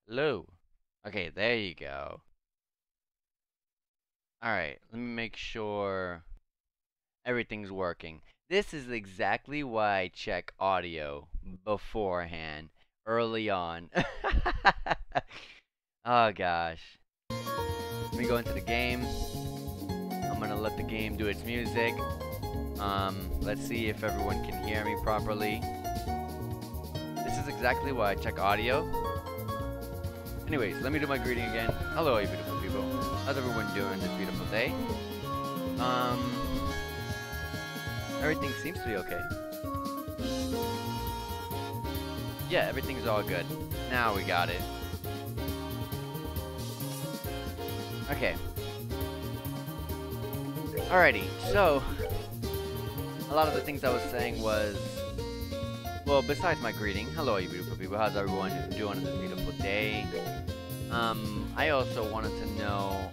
Hello. Okay, there you go. Alright, let me make sure everything's working. This is exactly why I check audio beforehand, early on. Oh gosh. Let me go into the game. I'm gonna let the game do its music. Let's see if everyone can hear me properly. This is exactly why I check audio. Anyways, let me do my greeting again. Hello, you beautiful people. How's everyone doing this beautiful day? Everything seems to be okay. Yeah, everything's all good. Now we got it. Okay. Alrighty, so a lot of the things I was saying was, well, besides my greeting, hello you beautiful people, how's everyone doing on this beautiful day? I also wanted to know,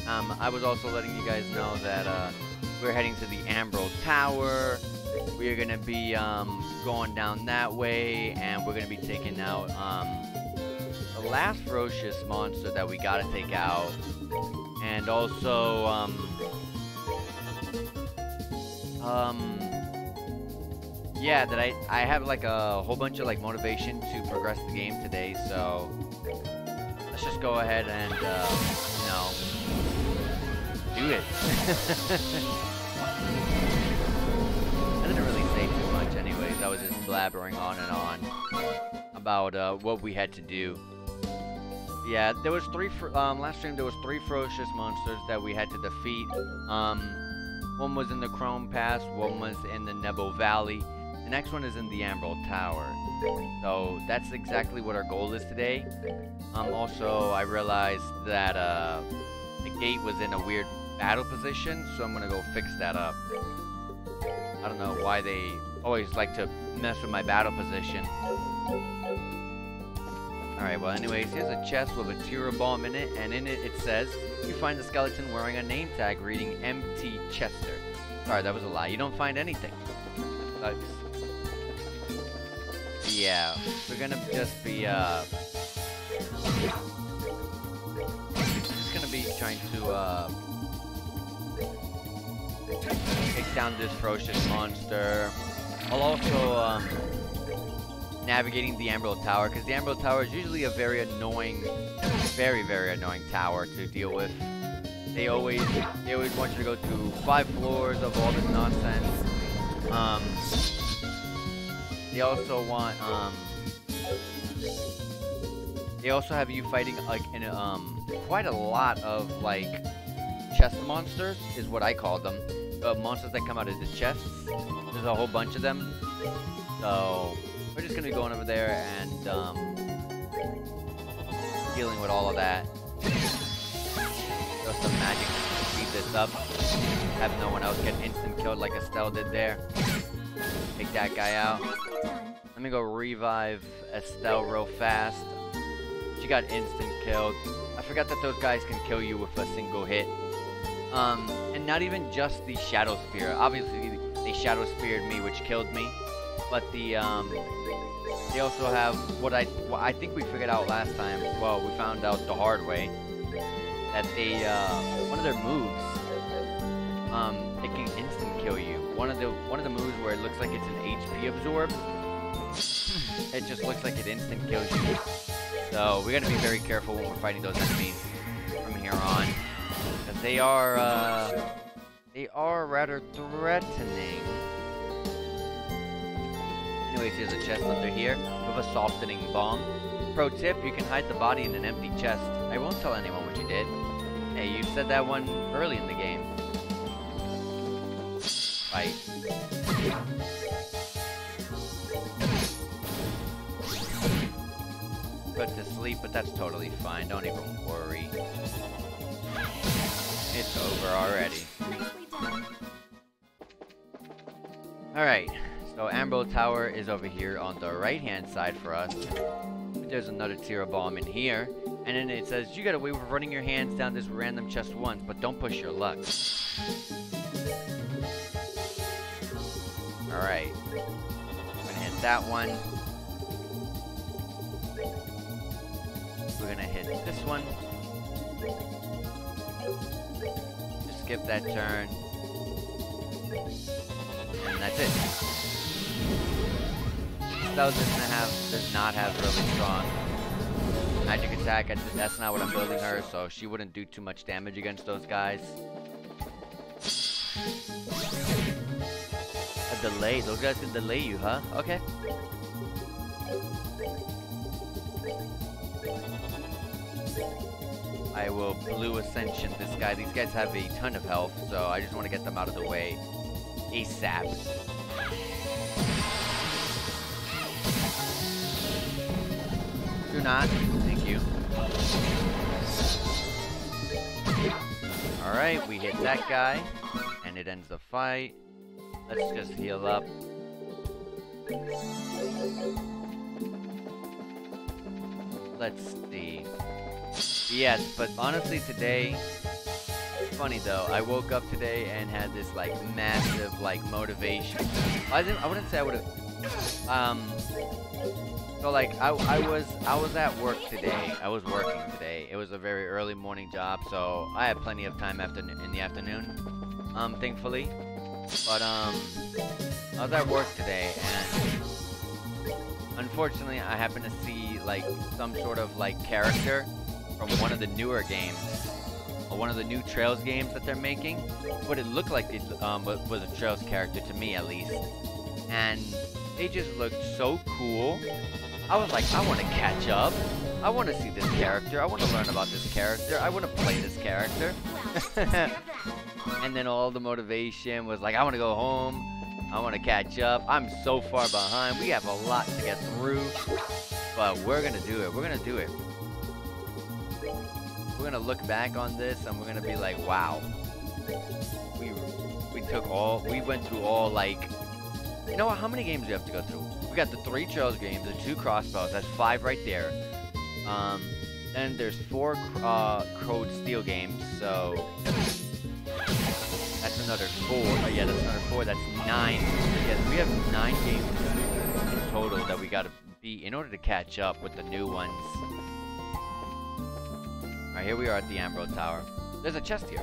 I was also letting you guys know that, we're heading to the Ambro Tower. We're gonna be, going down that way, and we're gonna be taking out, the last ferocious monster that we gotta take out, and also, yeah, that I have like a whole bunch of like motivation to progress the game today, so let's just go ahead and, you know, do it. I didn't really say too much anyways, I was just blabbering on and on about, what we had to do. Yeah, there was last stream there was 3 ferocious monsters that we had to defeat. One was in the Chrome Pass, one was in the Nebo Valley, the next one is in the Ambro Tower. So that's exactly what our goal is today. Also, I realized that the gate was in a weird battle position, so I'm gonna go fix that up. I don't know why they always like to mess with my battle position. Alright, well anyways, here's a chest with a Tira bomb in it, and in it it says, you find the skeleton wearing a name tag reading MT Chester. Sorry, that was a lie. You don't find anything. That sucks. Yeah, we're gonna just be, trying to, take down this ferocious monster. I'll also, navigating the Ambro Tower, because the Ambro Tower is usually a very annoying, very annoying tower to deal with. They always want you to go through 5 floors of all this nonsense. They also want, they also have you fighting, like, in, quite a lot of, like, chest monsters, is what I call them. Monsters that come out of the chests. There's a whole bunch of them. So, we're just gonna be going over there and, dealing with all of that. Throw some magic to speed this up. Have no one else get instant killed like Estelle did there. Take that guy out. Let me go revive Estelle real fast. She got instant killed. I forgot that those guys can kill you with a single hit. And not even just the Shadow Spear. Obviously, they Shadow Speared me, which killed me. But the, they also have what I think we figured out last time. Well, we found out the hard way. That they, one of their moves, it can instant kill you. One of the moves where it looks like it's an HP absorb. It just looks like it instant kills you. So we gotta be very careful when we're fighting those enemies from here on, because they are rather threatening. Anyways, here's a chest under here with a softening bomb. Pro tip: you can hide the body in an empty chest. I won't tell anyone what you did. Hey, you said that one early in the game. Fight. Put to sleep, but that's totally fine. Don't even worry. It's over already. Alright, so Ambro Tower is over here on the right-hand side for us. There's another Tira bomb in here. And then it says, you got away with running your hands down this random chest once, but don't push your luck. Alright. I'm gonna hit that one. We're gonna hit this one. Just skip that turn. And that's it. Spell does not have really strong magic attack. That's not what I'm building her, so she wouldn't do too much damage against those guys. A delay. Those guys can delay you, huh? Okay. I will Blue Ascension this guy. These guys have a ton of health, so I just want to get them out of the way ASAP. Do not. Thank you. Alright, we hit that guy, and it ends the fight. Let's just heal up. Let's see. Yes, but honestly today, it's funny though, I woke up today and had this like massive like motivation. I wouldn't say I would have, so like I was at work today. I was working today. It was a very early morning job, so I had plenty of time in the afternoon, thankfully. But I was at work today, and unfortunately I happened to see like some sort of like character from one of the newer games, or one of the new Trails games that they're making. What it looked like it was a Trails character to me, at least. And they just looked so cool. I was like, I want to catch up. I want to see this character. I want to learn about this character. I want to play this character. And then all the motivation was like, I want to go home. I want to catch up. I'm so far behind. We have a lot to get through. But we're going to do it. We're going to do it. We're going to look back on this and we're going to be like, wow. We went through all like, you know what, how many games do you have to go through? We got the 3 Trails games, the 2 Crossbows, that's 5 right there. Then there's 4 Code Steel games, so that's another 4. Oh yeah, that's another 4, that's 9. Yes, we have 9 games in total that we gotta beat in order to catch up with the new ones. Alright, here we are at the Ambro Tower. There's a chest here.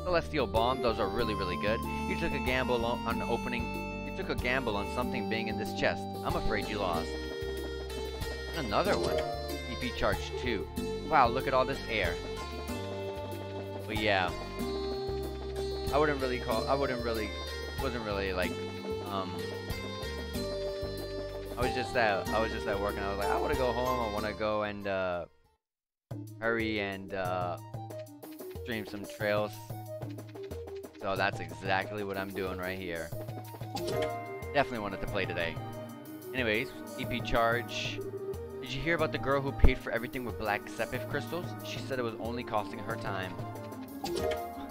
Celestial Bomb, those are really, really good. You took a gamble on opening. You took a gamble on something being in this chest. I'm afraid you lost. Another one. EP charge 2. Wow, look at all this air. But yeah, wasn't really like, I was just at work and I was like, I want to go home. I want to go and hurry and stream some Trails. So that's exactly what I'm doing right here. Definitely wanted to play today. Anyways, EP charge. Did you hear about the girl who paid for everything with black Sepith crystals? She said it was only costing her time.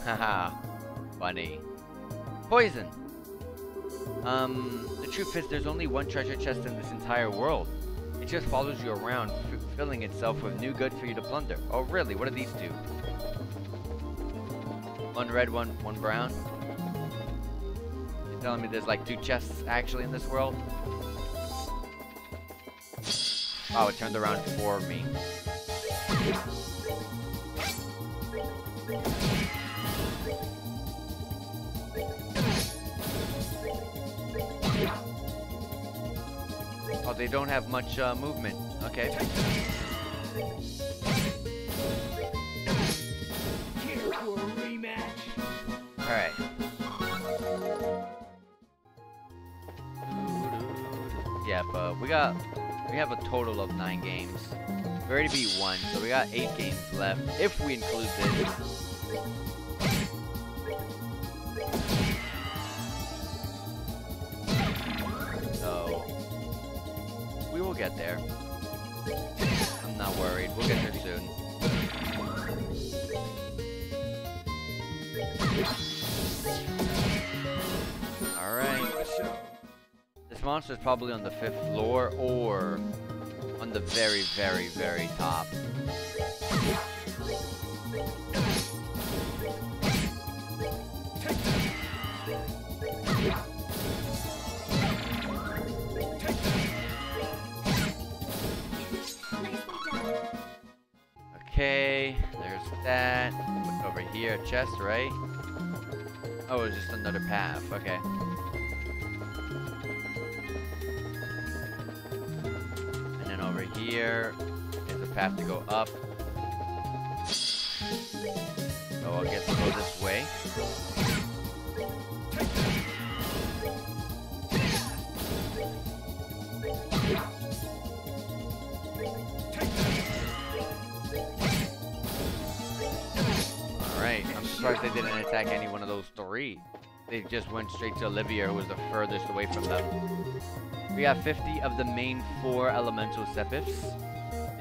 Haha. Funny. Poison. The truth is there's only one treasure chest in this entire world. It just follows you around, filling itself with new goods for you to plunder. Oh really? What are these two? One red, one brown. You're telling me there's like 2 chests actually in this world? Wow, it turned around for me. Oh, they don't have much movement. Okay. Alright. Yeah, but we have a total of 9 games. We already beat 1, so we got 8 games left, if we include this. So, we will get there. I'm not worried, we'll get there soon. Alright. This monster is probably on the 5th floor or on the very, very, very top. here, a chest, right? Oh, it's just another path. Okay. And then over here is a path to go up. So I'll get to go this way. Alright, I'm surprised they didn't attack any one of those three. They just went straight to Olivia, who was the furthest away from them. We have 50 of the main 4 elemental sepifs.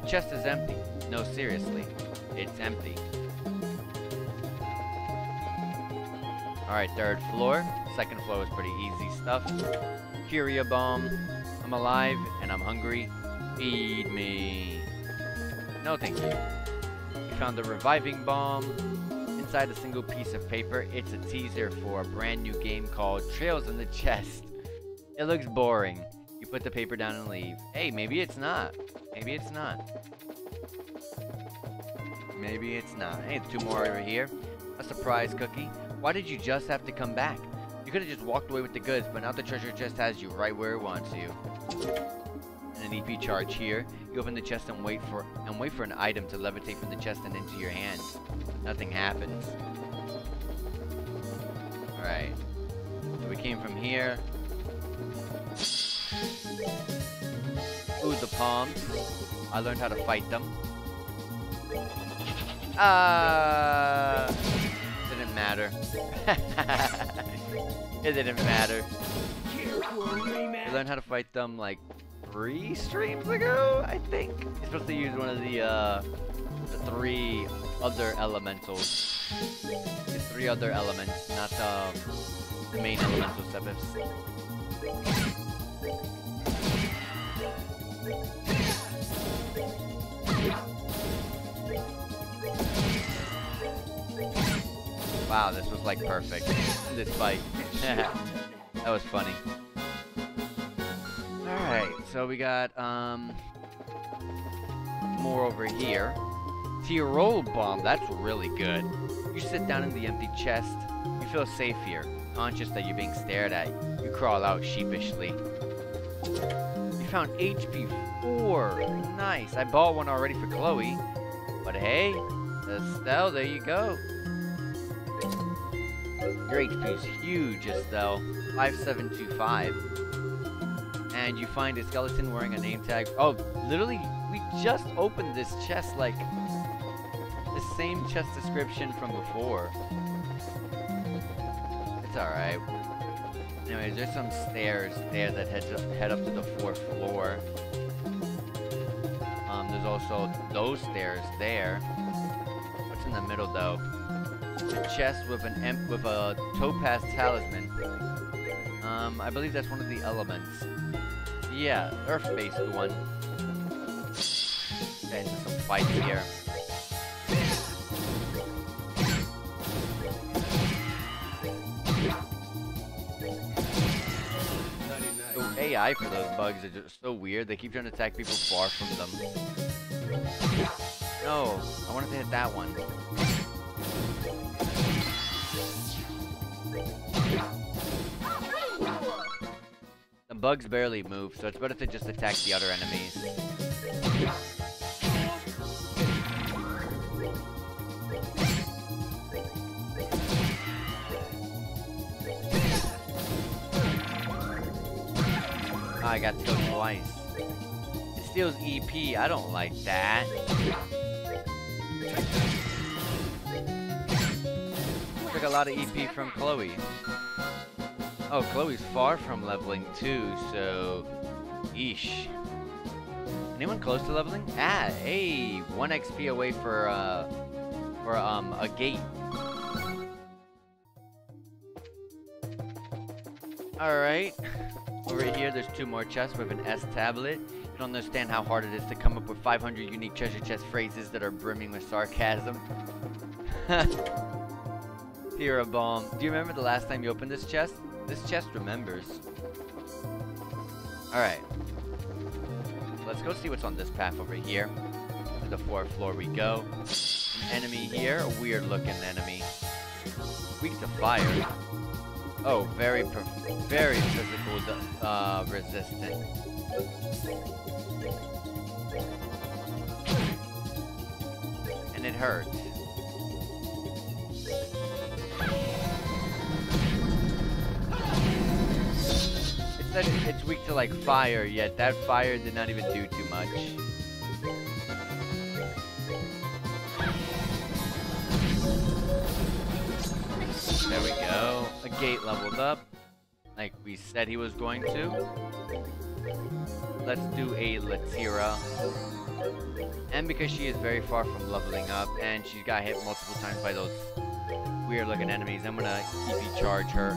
The chest is empty. No, seriously. It's empty. Alright, 3rd floor. 2nd floor was pretty easy stuff. Curia bomb. I'm alive and I'm hungry. Feed me. No, thank you. We found the reviving bomb. Inside a single piece of paper, it's a teaser for a brand new game called Trails in the Chest. It looks boring. You put the paper down and leave. Hey, maybe it's not. Maybe it's not. Maybe it's not. Hey, 2 more over here. A surprise cookie. Why did you just have to come back? You could have just walked away with the goods, but now the treasure chest has you right where it wants you. And an EP charge here. You open the chest and wait for an item to levitate from the chest and into your hands. Nothing happens. Alright. So we came from here. Ooh, the palms. I learned how to fight them. Didn't matter. It didn't matter. I learned how to fight them like 3 streams ago, I think. You're supposed to use one of the 3 other elementals. The 3 other elements, not the main elemental sepifs. Wow, this was like perfect. This fight. That was funny. Alright, so we got more over here. Tirol bomb, that's really good. You sit down in the empty chest, you feel safe here, conscious that you're being stared at. You crawl out sheepishly. You found HP 4. Nice. I bought one already for Chloe. But hey, Estelle, there you go. Your HP is huge, Estelle. 5725. And you find a skeleton wearing a name tag. Oh, literally, we just opened this chest, like, the same chest description from before. It's alright. Anyways, there's some stairs there that head up to the 4th floor. There's also those stairs there. What's in the middle, though? A chest with a topaz talisman. I believe that's one of the elements. Yeah, earth-based one. And some fights here. The AI for those bugs are just so weird. They keep trying to attack people far from them. No, I wanted to hit that one. The bugs barely move, so it's better to just attack the other enemies. Oh, I got to go twice. It steals EP, I don't like that. Took a lot of EP from Chloe. Oh, Chloe's far from leveling too, so... Eesh. Anyone close to leveling? Ah, hey! 1 XP away for a gate. Alright. Over here, there's 2 more chests with an S tablet. You don't understand how hard it is to come up with 500 unique treasure chest phrases that are brimming with sarcasm. Here, a bomb. Do you remember the last time you opened this chest? This chest remembers. Alright. Let's go see what's on this path over here. To the 4th floor we go. An enemy here, a weird looking enemy. Weak to fire. Oh, very physical resistant. And it hurts. It said it's weak to like fire, yet that fire did not even do too much. There we go. A gate leveled up, like we said he was going to. Let's do a Latira. And because she is very far from leveling up, and she got hit multiple times by those weird looking enemies, I'm gonna EV charge her.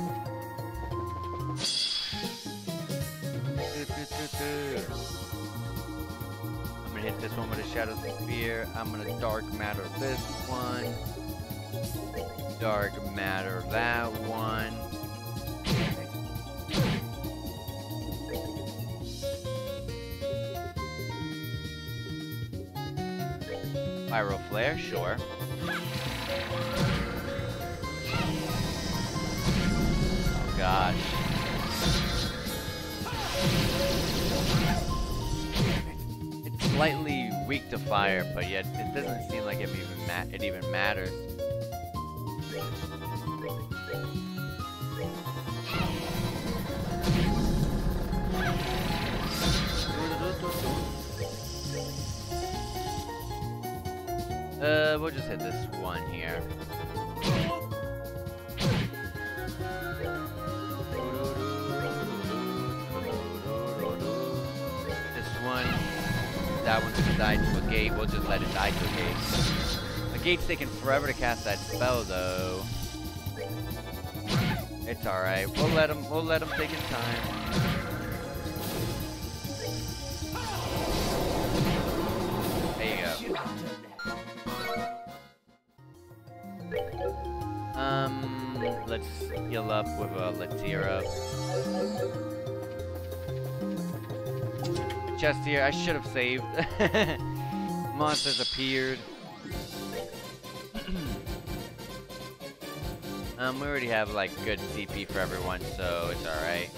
I'm gonna hit this one with a Shadow Spear. I'm gonna Dark Matter this one. Dark Matter that one. Pyro Flare, sure. Oh gosh. It's slightly weak to fire, but yet it doesn't seem like it even matters. We'll just hit this one here. This one. That one's gonna die to a gate. We'll just let it die to a gate. A gate's taking forever to cast that spell, though. It's alright. We'll let him take his time. There you go. Let's heal up with a Latira. Chest here, I should have saved. Monsters appeared. We already have like good CP for everyone, so it's alright.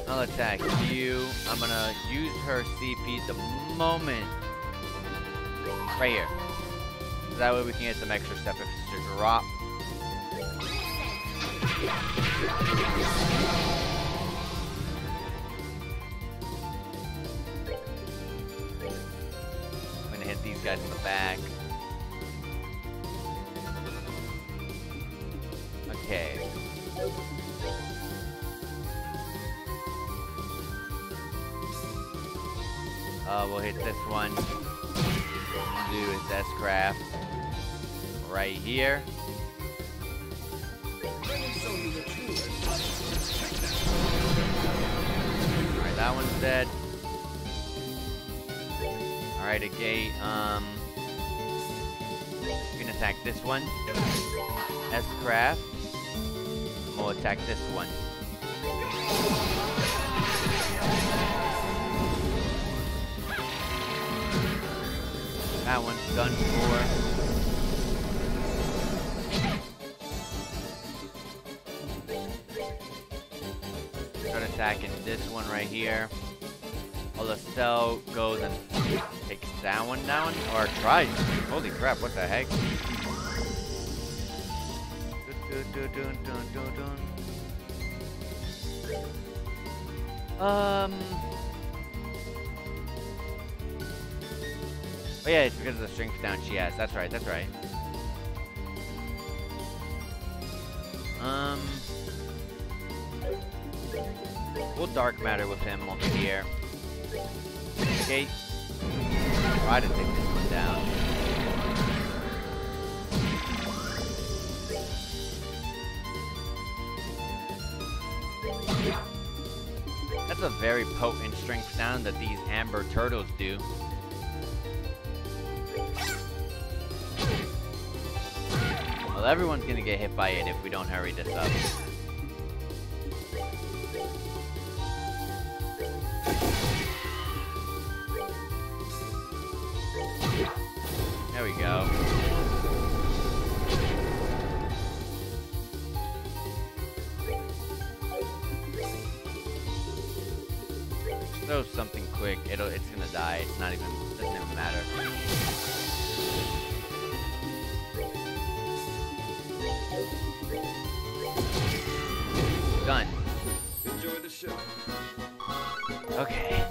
I'll attack you. I'm gonna use her CP the moment. Right here. So that way we can get some extra step if it's a drop. I'm gonna hit these guys in the back. Okay. We'll hit this one. Do his S-Craft right here. Alright, that one's dead. Alright, a gate. You can attack this one. S-Craft. We'll attack this one. That one's done for. Start attacking this one right here. While Estelle goes and takes that one down, or tries. Holy crap, what the heck? Oh yeah, it's because of the strength down she has. That's right, that's right. We'll Dark Matter with him over here. Okay. Try to take this one down. That's a very potent strength down that these Amber Turtles do. Well, everyone's gonna get hit by it if we don't hurry this up. There we go. Throw something quick. It's gonna die. It's not even. Doesn't even matter. Done. Enjoy the show. Okay.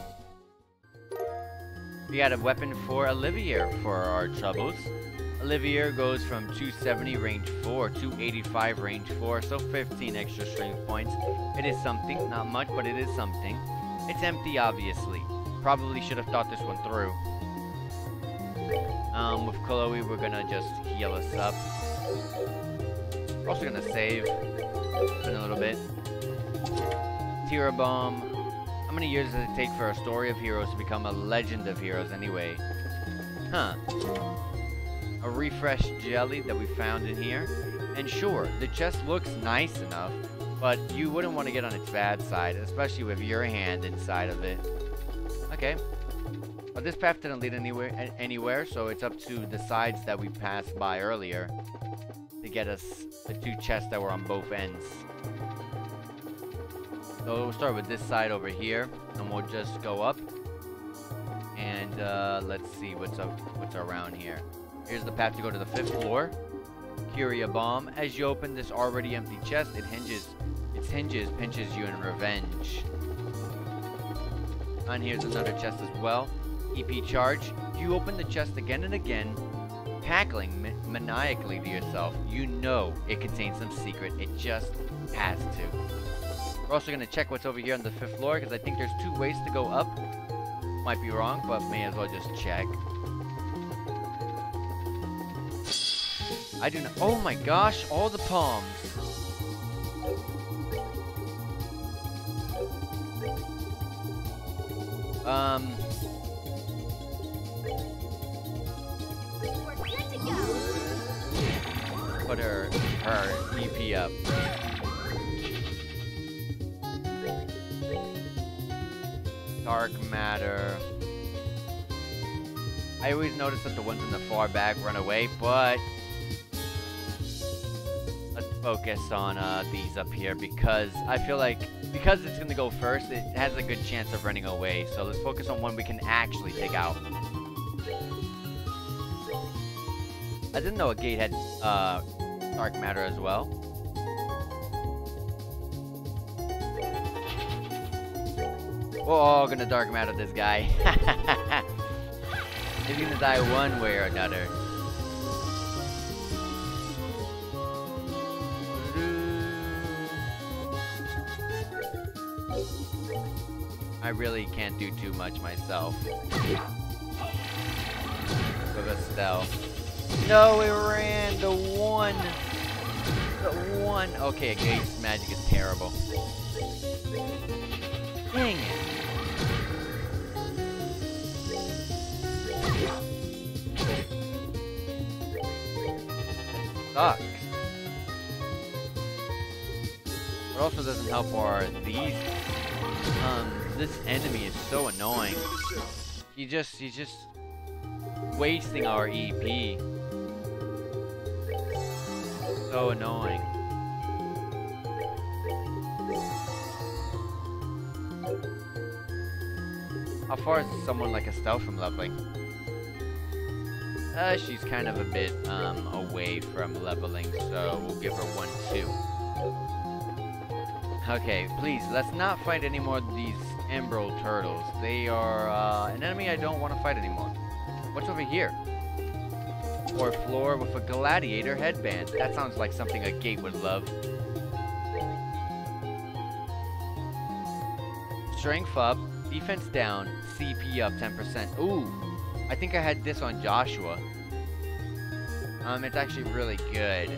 We got a weapon for Olivier for our troubles. Olivier goes from 270 range 4, 285 range 4, so 15 extra strength points. It is something, not much, but it is something. It's empty, obviously. Probably should have thought this one through. With Chloe, we're gonna just heal us up. We're also gonna save in a little bit. Tira Bomb. How many years does it take for a story of heroes to become a legend of heroes anyway? Huh. A refresh jelly that we found in here. And sure, the chest looks nice enough, but you wouldn't want to get on its bad side, especially with your hand inside of it. Okay. But this path didn't lead anywhere, so it's up to the sides that we passed by earlier to get us the 2 chests that were on both ends. So we'll start with this side over here, and we'll just go up. And let's see what's around here. Here's the path to go to the 5th floor. Curia Bomb. As you open this already empty chest, its hinges pinches you in revenge. And here's another chest as well. EP Charge. You open the chest again and again, cackling maniacally to yourself. You know it contains some secret. It just has to. We're also going to check what's over here on the 5th floor, because I think there's 2 ways to go up. Might be wrong, but may as well just check. I do not. Oh my gosh, all the palms. Put her EP up. Dark matter. I always notice that the ones in the far back run away, but let's focus on these up here, because I feel like because it's gonna go first, it has a good chance of running away. So let's focus on one we can actually take out. I didn't know a gate had dark matter as well. We're all gonna dark matter this guy. He's gonna die one way or another. I really can't do too much myself with a stealth. No, it ran the one. The one. Okay, Gate's magic is terrible. Dang it. Sucks. What also doesn't help are these. This enemy is so annoying. He's just wasting our EP. So annoying. How far is someone like Estelle from leveling? She's kind of a bit away from leveling, so we'll give her 1-2. Okay, please, let's not fight any more of these Ambro turtles. They are an enemy I don't want to fight anymore. What's over here? 4th floor with a gladiator headband. That sounds like something a gate would love. Strength up, defense down, CP up 10%. Ooh, I think I had this on Joshua. It's actually really good.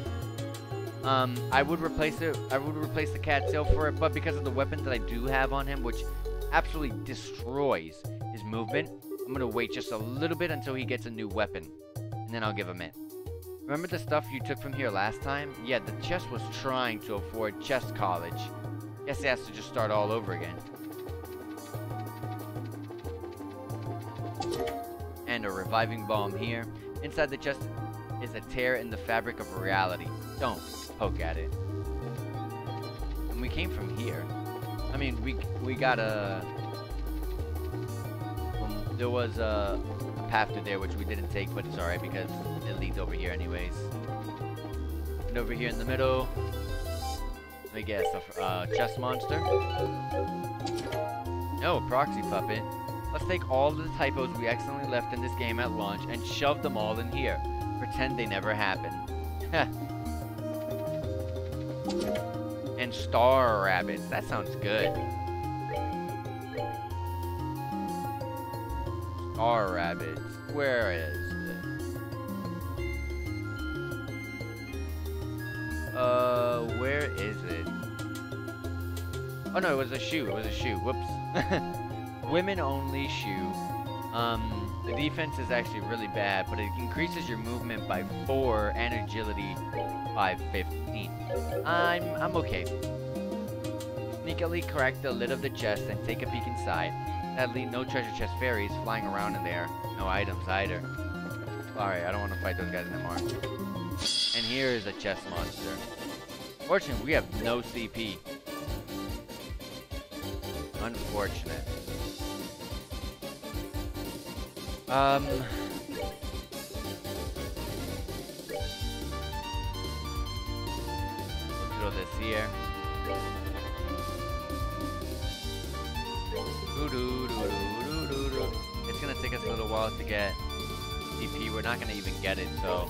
I would replace it. I would replace the cat tail for it, but because of the weapon that I do have on him, which absolutely destroys his movement, I'm gonna wait just a little bit until he gets a new weapon, and then I'll give him it. Remember the stuff you took from here last time? Yeah, the chest was trying to afford chest college. Guess it has to just start all over again. And a reviving bomb here. Inside the chest is a tear in the fabric of reality. Don't poke at it. And we came from here. I mean, we got a... there was a path to there which we didn't take, but it's alright because it leads over here anyways. And over here in the middle, I guess a chest monster. No, proxy puppet. Let's take all the typos we accidentally left in this game at launch and shove them all in here. Pretend they never happened. And star rabbits. That sounds good. Star rabbits. Where is it? Where is it? Oh no, it was a shoe. It was a shoe. Whoops. Women only shoe. The defense is actually really bad, but it increases your movement by 4 and agility by 15. I'm okay. Sneakily crack the lid of the chest and take a peek inside. Sadly, no treasure chest fairies flying around in there. No items either. Alright, I don't want to fight those guys anymore. And here is a chest monster. Fortunately, we have no CP. Unfortunate. We'll throw this here. It's gonna take us a little while to get CP. We're not gonna even get it, so.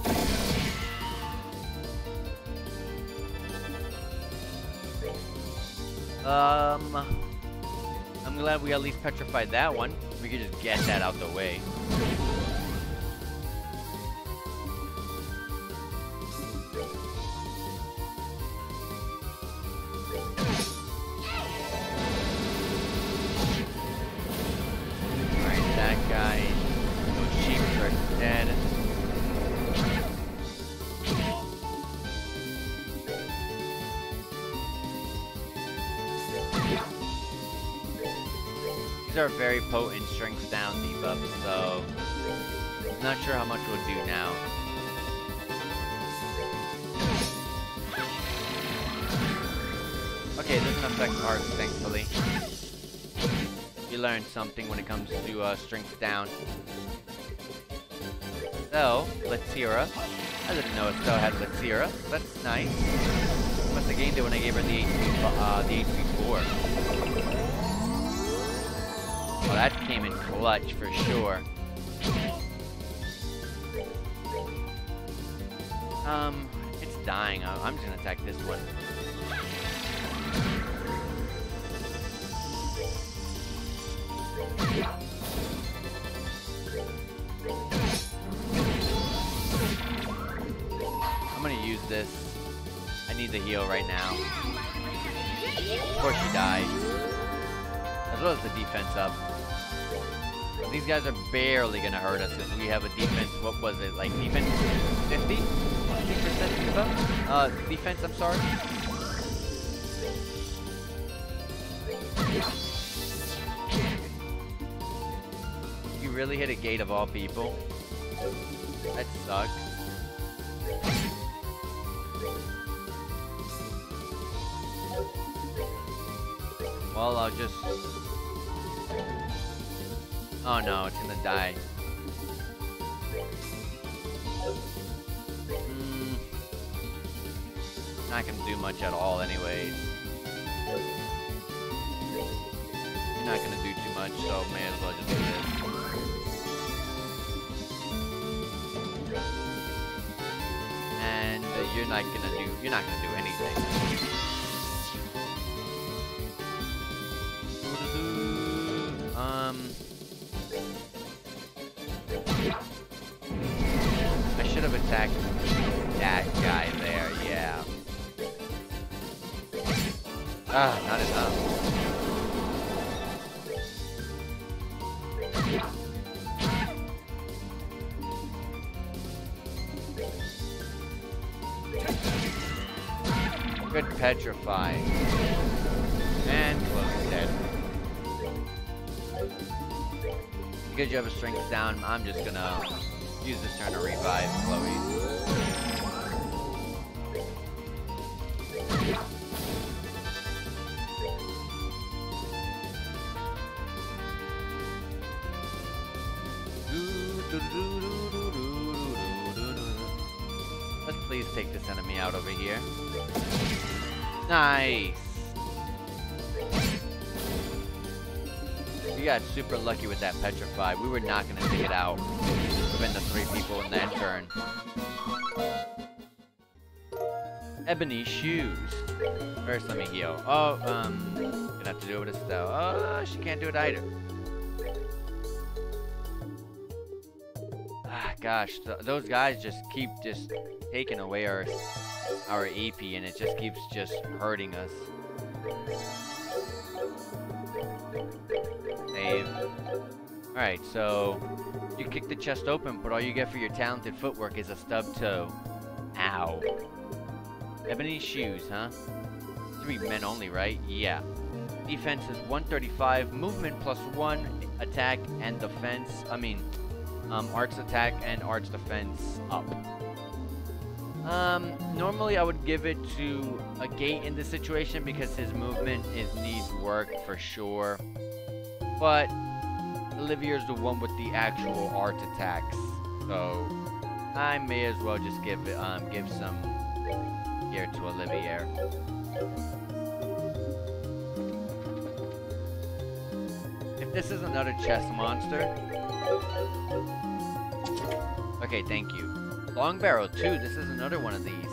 I'm glad we at least petrified that one. We could just get that out the way. Alright, that guy. Those sheep are dead. These are very potent strength down debuffs, so I'm not sure how much we'll do now. Okay, it doesn't affect arcs, thankfully. You learned something when it comes to strength down. So, Letsira. I didn't know Estelle had Letsira. That's nice. Must have gained it when I gave her the HP 4. Well, that came in clutch for sure. It's dying. I'm just gonna attack this one. I'm gonna use this. I need the heal right now. Of course she died. As well as the defense up. These guys are barely gonna hurt us if we have a defense. What was it? Like defense 50? 50% above? Defense, I'm sorry. You really hit a gate of all people? That sucks. Well, I'll just... Oh no, it's gonna die. Not gonna do much at all anyways. You're not gonna do too much, so may as well just do this. And you're not gonna do anything. I should have attacked that guy there, yeah. Ah, not enough. Good petrify. And close, dead. Because you have a strength down, I'm just gonna use this turn to revive Chloe. Let's please take this enemy out over here. Nice! We got super lucky with that Petrify. We were not going to take it out within the 3 people in that turn. Ebony Shoes. First, let me heal. Oh, gonna have to do it with Estelle. Oh, she can't do it either. Ah, gosh, those guys just keep taking away our AP, and it just keeps hurting us. Save. Alright, so you kick the chest open, but all you get for your talented footwork is a stub toe. Ow. Ebony Shoes, huh? 3 men only, right? Yeah. Defense is 135, movement +1, attack and defense. Arts attack and arts defense up. Normally I would give it to a Gate in this situation because his movement needs work for sure. But Olivier's the one with the actual art attacks, so I may as well just give some here to Olivier. If this is another chest monster, okay, thank you. Long barrel 2. This is another one of these.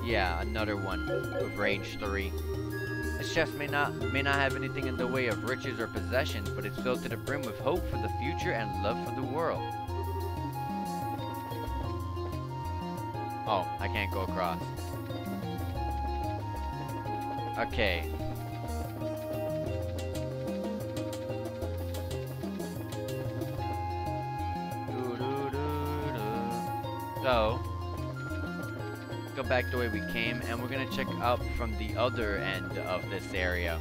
Yeah, another one with range 3. This chest may not have anything in the way of riches or possessions, but it's filled to the brim with hope for the future and love for the world. Oh, I can't go across. Okay. So, go back the way we came, and we're gonna check out from the other end of this area.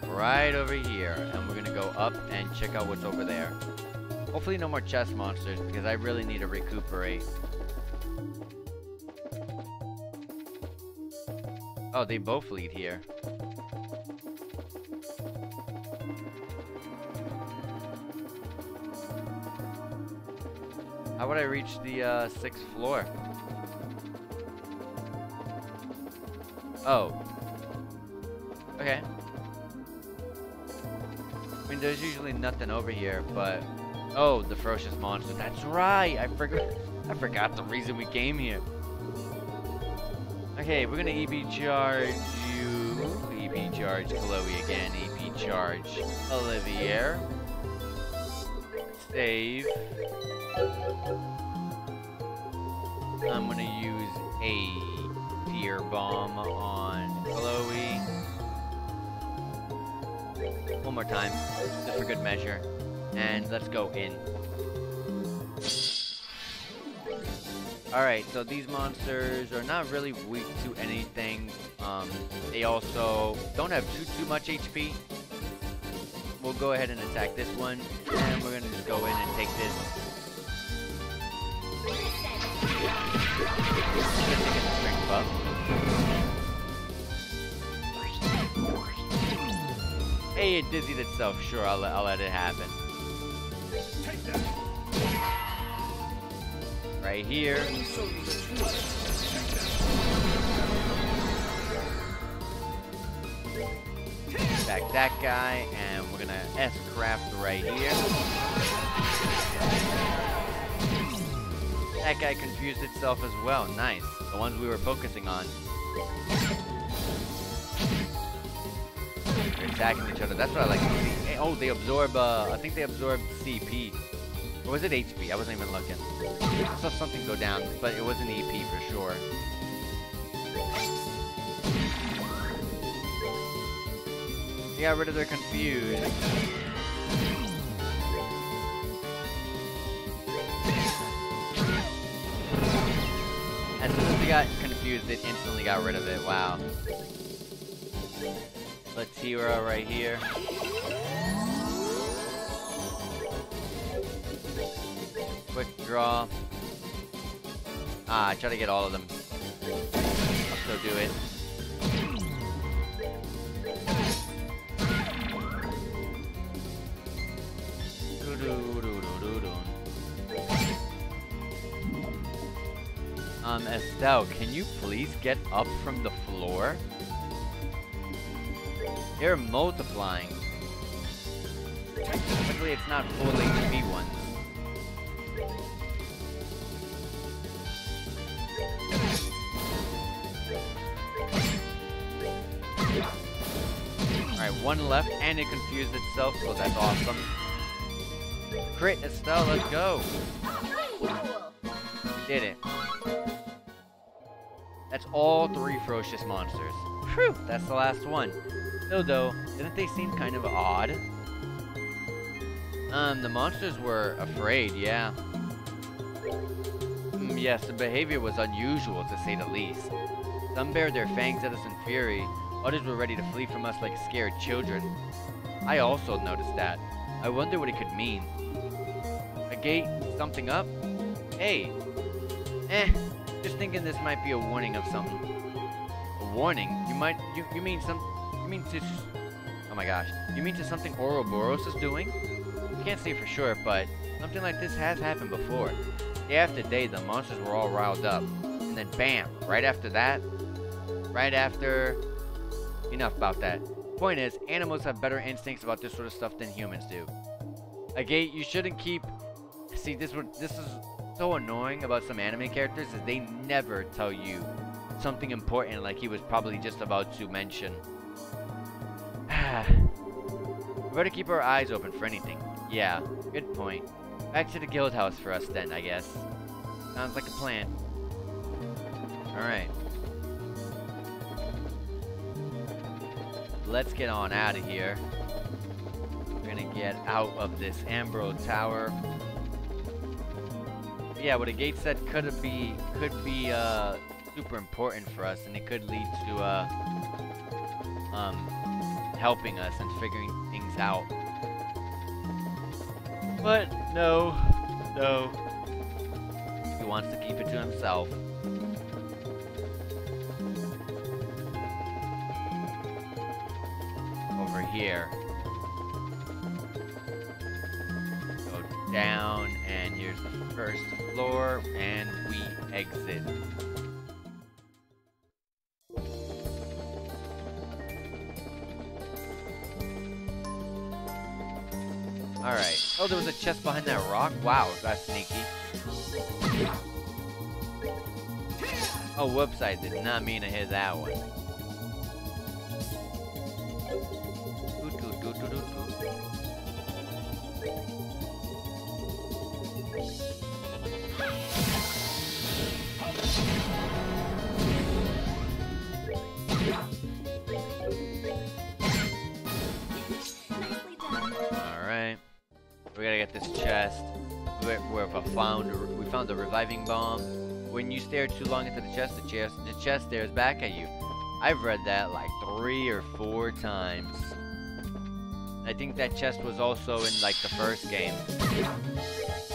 Right over here, and we're gonna go up and check out what's over there. Hopefully no more chest monsters, because I really need to recuperate. Oh, they both lead here. How would I reach the 6th floor? Oh. Okay. I mean, there's usually nothing over here, but... Oh, the ferocious monster. That's right! I forgot the reason we came here. Okay, we're gonna EP charge you. EP charge Chloe again. EP charge Olivier. Save. I'm gonna use a tear bomb on Chloe. One more time, just for good measure. And let's go in. Alright, so these monsters are not really weak to anything. They also don't have too much HP. We'll go ahead and attack this one, and we're gonna just go in and take this. Strength buff. Hey, it dizzied itself. Sure, I'll let it happen. Right here. Attack that guy, and we're gonna S-craft right here. That guy confused itself as well. Nice. The ones we were focusing on. They're attacking each other. That's what I like to see. Oh, they absorb, I think they absorb CP. Or was it HP? I wasn't even looking. I saw something go down, but it was an EP for sure. They got rid of their confused. As soon as they got confused, it instantly got rid of it. Wow. Latira right here. Quick Draw. Ah, I try to get all of them. I'll still do it. Estelle, can you please get up from the floor? They're multiplying. Luckily, it's not full HP ones. Alright, one left, and it confused itself, so that's awesome. Crit, Estelle, let's go! Did it. That's all 3 ferocious monsters. Whew, that's the last one. Still though, didn't they seem kind of odd? The monsters were afraid, yeah. Yes, the behavior was unusual to say the least. Some bared their fangs at us in fury, others were ready to flee from us like scared children. I also noticed that. I wonder what it could mean. A gate? Something up? Hey! Just thinking this might be a warning of something. A warning? You mean to... Oh my gosh. You mean to something Ouroboros is doing? I can't say for sure, but something like this has happened before. Day after day, the monsters were all riled up. And then bam! Right after that... Enough about that. Point is, animals have better instincts about this sort of stuff than humans do. A gate, you shouldn't keep... See, this is so annoying about some anime characters is they never tell you something important like he was probably just about to mention. We better keep our eyes open for anything. Yeah, good point. Back to the guild house for us then, I guess. Sounds like a plan. Alright. Let's get on out of here. We're gonna get out of this Ambro Tower. Yeah, what a gate said could be super important for us, and it could lead to helping us and figuring things out. But no, he wants to keep it to himself. Over here. Go down, and here's the first floor, and we exit. Alright. Oh, there was a chest behind that rock? Wow, that's sneaky. Oh, whoops, I did not mean to hit that one. Alright. We gotta get this chest. We found the reviving bomb. When you stare too long into the chest stares back at you. I've read that like 3 or 4 times. I think that chest was also in like the first game.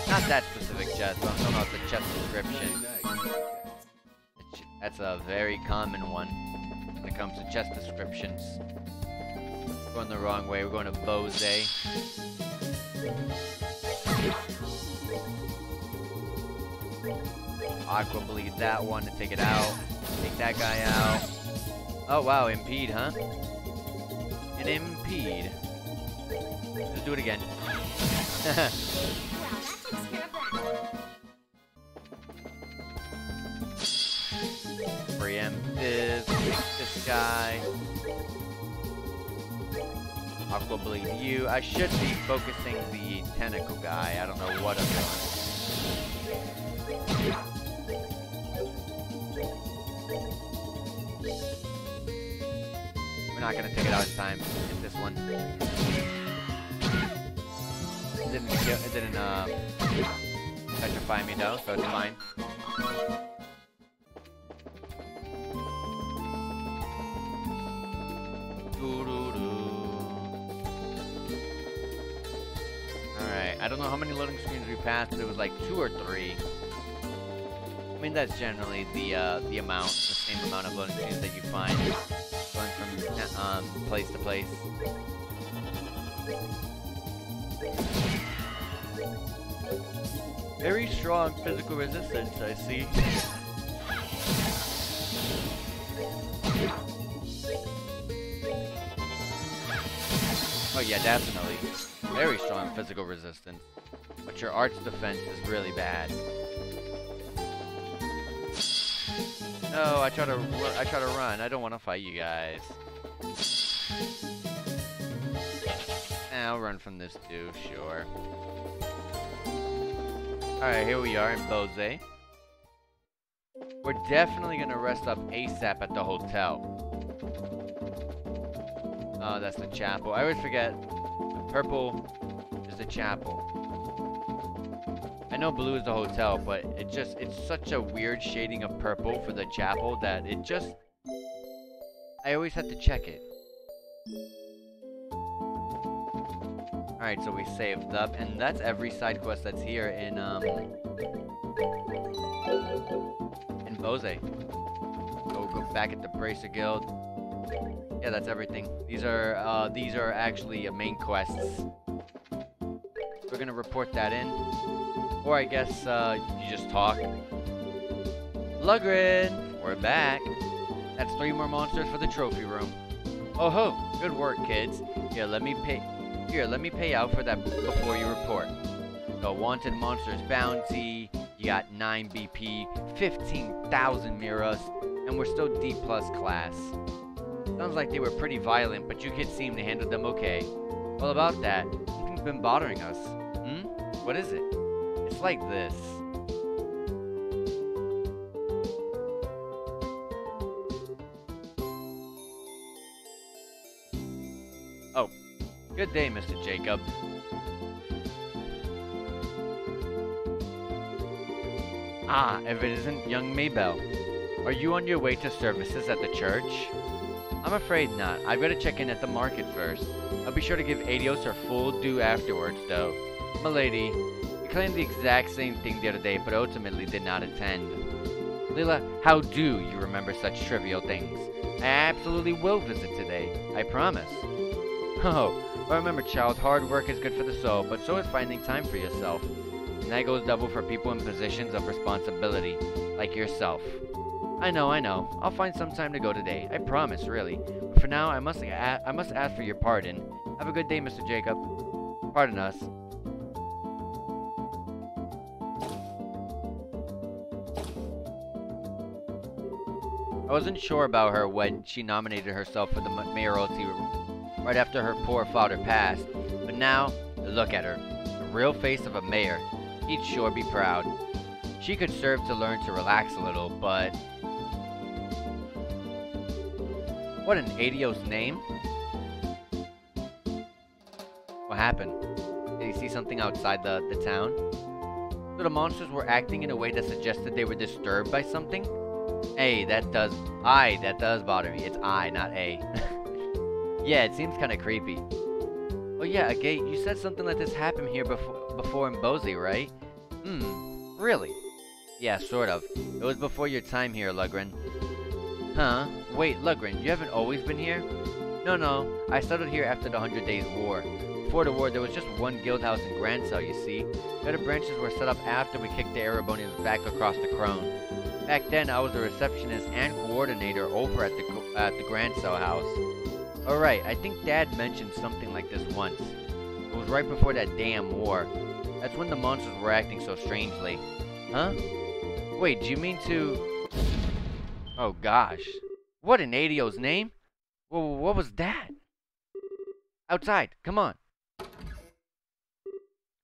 Not that specific chest, but I'm talking about the chest description. That's a very common one when it comes to chest descriptions. Going the wrong way, we're going to Bose. Aqua bleed that one to take it out. Take that guy out. Oh wow, impede, huh? An impede. Let's do it again. Preemptive. This guy. Aqua bleed you. I should be focusing the tentacle guy. I don't know what I'm doing. We're not gonna take it out in time. Hit this one. It didn't petrify me though, so it's fine. Alright, I don't know how many loading screens we passed, but it was like 2 or 3. I mean, that's generally the same amount of loading screens that you find going from place to place. Very strong physical resistance, I see. Oh yeah, definitely. Very strong physical resistance. But your arch defense is really bad. No, I try to run. I don't want to fight you guys. I'll run from this too, sure. Alright, here we are in Bose. We're definitely gonna rest up ASAP at the hotel. Oh, that's the chapel. I always forget. The purple is the chapel. I know blue is the hotel, but it's such a weird shading of purple for the chapel that I always have to check it. Alright, so we saved up, and that's every side quest that's here in Bose. So we'll go back at the Bracer Guild. Yeah, that's everything. These are actually main quests. We're gonna report that in. Or I guess, you just talk. Lugrin! We're back. That's 3 more monsters for the trophy room. Oh ho! Good work, kids. Here, let me pay out for that before you report. The Wanted Monsters Bounty, you got 9 BP, 15,000 Miras, and we're still D+ class. Sounds like they were pretty violent, but you kids seem to handle them okay. Well, about that, something's been bothering us. What is it? It's like this. Oh, good day, Mr. Jacob. Ah, if it isn't young Maybell. Are you on your way to services at the church? I'm afraid not. I've got to check in at the market first. I'll be sure to give Adios her full due afterwards, though. Milady, you claimed the exact same thing the other day, but ultimately did not attend. Lila, how do you remember such trivial things? I absolutely will visit today. I promise. Oh, well, remember, child, hard work is good for the soul, but so is finding time for yourself. And that goes double for people in positions of responsibility, like yourself. I know. I'll find some time to go today. I promise, really. But for now, I must ask for your pardon. Have a good day, Mr. Jacob. Pardon us. I wasn't sure about her when she nominated herself for the mayoralty right after her poor father passed. But now, look at her. The real face of a mayor. He'd sure be proud. She could serve to learn to relax a little, but... What an Adios name. What happened? Did you see something outside the town? So the monsters were acting in a way that suggested they were disturbed by something? Hey, that does bother me. It's I, not A. Yeah, it seems kind of creepy. Oh yeah, Agate, you said something like this happened here before in Bose, right? Really? Yeah, sort of. It was before your time here, Lugrin. Huh? Wait, Lugrin, you haven't always been here? No, I settled here after the 100 Days War. Before the war, there was just one guild house in Grand Cell, you see. The other branches were set up after we kicked the Erebonians back across the Crone. Back then, I was the receptionist and coordinator over at the Grand Cell house. Alright, I think Dad mentioned something like this once. It was right before that damn war. That's when the monsters were acting so strangely. Huh? Wait, do you mean to... Oh gosh. What an Adio's name? What was that? Outside, come on.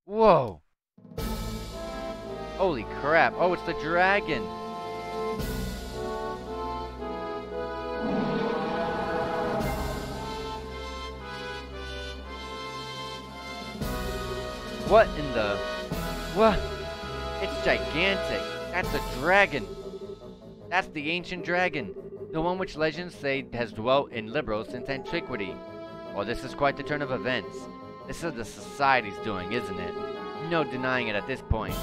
Whoa. Holy crap. Oh, it's the dragon. What in the... What? It's gigantic. That's a dragon. That's the ancient dragon. The one which legends say has dwelt in Libero since antiquity. Well, this is quite the turn of events. This is the society's doing, isn't it? No denying it at this point.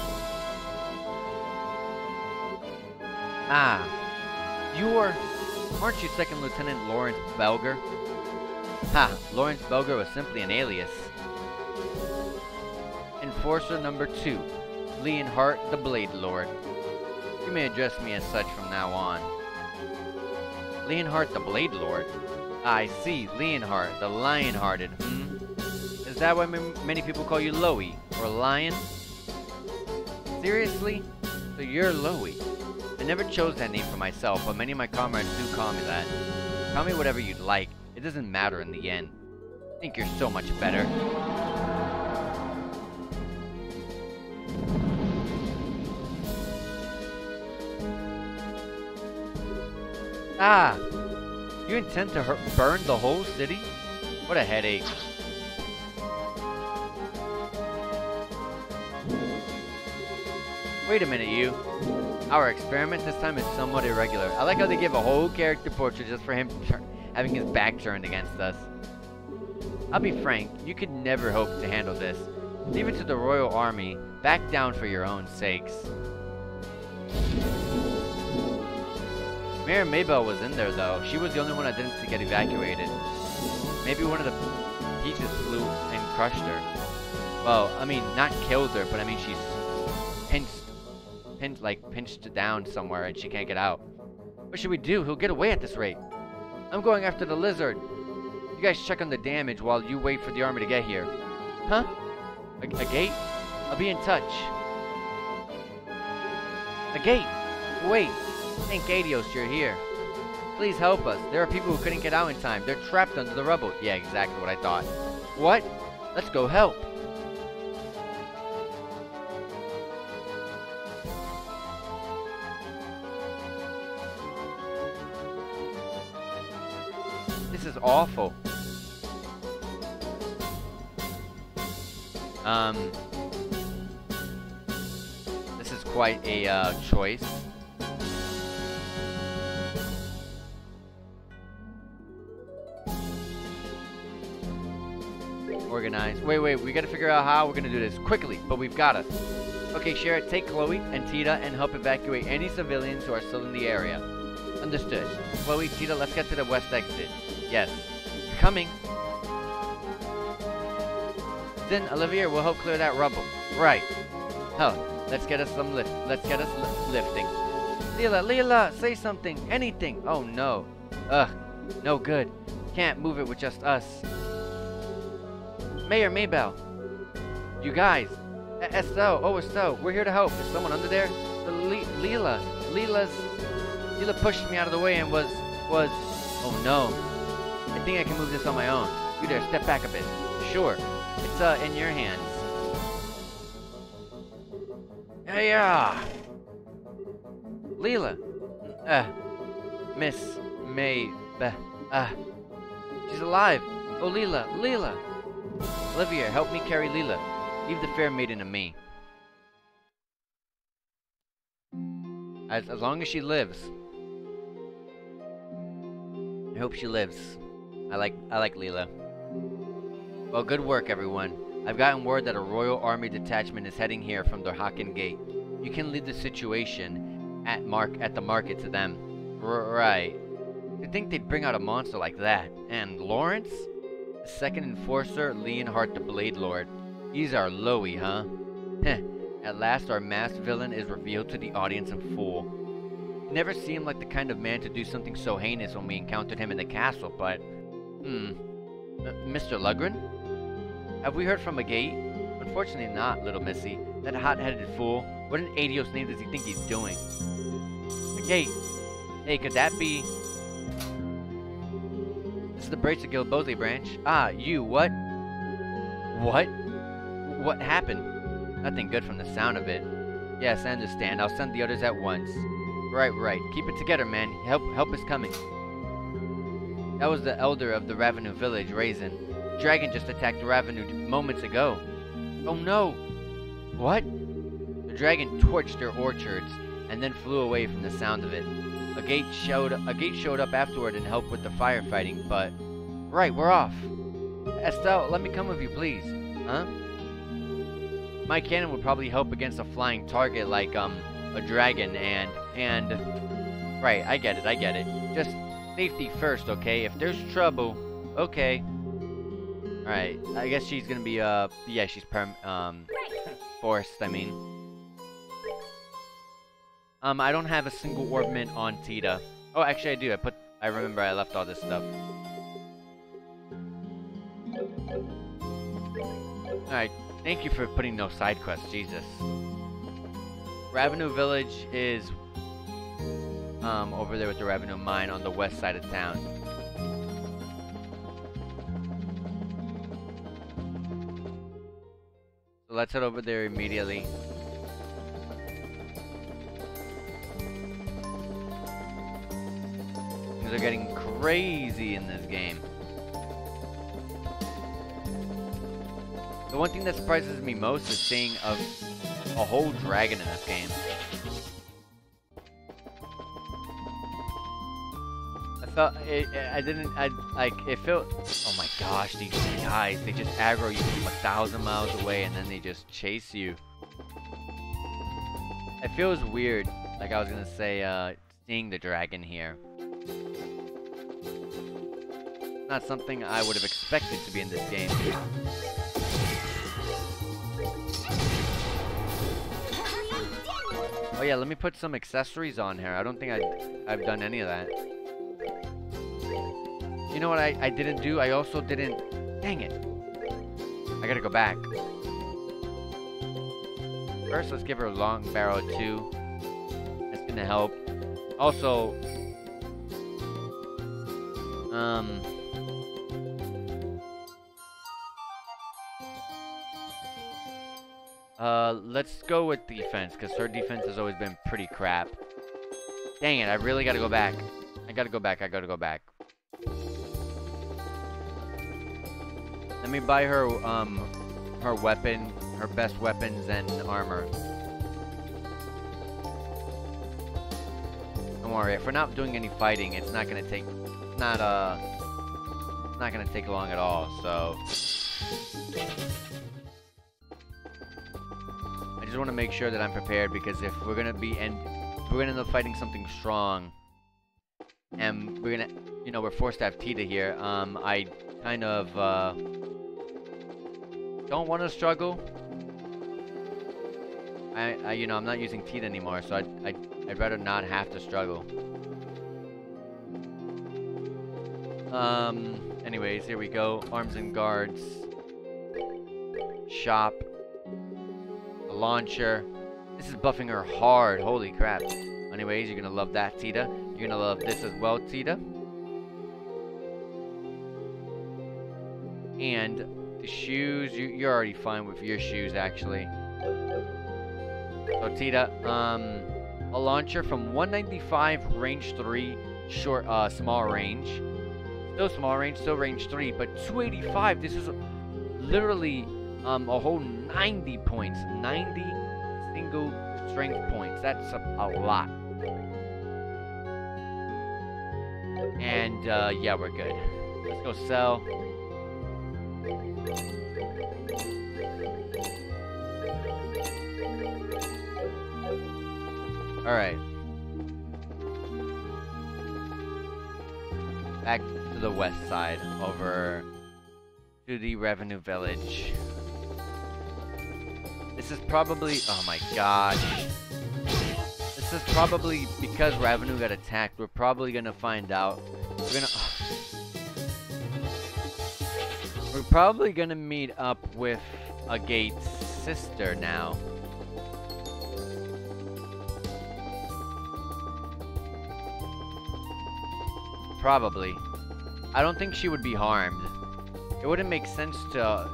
Ah, aren't you Second Lieutenant Lawrence Belger? Ha, Lawrence Belger was simply an alias. Enforcer number 2, Leonhardt the Blade Lord. You may address me as such from now on. Leonhardt the Blade Lord? I see, Leonhardt, the Lion-Hearted, Is that why many people call you Loey, or Lion? Seriously? So you're Loey. I never chose that name for myself, but many of my comrades do call me that. Call me whatever you'd like. It doesn't matter in the end. I think you're so much better. Ah! You intend to burn the whole city? What a headache. Wait a minute, you. Our experiment this time is somewhat irregular. I like how they give a whole character portrait just for him having his back turned against us. I'll be frank, you could never hope to handle this. Leave it to the Royal Army. Back down for your own sakes. Mayor Maybell was in there, though. She was the only one I didn't see get evacuated. Maybe one of the peaches flew and crushed her. Well, I mean, not killed her, but I mean, she's pinched down somewhere and she can't get out. What should we do? He'll get away at this rate. I'm going after the lizard. You guys check on the damage while you wait for the army to get here. Huh? A gate? I'll be in touch. A gate? Wait. Thank Adios you're here. Please help us. There are people who couldn't get out in time. They're trapped under the rubble. Yeah, exactly what I thought. What? Let's go help. This is awful. This is quite a choice. Organize. Wait, we gotta figure out how we're gonna do this quickly, but we've gotta. Okay, Sheriff, take Chloe and Tita and help evacuate any civilians who are still in the area. Understood. Chloe, Tita, let's get to the west exit. Yes. Coming. Then Olivia will help clear that rubble. Right. Huh. Let's get us some lift. Let's get us lifting. Leela, say something. Anything. Oh no. Ugh. No good. Can't move it with just us. Mayor Maybell. You guys. Estelle, we're here to help. Is someone under there? Leela pushed me out of the way and was. Oh no. I think I can move this on my own. You there, step back a bit. Sure. It's in your hands. Yeah. Leela. Miss she's alive. Oh, Leela. Olivia, help me carry Leela. Leave the fair maiden to me. As long as she lives. I hope she lives. I like Leela. Well, good work, everyone. I've gotten word that a Royal Army detachment is heading here from the Hakken Gate. You can leave the situation at the market to them. Right. You'd think they'd bring out a monster like that. And Lawrence? The second enforcer, Leonhardt the Blade Lord. He's our Loey, huh? Heh. At last our masked villain is revealed to the audience in full. He never seemed like the kind of man to do something so heinous when we encountered him in the castle, but... Mr. Lugren? Have we heard from a gate? Unfortunately not, little missy. That hot-headed fool. What in Adios name does he think he's doing? A gate? Hey, could that be... This is the Bracer Guild Bosley branch. Ah, you, what? What? What happened? Nothing good from the sound of it. Yes, I understand. I'll send the others at once. Right. Keep it together, man. Help is coming. That was the elder of the Ravenu village, Raisin. Dragon just attacked Ravenu moments ago. Oh no! What? The dragon torched their orchards and then flew away from the sound of it. A gate showed up afterward and helped with the firefighting, but... Right, we're off. Estelle, let me come with you, please. Huh? my cannon would probably help against a flying target like a dragon and right, I get it. Just safety first, okay? If there's trouble, okay. Alright, I guess she's gonna be yeah, she's forced, I mean. I don't have a single orbment on Tita. Oh, actually I do. I remember I left all this stuff. Alright, thank you for putting no side quests, Jesus. Revenue Village is over there with the Revenue Mine on the west side of town. So let's head over there immediately. Things are getting crazy in this game. The one thing that surprises me most is seeing a whole dragon in this game. It felt, oh my gosh, these guys, they just aggro you from 1,000 miles away and then they just chase you. It feels weird, like I was gonna say, seeing the dragon here. It's not something I would have expected to be in this game. Oh yeah, let me put some accessories on here. I don't think I've done any of that. You know what I didn't do? I also didn't... Dang it. I gotta go back. First, let's give her a long barrel too. That's gonna help. Also... let's go with defense, because her defense has always been pretty crap. Dang it, I really gotta go back. I gotta go back. Let me buy her, her weapon, her best weapons and armor. Don't worry, if we're not doing any fighting, it's not gonna take, it's not gonna take long at all, so. I just want to make sure that I'm prepared, because if we're gonna end up fighting something strong, and we're gonna, you know, we're forced to have Tita here, I kind of, don't want to struggle. You know, I'm not using Tita anymore, so I'd rather not have to struggle. Anyways, here we go. Arms and guards. Shop. The launcher. This is buffing her hard. Holy crap. Anyways, you're gonna love that, Tita. You're gonna love this as well, Tita. And the shoes, you're already fine with your shoes, actually. So Tita, a launcher from 195, range 3, short, small range. Still small range, still range 3, but 285, this is literally, a whole 90 points. 90 single strength points. That's a lot. And, yeah, we're good. Let's go sell. Alright. Back to the west side, over to the Revenue Village. This is probably... Oh my gosh. This is probably because Revenue got attacked. We're probably gonna find out. We're probably gonna meet up with a Gate's sister now. Probably. I don't think she would be harmed. It wouldn't make sense to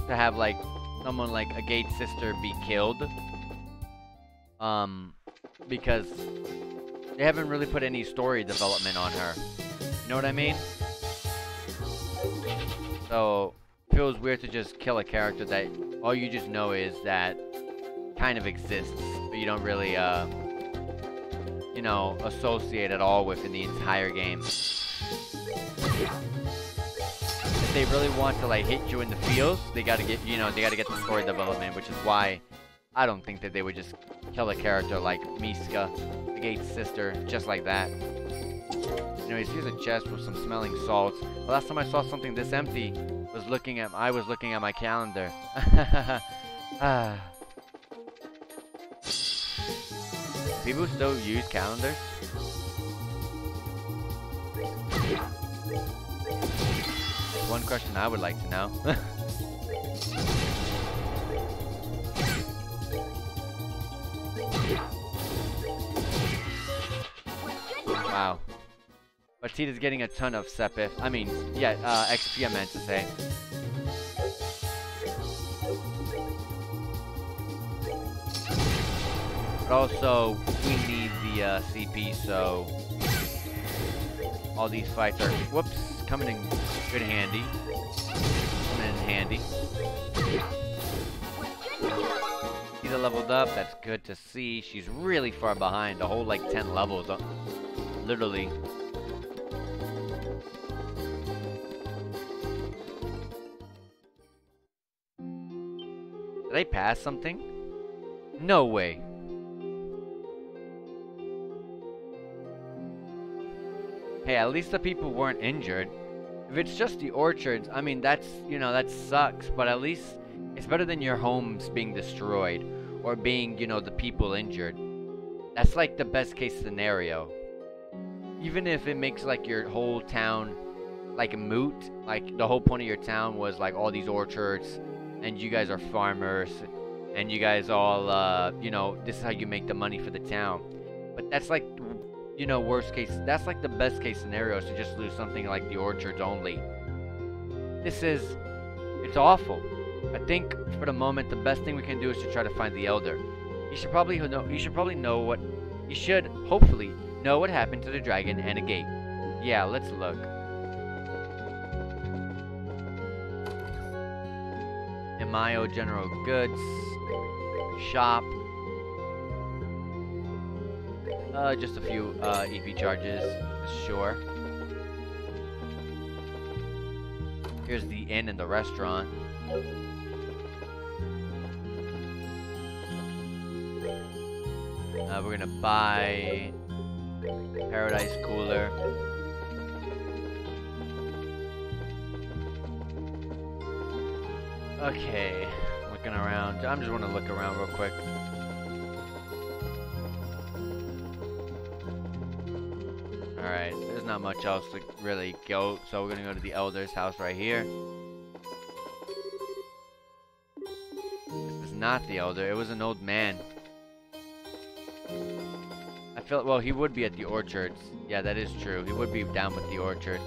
have like someone like a Gate's sister be killed. Because they haven't really put any story development on her. You know what I mean? So it feels weird to just kill a character that all you just know is that kind of exists, but you don't really you know, associate at all with in the entire game. if they really want to like hit you in the feels, they gotta get, you know, they gotta get the story development, which is why I don't think that they would just kill a character like Miska, the Gate's sister, just like that. Anyways, here's a chest with some smelling salts. The last time I saw something this empty was I was looking at my calendar. People still use calendars? One question I would like to know. Wow. But Tita's getting a ton of Sepith. I mean, yeah, XP I meant to say. But also, we need the CP, so all these fights are, whoops, coming in good handy. Coming in handy. Tita leveled up, that's good to see. She's really far behind, a whole like 10 levels, literally. Did I pass something? No way. Hey, at least the people weren't injured. If it's just the orchards, I mean, that's, you know, that sucks, but at least it's better than your homes being destroyed or being, you know, the people injured. That's like the best case scenario. Even if it makes like your whole town like a moot, like the whole point of your town was like all these orchards and you guys are farmers and you guys all, you know, this is how you make the money for the town. But that's like, you know, worst case, that's like the best case scenario is to just lose something like the orchards only. It's awful. I think for the moment, the best thing we can do is to try to find the elder. You should hopefully know what happened to the dragon and a gate. Yeah, let's look. Mayo General Goods Shop. Just a few EP charges, sure. Here's the inn and the restaurant. We're gonna buy Paradise Cooler. Okay, looking around. I'm just gonna look around real quick. Alright, there's not much else to really go, so we're gonna go to the elder's house right here. This is not the elder, it was an old man. I feel, well, he would be at the orchards. Yeah, that is true. He would be down with the orchards.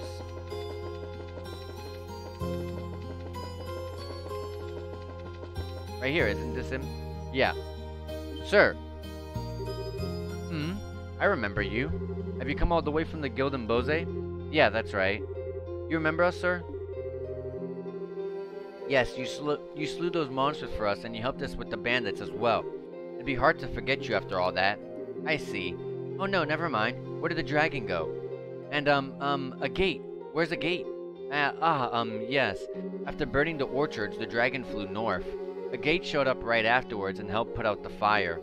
Right here, isn't this him? Yeah. Sir. I remember you. Have you come all the way from the guild in Bose? Yeah, that's right. You remember us, sir? Yes, you slew those monsters for us, and you helped us with the bandits as well. It'd be hard to forget you after all that. I see. Oh no, never mind. Where did the dragon go? And, a gate. Where's a gate? Yes. After burning the orchards, the dragon flew north. A gate showed up right afterwards and helped put out the fire.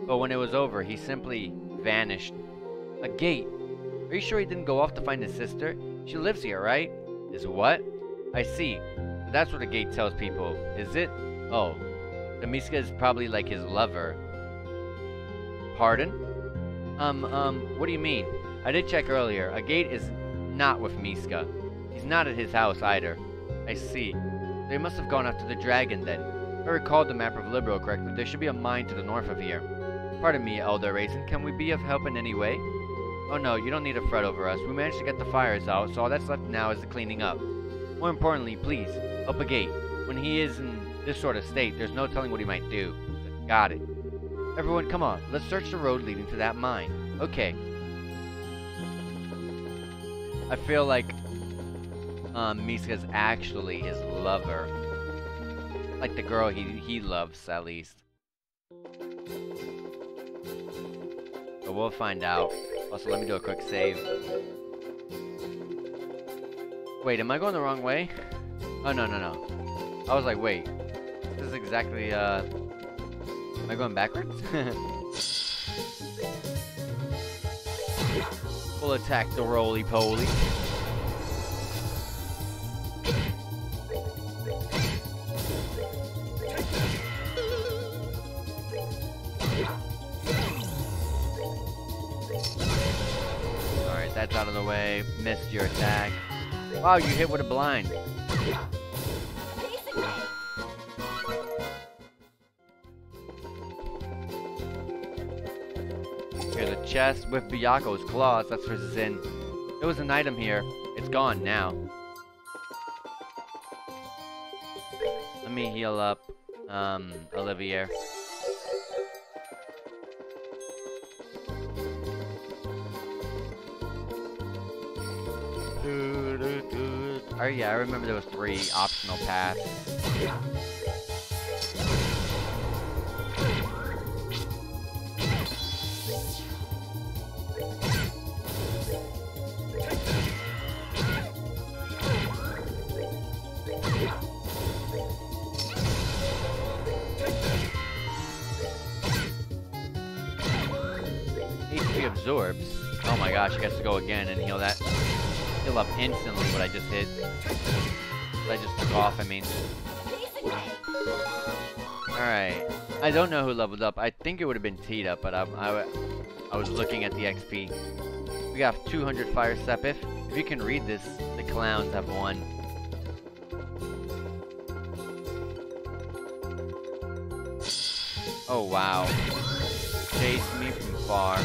But when it was over, he simply vanished. A gate? Are you sure he didn't go off to find his sister? She lives here, right? Is what? I see. That's what a gate tells people, is it? Oh. The Miska is probably like his lover. Pardon? What do you mean? I did check earlier. A gate is not with Miska. He's not at his house either. I see. They must have gone after the dragon then. If I recalled the map of Liberal correctly, there should be a mine to the north of here. Pardon me, Elder Raisin. Can we be of help in any way? Oh no, you don't need to fret over us. We managed to get the fires out, so all that's left now is the cleaning up. More importantly, please, help a gate. When he is in this sort of state, there's no telling what he might do. Got it. Everyone, come on. Let's search the road leading to that mine. Okay. I feel like Miska's actually his lover. Like the girl he loves, at least. But we'll find out. Also, let me do a quick save. Wait, am I going the wrong way? Oh, no, no, no. I was like, wait. This is exactly, Am I going backwards? We'll attack the roly-poly. Alright, that's out of the way. Missed your attack. Wow, you hit with a blind. Here's a chest with Biyako's claws. That's for Zin. There was an item here. It's gone now. Let me heal up, Olivier. Oh yeah, I remember there was 3 optional paths. HP absorbs. Oh my gosh, he gets to go again and heal that. Heal up instantly what I just hit. What I just took off, I mean. Alright. I don't know who leveled up. I think it would have been Tita, but I was looking at the XP. We got 200 fire step. If you can read this, the clowns have won. Oh wow. Chase me from far.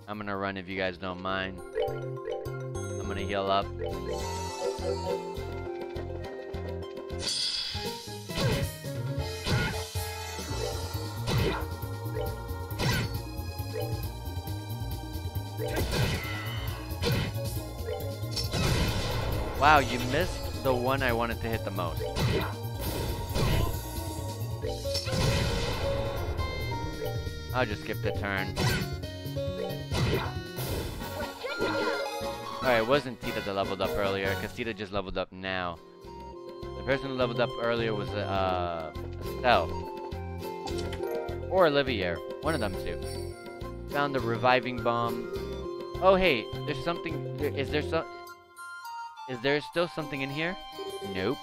I'm gonna run if you guys don't mind. I'm gonna heal up. Wow, you missed the one I wanted to hit the most. I'll just skip the turn. Alright, it wasn't Tita that leveled up earlier, because Tita just leveled up now. The person who leveled up earlier was, Estelle. Or Olivier. One of them two. Found the reviving bomb. Oh, hey, there's something... Is there still something in here? Nope.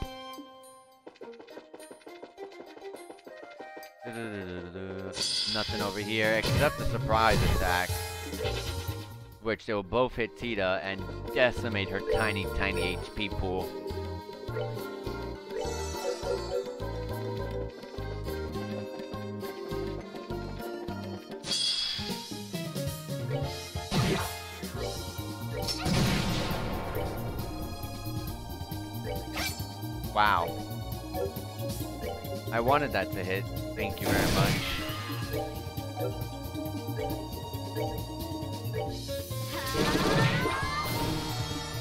Nothing over here except the surprise attack. Which they will both hit Tita and decimate her tiny, tiny HP pool. Wow. I wanted that to hit. Thank you very much.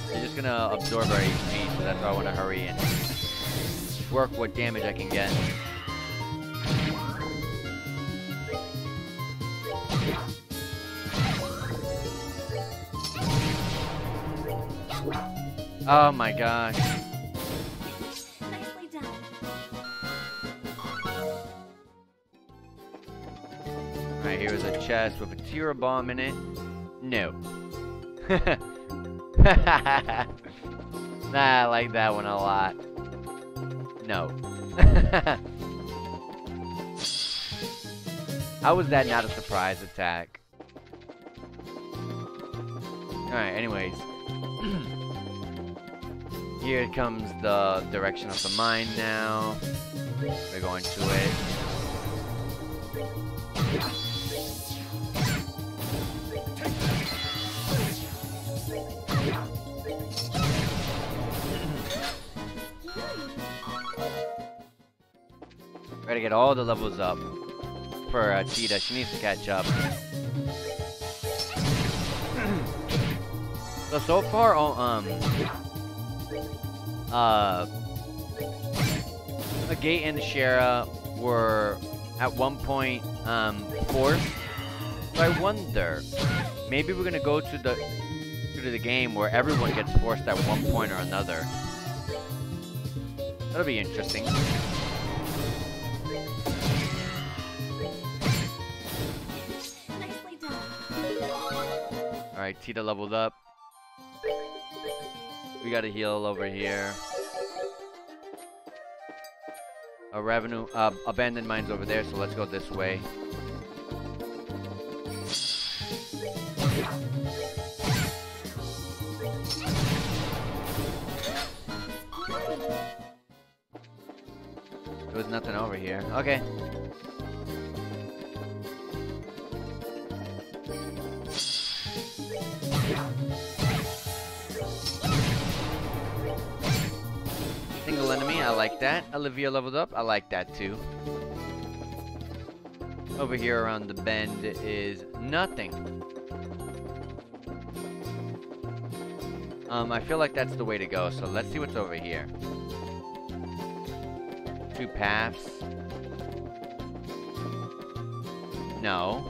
They're just gonna absorb our HP, so that's why I want to hurry and work what damage I can get. Oh my gosh. Alright, here's a chest with a Tira bomb in it. No. Nah, I like that one a lot. No. How was that not a surprise attack? Alright, anyways. Here comes the direction of the mine now. We're going to it. Gotta get all the levels up for Tita. She needs to catch up. So far, Agate and Shara were at one point forced. So I wonder, maybe we're gonna go to the game where everyone gets forced at one point or another. That'll be interesting. Nicely done. Alright, Tita leveled up. We got a heal over here. A revenue, abandoned mines over there, so let's go this way. There was nothing over here. Okay. Single enemy, I like that. Olivia leveled up, I like that too. Over here around the bend is nothing. I feel like that's the way to go, so let's see what's over here. 2 paths. No.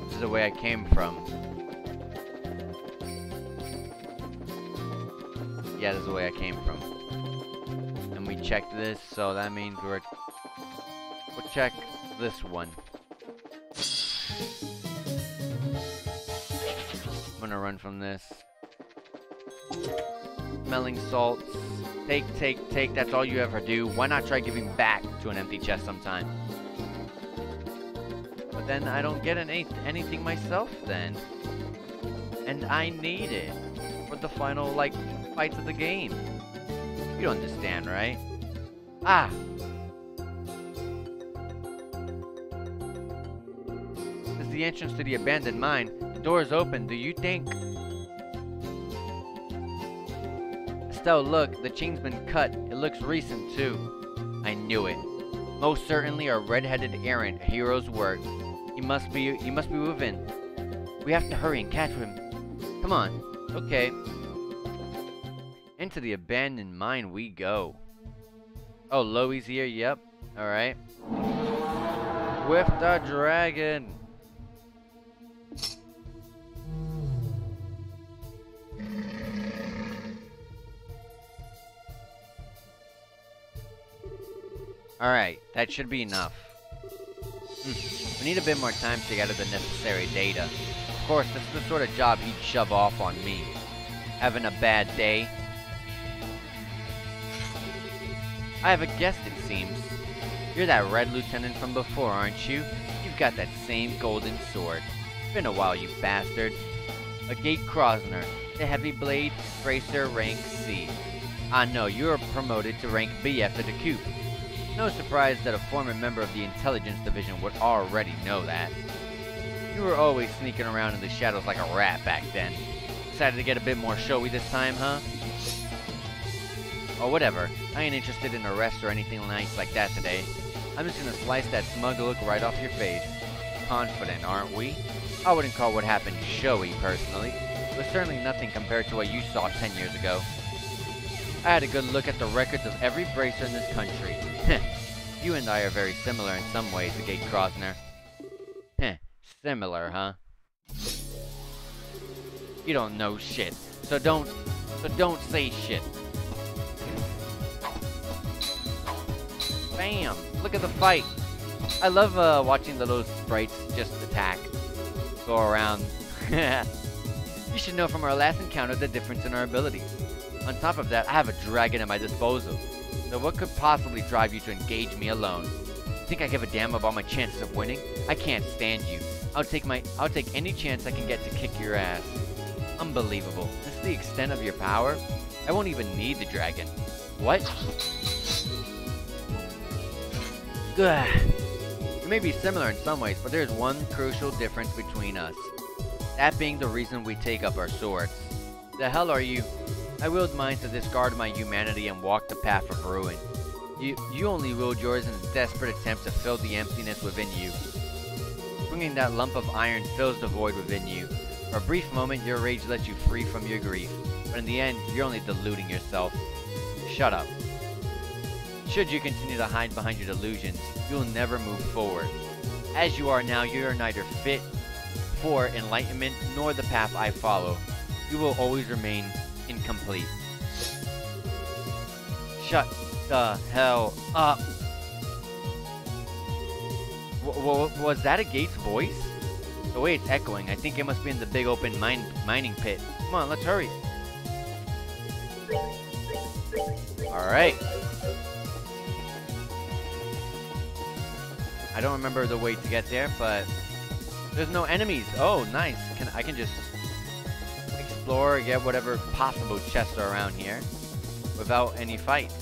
This is the way I came from. Yeah, this is the way I came from. And we checked this, so that means we'll check this one. I'm gonna run from this. Smelling salts. Take, that's all you ever do. Why not try giving back to an empty chest sometime? But then I don't get anything myself then. And I need it for the final, like, fights of the game. You understand, right? Ah! This is the entrance to the abandoned mine. The door is open. Do you think... Estelle, look, the chain's been cut. It looks recent, too. I knew it. Most certainly a red-headed errant hero's work. He must be within. We have to hurry and catch him. Come on. Okay. Into the abandoned mine we go. Oh, Loey's here, yep. Alright. With the dragon. Alright, that should be enough. We need a bit more time to gather the necessary data. Of course, this is the sort of job he'd shove off on me. Having a bad day? I have a guest, it seems. You're that red lieutenant from before, aren't you? You've got that same golden sword. Been a while, you bastard. A gate Krosner, the heavy blade, bracer, rank C. Ah no, you were promoted to rank B after the coup. No surprise that a former member of the intelligence division would already know that. You were always sneaking around in the shadows like a rat back then. Decided to get a bit more showy this time, huh? Or whatever, I ain't interested in arrests or anything nice like that today. I'm just gonna slice that smug look right off your face. Confident, aren't we? I wouldn't call what happened showy, personally. It was certainly nothing compared to what you saw 10 years ago. I had a good look at the records of every bracer in this country. You and I are very similar in some ways, the Gate Krosner. Similar, huh? You don't know shit, so don't say shit. Bam! Look at the fight. I love watching the little sprites just attack, go around. You should know from our last encounter the difference in our abilities. On top of that, I have a dragon at my disposal. So what could possibly drive you to engage me alone? Think I give a damn about my chances of winning? I can't stand you. I'll take any chance I can get to kick your ass. Unbelievable. This is the extent of your power? I won't even need the dragon. What? Gah. We may be similar in some ways, but there's one crucial difference between us. That being the reason we take up our swords. The hell are you? I willed mine to discard my humanity and walk the path of ruin. You only willed yours in a desperate attempt to fill the emptiness within you. Swinging that lump of iron fills the void within you. For a brief moment, your rage lets you free from your grief. But in the end, you're only deluding yourself. Shut up. Should you continue to hide behind your delusions, you will never move forward. As you are now, you are neither fit for enlightenment nor the path I follow. You will always remain incomplete. Shut the hell up. Was that a Gate's voice? The way it's echoing, I think it must be in the big open mining pit. Come on, let's hurry. Alright. I don't remember the way to get there, but there's no enemies. Oh, nice. I can just explore, get whatever possible chests are around here without any fights.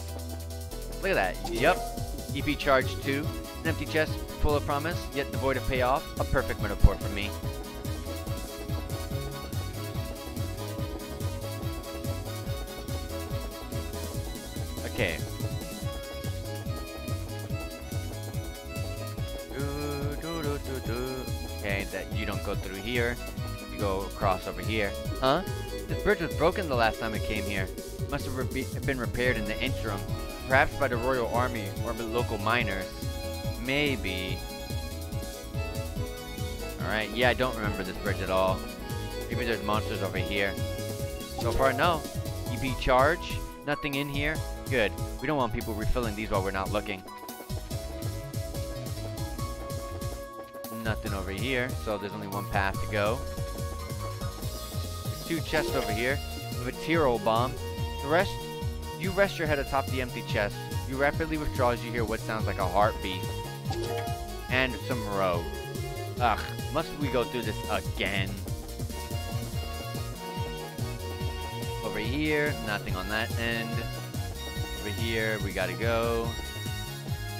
Look at that. Yep. EP charge 2. An empty chest full of promise, yet devoid of payoff. A perfect metaphor for me. Okay. Okay, that you don't go through here. You go across over here. Huh? This bridge was broken the last time it came here. Must have been repaired in the interim. Perhaps by the Royal Army or the local miners. Maybe. Alright, yeah, I don't remember this bridge at all. Maybe there's monsters over here. So far, no. EP charge. Nothing in here. Good. We don't want people refilling these while we're not looking. Nothing over here, so there's only one path to go. There's 2 chests over here with a Tyrol bomb. You rest your head atop the empty chest. You rapidly withdraw as you hear what sounds like a heartbeat. And some road. Ugh, must we go through this again? Over here, nothing on that end. Over here, we gotta go.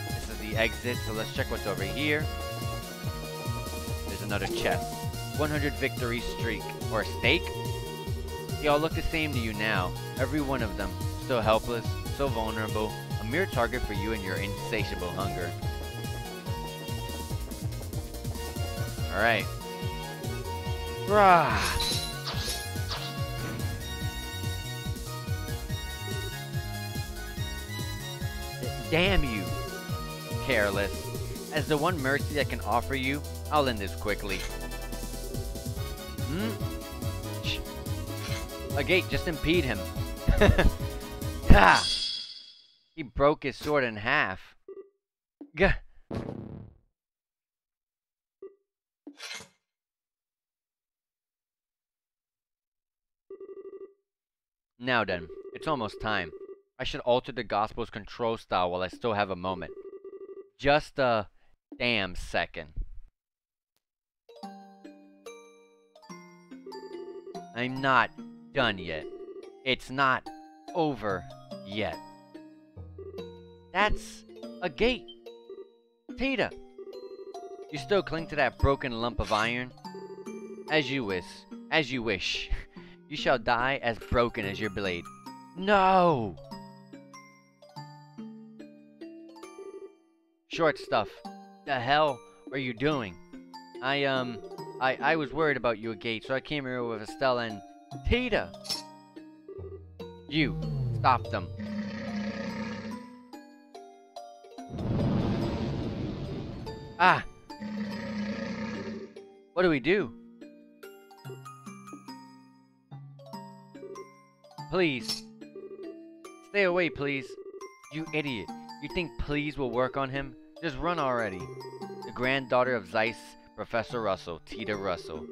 This is the exit, so let's check what's over here. There's another chest. 100 victory streak. Or a stake? They all look the same to you now. Every one of them. So helpless, so vulnerable. A mere target for you and your insatiable hunger. Alright. Rah! Damn you! Careless. As the one mercy I can offer you, I'll end this quickly. Shh. A gate, just impede him. Ha! He broke his sword in half. Gah! Now then, it's almost time. I should alter the Gospel's control style while I still have a moment. Just a damn second. I'm not done yet. It's not over yet. That's a gate. Tita! You still cling to that broken lump of iron? As you wish. As you wish. You shall die as broken as your blade. No! Short stuff. The hell are you doing? I was worried about you, Gate, so I came here with Estella and Tita. You, stop them. Ah! What do we do? Please. Stay away, please. You idiot. You think please will work on him? Just run already. The granddaughter of Zeiss, Professor Russell, Tita Russell.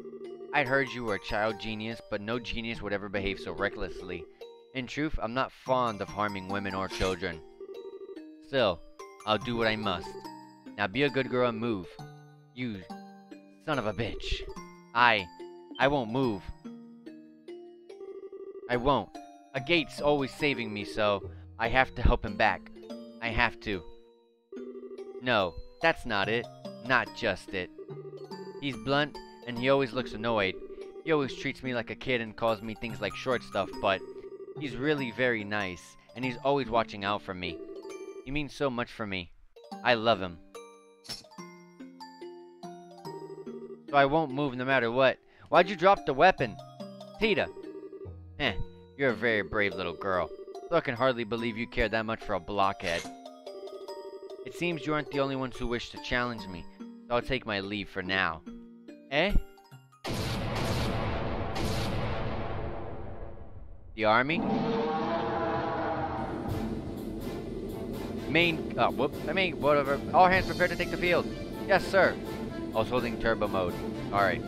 I'd heard you were a child genius, but no genius would ever behave so recklessly. In truth, I'm not fond of harming women or children. Still, I'll do what I must. Now be a good girl and move. You son of a bitch. I won't move. I won't. A Gate's always saving me, so I have to help him back. I have to. No, that's not it. Not just it. He's blunt, and he always looks annoyed. He always treats me like a kid and calls me things like short stuff, but he's really very nice, and he's always watching out for me. He means so much for me. I love him. So I won't move no matter what. Why'd you drop the weapon? Tita. You're a very brave little girl. Though I can hardly believe you care that much for a blockhead. It seems you aren't the only ones who wish to challenge me, so I'll take my leave for now. Eh? The army? Whatever. All hands prepared to take the field. Yes, sir. I was holding turbo mode. Alright.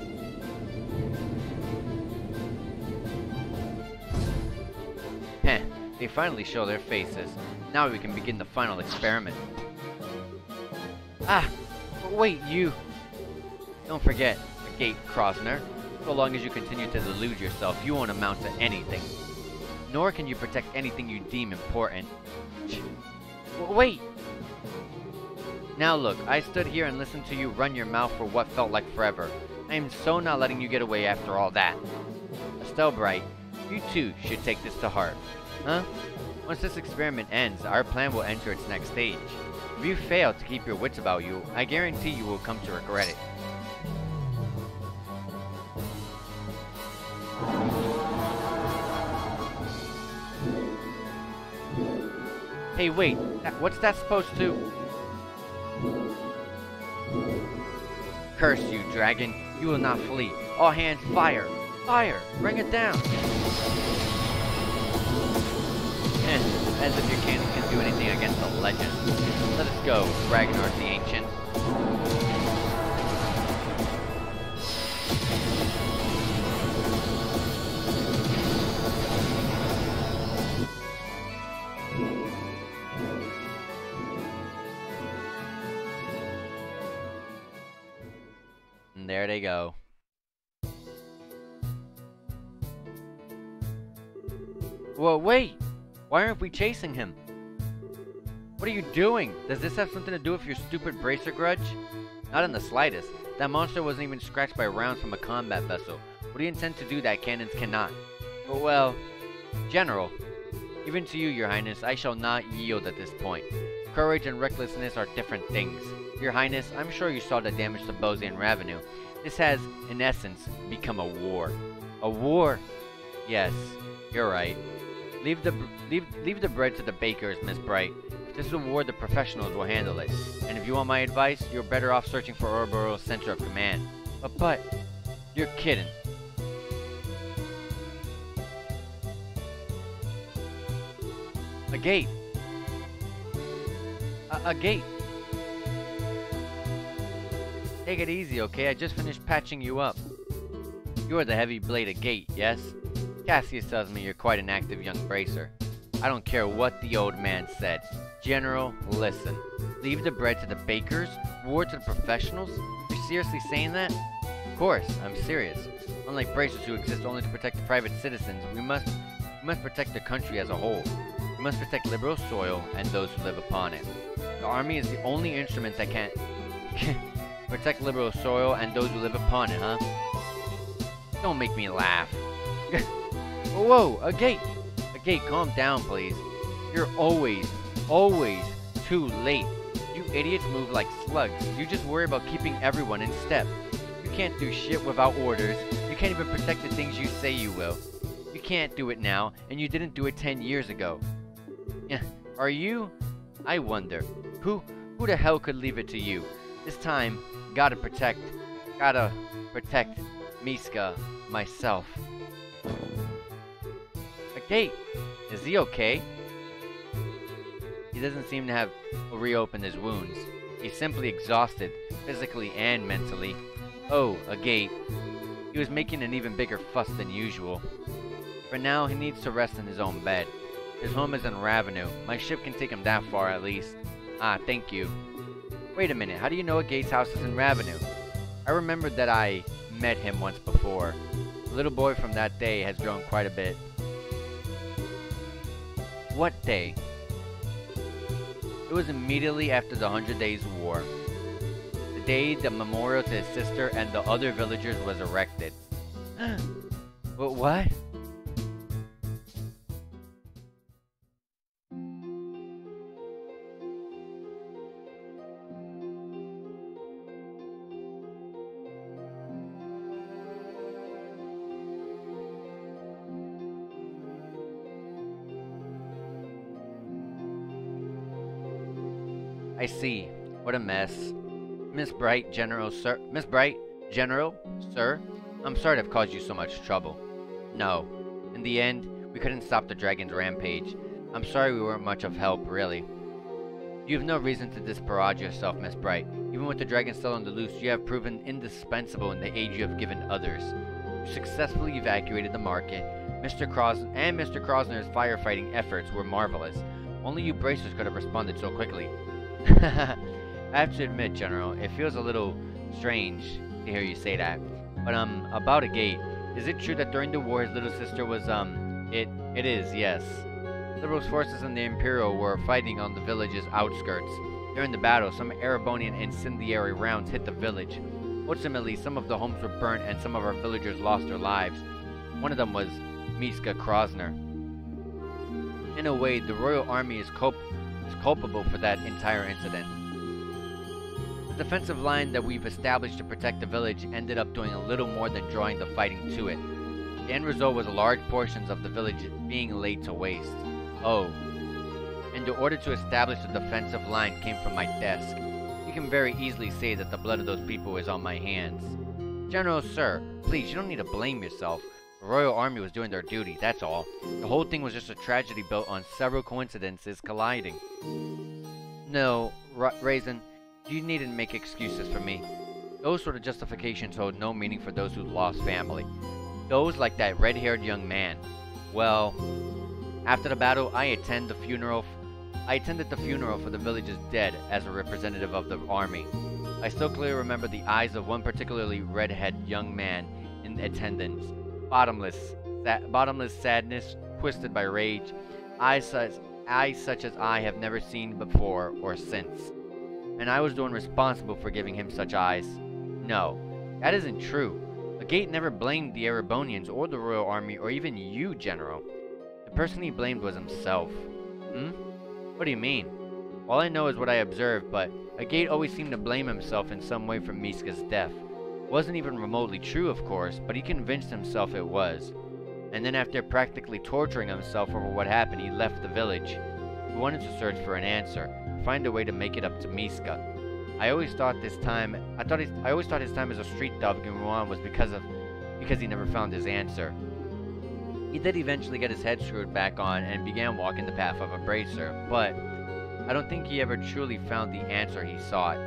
Heh, they finally show their faces. Now we can begin the final experiment. Ah! Wait, you! Don't forget, Gate Krosner. So long as you continue to delude yourself, you won't amount to anything. Nor can you protect anything you deem important. Wait! Now look, I stood here and listened to you run your mouth for what felt like forever. I am so not letting you get away after all that. Estelle Bright, you too should take this to heart. Huh? Once this experiment ends, our plan will enter its next stage. If you fail to keep your wits about you, I guarantee you will come to regret it. Hey, wait, what's that supposed to... Curse you, dragon. You will not flee. All hands fire. Fire! Bring it down! As if your cannon can do anything against a legend. Let us go, Ragnar the Ancient. And there they go. Whoa, wait! Why aren't we chasing him? What are you doing? Does this have something to do with your stupid bracer grudge? Not in the slightest. That monster wasn't even scratched by rounds from a combat vessel. What do you intend to do that cannons cannot? But well, General, even to you, Your Highness, I shall not yield at this point. Courage and recklessness are different things. Your Highness, I'm sure you saw the damage to Bosian Revenue. This has, in essence, become a war. A war? Yes, you're right. Leave the bread to the bakers, Miss Bright. If this is a war, the professionals will handle it. And if you want my advice, you're better off searching for Ouroboros' center of command. But, you're kidding. A gate. A gate. Take it easy, okay? I just finished patching you up. You're the heavy-bladed gate, yes? Cassius tells me you're quite an active young bracer. I don't care what the old man said. General, listen. Leave the bread to the bakers? War to the professionals? You're seriously saying that? Of course, I'm serious. Unlike bracers who exist only to protect the private citizens, we must protect the country as a whole. We must protect liberal soil and those who live upon it. The army is the only instrument that can protect liberal soil and those who live upon it, huh? Don't make me laugh. Whoa, a gate! A gate, calm down, please. You're always too late. You idiots move like slugs. You just worry about keeping everyone in step. You can't do shit without orders. You can't even protect the things you say you will. You can't do it now, and you didn't do it 10 years ago. Are you? I wonder. Who the hell could leave it to you? This time, gotta protect Miska, myself. Gate, is he okay? He doesn't seem to have reopened his wounds. He's simply exhausted, physically and mentally. Oh, a gate. He was making an even bigger fuss than usual. For now, he needs to rest in his own bed. His home is in Ravenou. My ship can take him that far at least. Ah, thank you. Wait a minute, how do you know a gate's house is in Ravenou? I remembered that I met him once before. The little boy from that day has grown quite a bit. What day? It was immediately after the 100 Days War. The day the memorial to his sister and the other villagers was erected. But what? I see. What a mess. Miss Bright, General, sir. Miss Bright, General, sir. I'm sorry to have caused you so much trouble. No. In the end, we couldn't stop the dragon's rampage. I'm sorry we weren't much of help, really. You have no reason to disparage yourself, Miss Bright. Even with the dragon still on the loose, you have proven indispensable in the aid you have given others. You successfully evacuated the market. Mr. Krosner's firefighting efforts were marvelous. Only you bracers could have responded so quickly. I have to admit, General, it feels a little strange to hear you say that. But, about a gate. Is it true that during the war his little sister was, It is, yes. Liberals' forces and the Imperial were fighting on the village's outskirts. During the battle, some Erebonian incendiary rounds hit the village. Ultimately, some of the homes were burnt and some of our villagers lost their lives. One of them was Miska Krosner. In a way, the Royal Army is culpable for that entire incident. The defensive line that we've established to protect the village ended up doing a little more than drawing the fighting to it. The end result was large portions of the village being laid to waste. Oh. And the order to establish the defensive line came from my desk. You can very easily say that the blood of those people is on my hands. General, sir, please, you don't need to blame yourself. The Royal Army was doing their duty, that's all. The whole thing was just a tragedy built on several coincidences colliding. No, Raisin, you needn't make excuses for me. Those sort of justifications hold no meaning for those who lost family. Those like that red-haired young man. Well, after the battle, I attended the funeral for the village's dead as a representative of the army. I still clearly remember the eyes of one particularly red-haired young man in attendance. Bottomless sadness, twisted by rage, eyes such as I have never seen before or since. And I was the one responsible for giving him such eyes. No, that isn't true. The gate never blamed the Erebonians or the Royal Army or even you, General. The person he blamed was himself. What do you mean? All I know is what I observed, but Agate always seemed to blame himself in some way for Miska's death. Wasn't even remotely true, of course, but he convinced himself it was. And then after practically torturing himself over what happened, he left the village. He wanted to search for an answer, find a way to make it up to Miska. I always thought his time as a street dog in Rouen was because he never found his answer. He did eventually get his head screwed back on and began walking the path of a bracer, but I don't think he ever truly found the answer he sought.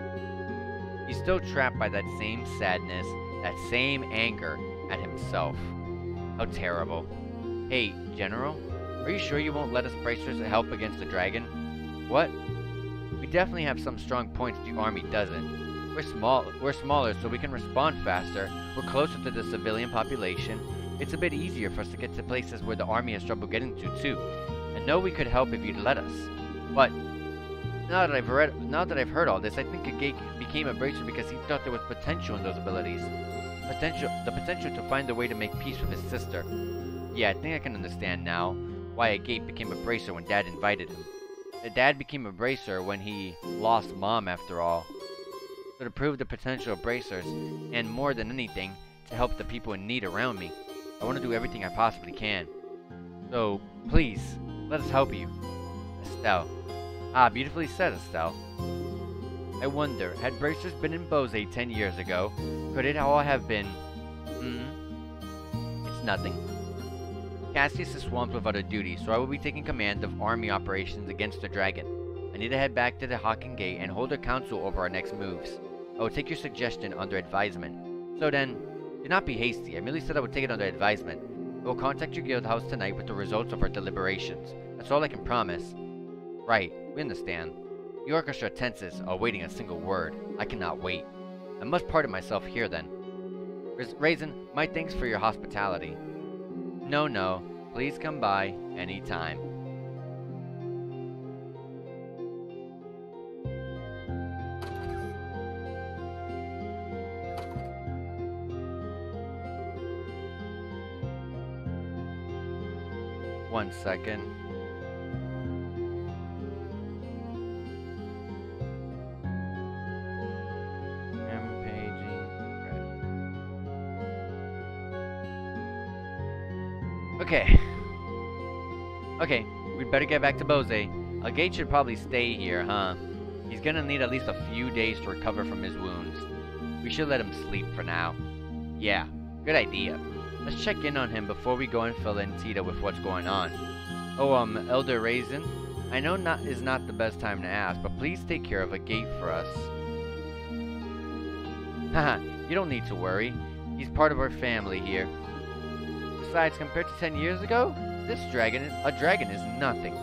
He's still trapped by that same sadness, that same anger at himself. How terrible. Hey, General, are you sure you won't let us bracers help against the dragon? What? We definitely have some strong points the army doesn't. We're smaller so we can respond faster, we're closer to the civilian population. It's a bit easier for us to get to places where the army has trouble getting to, too. And know we could help if you'd let us. But now that I've heard all this, I think Agate became a bracer because he thought there was potential in those abilities. The potential to find a way to make peace with his sister. Yeah, I think I can understand now why Agate became a bracer when Dad invited him. Dad became a bracer when he lost Mom, after all. So to prove the potential of bracers, and more than anything, to help the people in need around me, I want to do everything I possibly can. So, please, let us help you. Estelle. Ah, beautifully said, Estelle. I wonder, had bracers been in Bose 10 years ago, could it all have been... It's nothing. Cassius is swamped with other duties, so I will be taking command of army operations against the dragon. I need to head back to the Hawken Gate and hold a council over our next moves. I will take your suggestion under advisement. So then, do not be hasty. I merely said I would take it under advisement. I will contact your guild house tonight with the results of our deliberations. That's all I can promise. Right, we understand. The orchestra tenses, awaiting a single word. I cannot wait. I must pardon myself here then. Raisin, my thanks for your hospitality. No, please come by any time. One second. Okay, we'd better get back to Bose. Agate should probably stay here, huh? He's gonna need at least a few days to recover from his wounds. We should let him sleep for now. Yeah, good idea. Let's check in on him before we go and fill in Tita with what's going on. Oh, Elder Raisin, I know is not the best time to ask, but please take care of a gate for us. Haha, you don't need to worry. He's part of our family here. Besides, compared to 10 years ago, a dragon is nothing.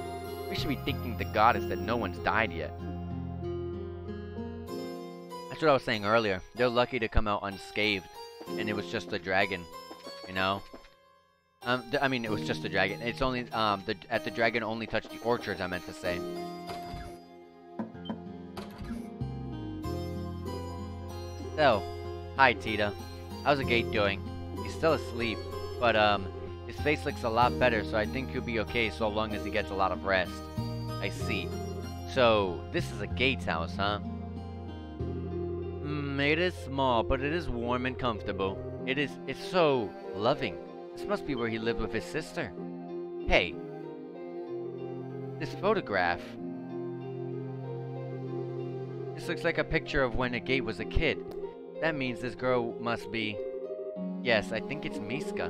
We should be thanking the goddess that no one's died yet. That's what I was saying earlier. They're lucky to come out unscathed, and it was just a dragon, you know? I mean, it was just a dragon. It's only, the dragon only touched the orchards, I meant to say. So, hi Tita. How's the gate doing? He's still asleep, but, his face looks a lot better, so I think he'll be okay so long as he gets a lot of rest. I see. So, this is a gate's house, huh? It is small, but it is warm and comfortable. It's so loving. This must be where he lived with his sister. Hey. This photograph. This looks like a picture of when a gate was a kid. That means this girl must be... Yes, I think it's Miska.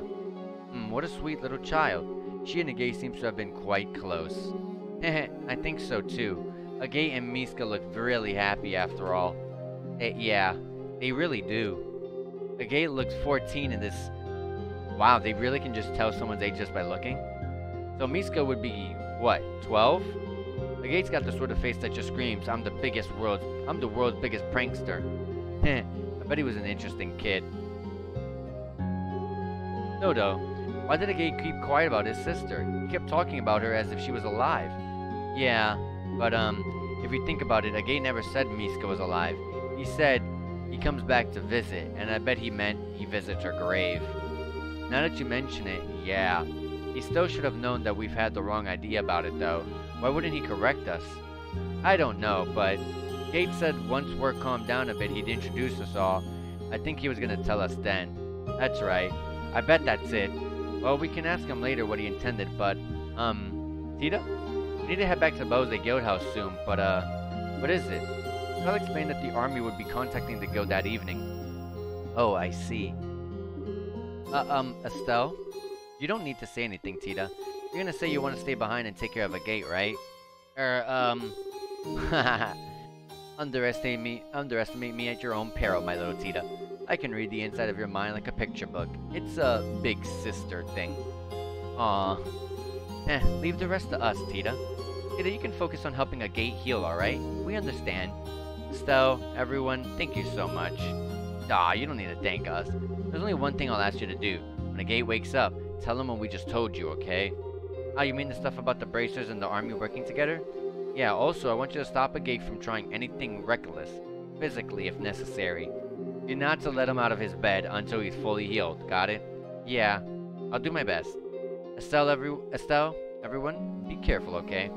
What a sweet little child. She and Agate seems to have been quite close. Heh, I think so too. Agate and Miska look really happy after all. Yeah, they really do. Agate looks 14 in this... Wow, they really can just tell someone's age just by looking? So Miska would be, what, 12? Agate's got the sort of face that just screams, I'm the world's biggest prankster. Heh, I bet he was an interesting kid. No, though. Why did Agate keep quiet about his sister? He kept talking about her as if she was alive. Yeah, but, if you think about it, Agate never said Miska was alive. He said he comes back to visit, and I bet he meant he visits her grave. Now that you mention it, yeah. He still should have known that we've had the wrong idea about it, though. Why wouldn't he correct us? I don't know, but Gate said once work calmed down a bit, he'd introduce us all. I think he was gonna tell us then. That's right. I bet that's it. Well, we can ask him later what he intended, but, Tita? We need to head back to Bose Guild House soon, but, what is it? I'll explain that the army would be contacting the guild that evening. Oh, I see. Estelle? You don't need to say anything, Tita. You're gonna say you want to stay behind and take care of Agate, right? Underestimate me at your own peril, my little Tita. I can read the inside of your mind like a picture book. It's a big sister thing. Aw. Leave the rest to us, Tita. Tita, you can focus on helping Agate heal, alright? We understand. Estelle, everyone, thank you so much. Aw, you don't need to thank us. There's only one thing I'll ask you to do. When Agate wakes up, tell him what we just told you, okay? Ah, you mean the stuff about the bracers and the army working together? Yeah, also, I want you to stop Agate from trying anything reckless. Physically, if necessary. You're not to let him out of his bed until he's fully healed, got it? Yeah, I'll do my best. Estelle, everyone, be careful, okay?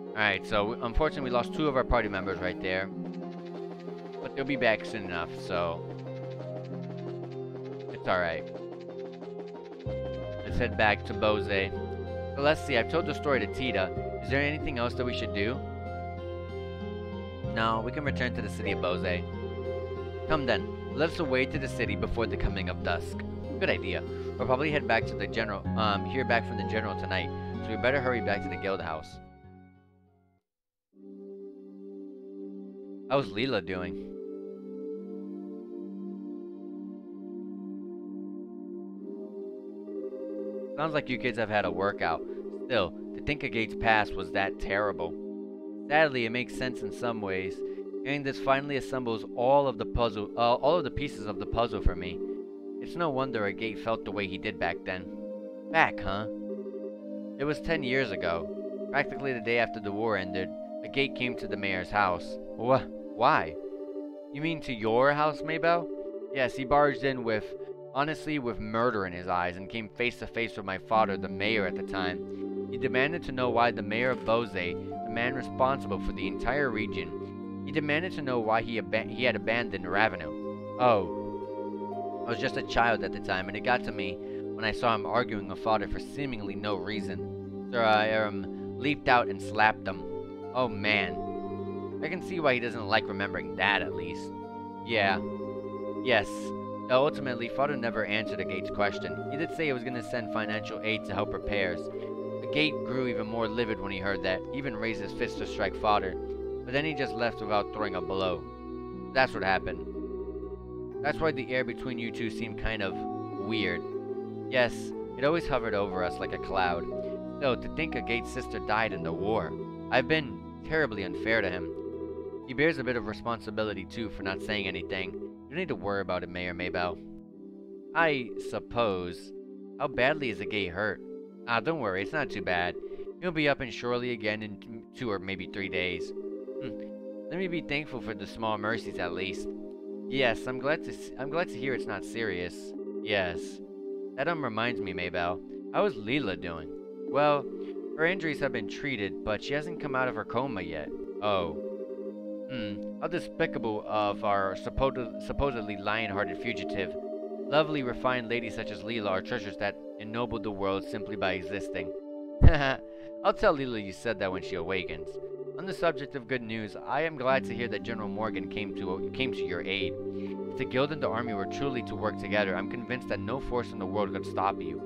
Alright, so unfortunately we lost 2 of our party members right there. But they'll be back soon enough, so... It's alright. Let's head back to Bose. So let's see, I've told the story to Tita. Is there anything else that we should do? No, we can return to the city of Bose. Come then, let us away to the city before the coming of dusk. Good idea. We'll probably head back to the general, hear back from the general tonight, so we better hurry back to the guild house. How's Leela doing? Sounds like you kids have had a workout. Still, to think Agate's past was that terrible. Sadly, it makes sense in some ways. Hearing this finally assembles all of the pieces of the puzzle for me. It's no wonder Agate felt the way he did back then. Back, huh? It was 10 years ago. Practically the day after the war ended, Agate came to the mayor's house. Why? You mean to your house, Maybelle? Yes, he barged in honestly, with murder in his eyes, and came face to face with my father, the mayor at the time. He demanded to know why the mayor of Bose, the man responsible for the entire region, he demanded to know why he had abandoned Ravenel. Oh. I was just a child at the time, and it got to me when I saw him arguing with father for seemingly no reason. So I, leaped out and slapped him. Oh man. I can see why he doesn't like remembering that, at least. Yeah. Yes. Ultimately, father never answered Agate's question. He did say he was going to send financial aid to help repairs. The gate grew even more livid when he heard that, even raised his fist to strike fodder, but then he just left without throwing a blow. That's what happened. That's why the air between you two seemed kind of weird. Yes, it always hovered over us like a cloud. Still, to think a Gate's sister died in the war. I've been terribly unfair to him. He bears a bit of responsibility too for not saying anything. You don't need to worry about it, Mayor Maybell. I suppose. How badly is the Gate hurt? Ah, don't worry, it's not too bad. He'll be up and surely again in 2 or maybe 3 days. Let me be thankful for the small mercies at least. Yes, I'm glad to hear it's not serious. Yes. That reminds me, Maybell. How's Leela doing? Well, her injuries have been treated, but she hasn't come out of her coma yet. Oh. How despicable of our supposedly lion-hearted fugitive. Lovely, refined ladies such as Leela are treasures that ennobled the world simply by existing. I'll tell Leela you said that when she awakens. On the subject of good news, I am glad to hear that General Morgan came to your aid. If the guild and the army were truly to work together, I'm convinced that no force in the world could stop you.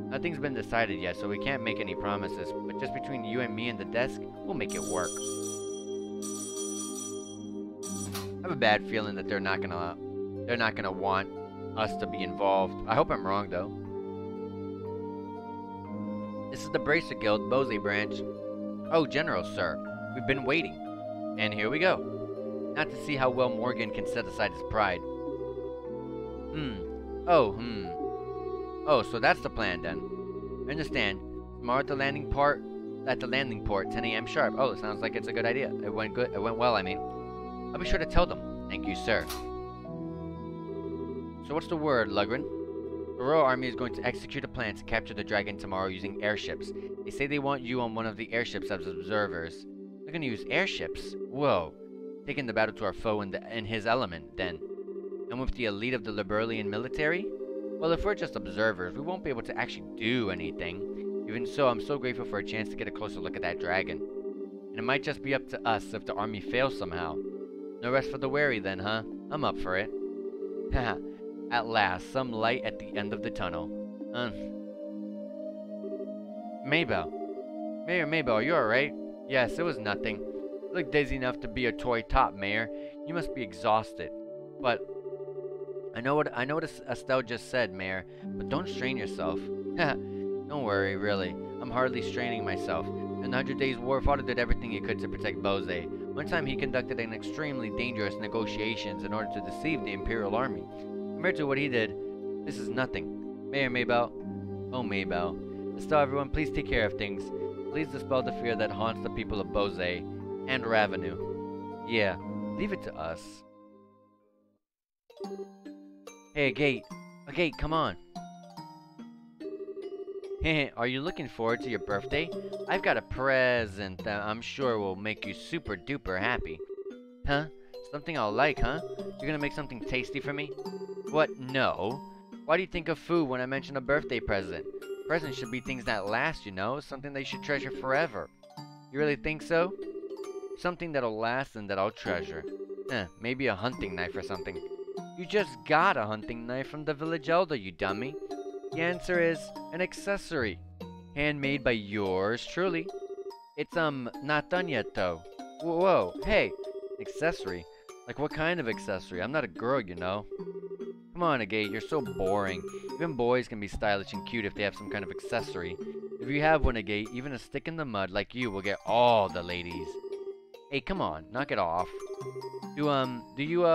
Nothing's been decided yet, so we can't make any promises, but just between you and me and the desk, we'll make it work. I have a bad feeling that they're not gonna want us to be involved. I hope I'm wrong, though. This is the Bracer Guild, Bose branch. Oh, General, sir. We've been waiting. And here we go. Not to see how well Morgan can set aside his pride. Oh, so that's the plan then. I understand. Tomorrow at the landing port, 10 a.m. sharp. Oh, sounds like it's a good idea. It went well, I mean. I'll be sure to tell them. Thank you, sir. So what's the word, Lugrin? The Royal Army is going to execute a plan to capture the dragon tomorrow using airships. They say they want you on one of the airships as observers. They're going to use airships? Whoa. Taking the battle to our foe in his element, then. And with the elite of the Liberalian military? Well, if we're just observers, we won't be able to actually do anything. Even so, I'm so grateful for a chance to get a closer look at that dragon. And it might just be up to us if the army fails somehow. No rest for the weary then, huh? I'm up for it. Haha. At last, some light at the end of the tunnel. Maybell. Mayor Maybell, are you alright? Yes, it was nothing. You look dizzy enough to be a toy top, Mayor. You must be exhausted. But I know what Estelle just said, Mayor, but don't strain yourself. Don't worry, really. I'm hardly straining myself. In the 100 Days War, Father did everything he could to protect Bose. One time he conducted an extremely dangerous negotiations in order to deceive the Imperial Army. Compared to what he did, this is nothing. Mayor Maybell. Oh, Maybell. Estelle, everyone, please take care of things. Please dispel the fear that haunts the people of Bose and Ravenou. Yeah, leave it to us. Hey, Gate. Gate, come on. Heh, are you looking forward to your birthday? I've got a present that I'm sure will make you super duper happy. Huh? Something I'll like, huh? You're gonna make something tasty for me? What? No. Why do you think of food when I mention a birthday present? Presents should be things that last, you know? Something they should treasure forever. You really think so? Something that'll last and that I'll treasure. Maybe a hunting knife or something. You just got a hunting knife from the village elder, you dummy. The answer is an accessory. Handmade by yours truly. It's, not done yet, though. Whoa, hey, accessory? Like what kind of accessory? I'm not a girl, you know. Come on, Agate, you're so boring. Even boys can be stylish and cute if they have some kind of accessory. If you have one, Agate, even a stick in the mud like you will get all the ladies. Hey, come on, knock it off. Do you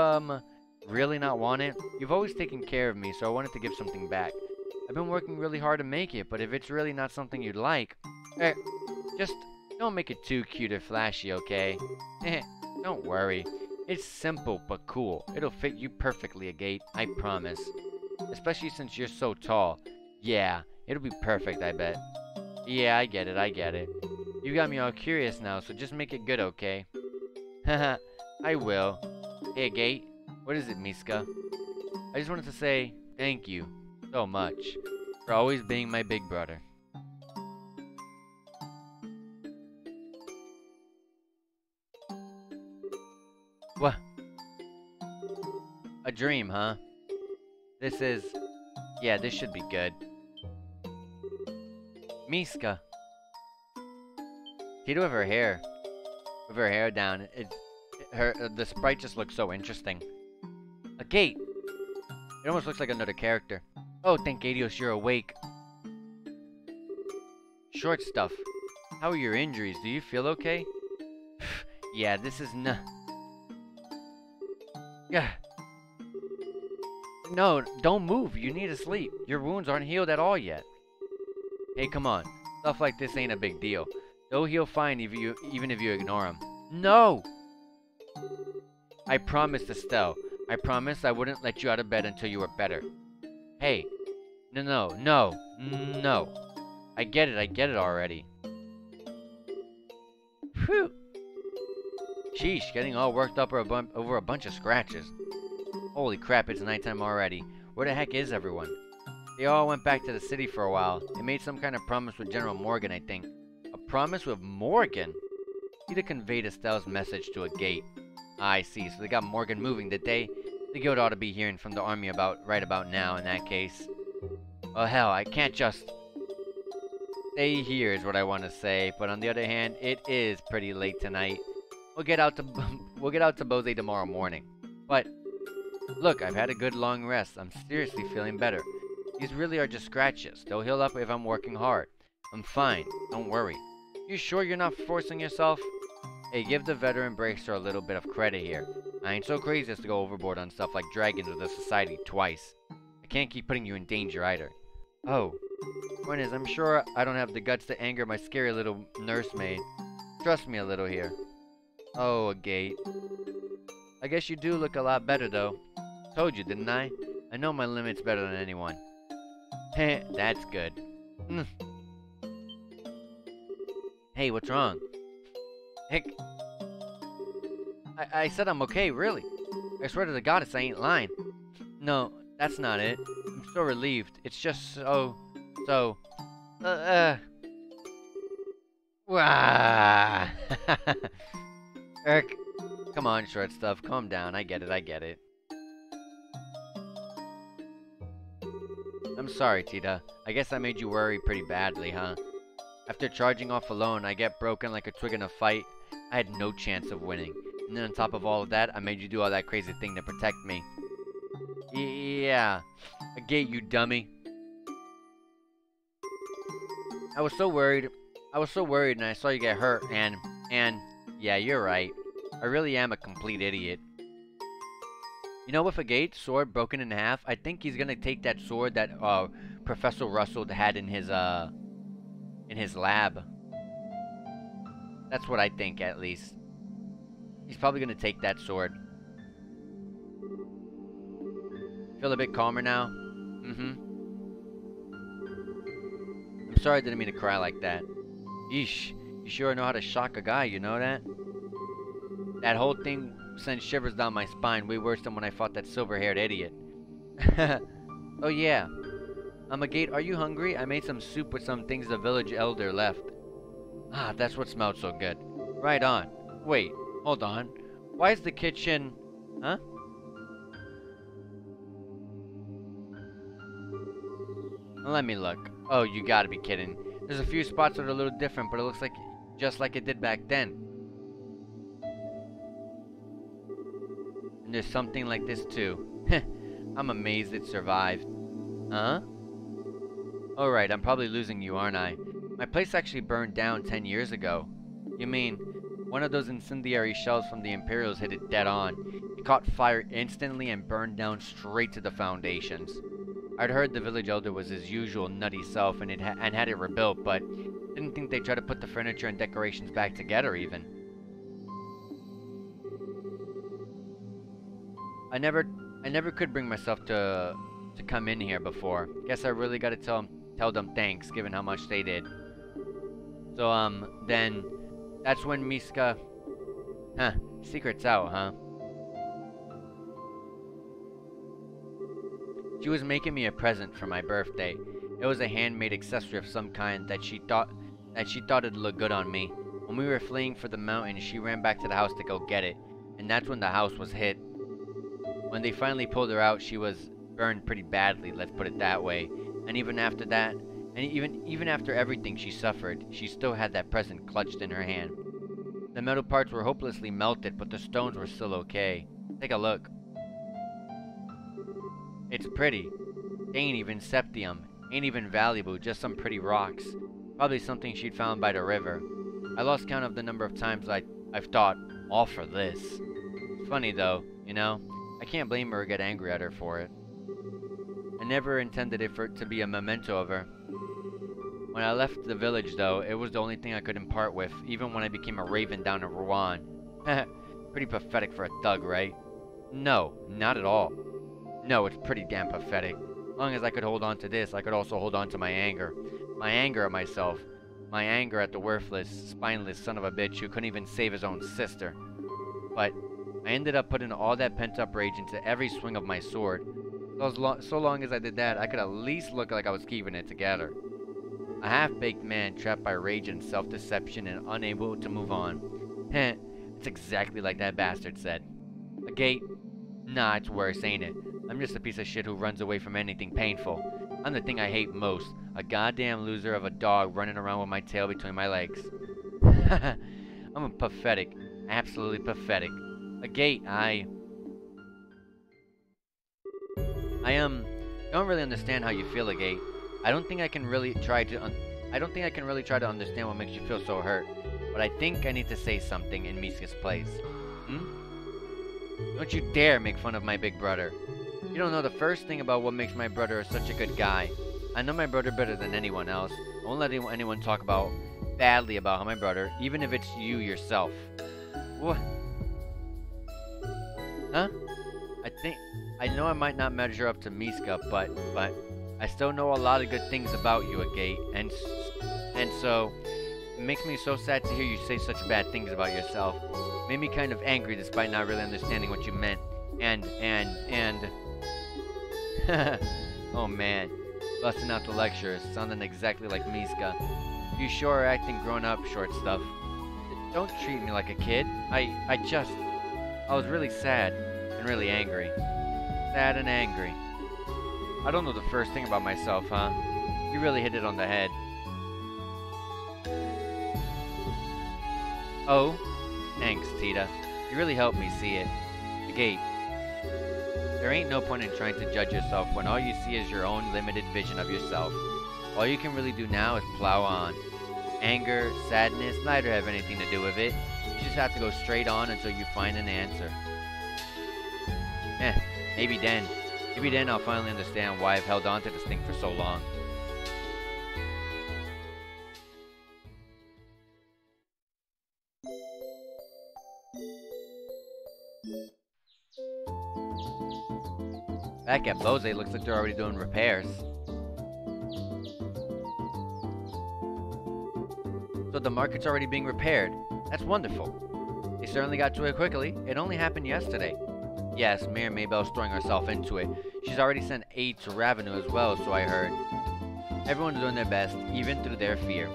really not want it? You've always taken care of me, so I wanted to give something back. I've been working really hard to make it, but if it's really not something you'd like, just don't make it too cute or flashy, okay? Don't worry. It's simple but cool. It'll fit you perfectly, Agate, I promise. Especially since you're so tall. Yeah, it'll be perfect, I bet. Yeah, I get it. You got me all curious now, so just make it good, okay? Haha, I will. Hey, Agate. What is it, Miska? I just wanted to say thank you so much for always being my big brother. What? A dream, huh? Yeah, this should be good. Miska, Tita with her hair. With her hair down. The sprite just looks so interesting. A gate! It almost looks like another character. Oh, thank Adios, you're awake. Short stuff. How are your injuries? Do you feel okay? Yeah, this is Yeah. No, don't move. You need to sleep. Your wounds aren't healed at all yet. Hey, come on. Stuff like this ain't a big deal. They'll heal fine even if you ignore them. No! I promised Estelle. I promised I wouldn't let you out of bed until you were better. Hey. No. I get it already. Phew. Sheesh, getting all worked up over a bunch of scratches. Holy crap, it's nighttime already. Where the heck is everyone? They all went back to the city for a while. They made some kind of promise with General Morgan, I think. A promise with Morgan? Tita conveyed Estelle's message to a gate. I see, so they got Morgan moving, did they? The guild ought to be hearing from the army right about now, in that case. Oh hell, I can't just... stay here is what I want to say, but on the other hand, it is pretty late tonight. We'll get out to Bose tomorrow morning. But, look, I've had a good long rest. I'm seriously feeling better. These really are just scratches. They'll heal up if I'm working hard. I'm fine. Don't worry. You sure you're not forcing yourself? Hey, give the veteran Bracer a little bit of credit here. I ain't so crazy as to go overboard on stuff like dragons with the society twice. I can't keep putting you in danger either. Oh. Point is, I'm sure I don't have the guts to anger my scary little nursemaid. Trust me a little here. Oh, a gate. I guess you do look a lot better, though. Told you, didn't I? I know my limits better than anyone. Heh, that's good. Hey, what's wrong? Heck. I said I'm okay, really. I swear to the goddess I ain't lying. No, that's not it. I'm so relieved. It's just so... Wah! Come on, short stuff. Calm down. I get it. I'm sorry, Tita. I guess I made you worry pretty badly, huh? After charging off alone, I get broken like a twig in a fight. I had no chance of winning. And then on top of all of that, I made you do all that crazy thing to protect me. Yeah. A gate, you dummy. I was so worried and I saw you get hurt and yeah, you're right. I really am a complete idiot. You know, with a gate sword broken in half, I think he's gonna take that sword that Professor Russell had in his lab. That's what I think, at least. He's probably gonna take that sword. Feel a bit calmer now? I'm sorry I didn't mean to cry like that. Yeesh, you sure know how to shock a guy, you know that? That whole thing sent shivers down my spine, way worse than when I fought that silver-haired idiot. Oh yeah. Gate, are you hungry? I made some soup with some things the village elder left. Ah, that's what smelled so good. Right on. Wait, hold on. Why is the kitchen... Huh? Let me look. Oh, you gotta be kidding. There's a few spots that are a little different, but it looks like just like it did back then. And there's something like this too. I'm amazed it survived. Huh? Alright, I'm probably losing you, aren't I? My place actually burned down 10 years ago. You mean, one of those incendiary shells from the Imperials hit it dead on. It caught fire instantly and burned down straight to the foundations. I'd heard the village elder was his usual nutty self and had it rebuilt, but didn't think they'd try to put the furniture and decorations back together even. I never could bring myself to come in here before. Guess I really gotta tell them thanks, given how much they did. So, then, that's when Miska... Huh, secret's out, huh? She was making me a present for my birthday. It was a handmade accessory of some kind that she thought it'd look good on me. When we were fleeing for the mountain, she ran back to the house to go get it, and that's when the house was hit. When they finally pulled her out, she was burned pretty badly, let's put it that way. And even after that, And even after everything she suffered, she still had that present clutched in her hand. The metal parts were hopelessly melted, but the stones were still okay. Take a look. It's pretty. They ain't even septium. Ain't even valuable, just some pretty rocks. Probably something she'd found by the river. I lost count of the number of times I've thought, all for this. It's funny though, you know? I can't blame her or get angry at her for it. I never intended it to be a memento of her. When I left the village though, it was the only thing I couldn't part with, even when I became a raven down in Rouen. Pretty pathetic for a thug, right? No, not at all. No, it's pretty damn pathetic. As long as I could hold on to this, I could also hold on to my anger. My anger at myself. My anger at the worthless, spineless son of a bitch who couldn't even save his own sister. But I ended up putting all that pent-up rage into every swing of my sword. So long as I did that, I could at least look like I was keeping it together. A half-baked man trapped by rage and self-deception and unable to move on. Heh, it's exactly like that bastard said. A gate? Nah, it's worse, ain't it? I'm just a piece of shit who runs away from anything painful. I'm the thing I hate most. A goddamn loser of a dog running around with my tail between my legs. I'm a pathetic. Absolutely pathetic. A gate, I don't really understand how you feel, a gate. I don't think I can really try to understand what makes you feel so hurt. But I think I need to say something in Miska's place. Don't you dare make fun of my big brother. You don't know the first thing about what makes my brother such a good guy. I know my brother better than anyone else. I won't let anyone talk badly about my brother, even if it's you yourself. What? Huh? I know I might not measure up to Miska, but I still know a lot of good things about you, Agate, and so it makes me so sad to hear you say such bad things about yourself. Made me kind of angry despite not really understanding what you meant. And oh man, busting out the lectures, sounding exactly like Miska. You sure are acting grown up, short stuff. Don't treat me like a kid. I was really sad and really angry. Sad and angry. I don't know the first thing about myself, huh? You really hit it on the head. Oh, thanks, Tita. You really helped me see it. The gate. There ain't no point in trying to judge yourself when all you see is your own limited vision of yourself. All you can really do now is plow on. Anger, sadness, neither have anything to do with it. You just have to go straight on until you find an answer. Maybe then I'll finally understand why I've held on to this thing for so long. Back at Bose, looks like they're already doing repairs. So the market's already being repaired. That's wonderful. They certainly got to it quickly. It only happened yesterday. Yes, Mayor Maybell's throwing herself into it. She's already sent aid to Ravenou as well, so I heard. Everyone's doing their best, even through their fear.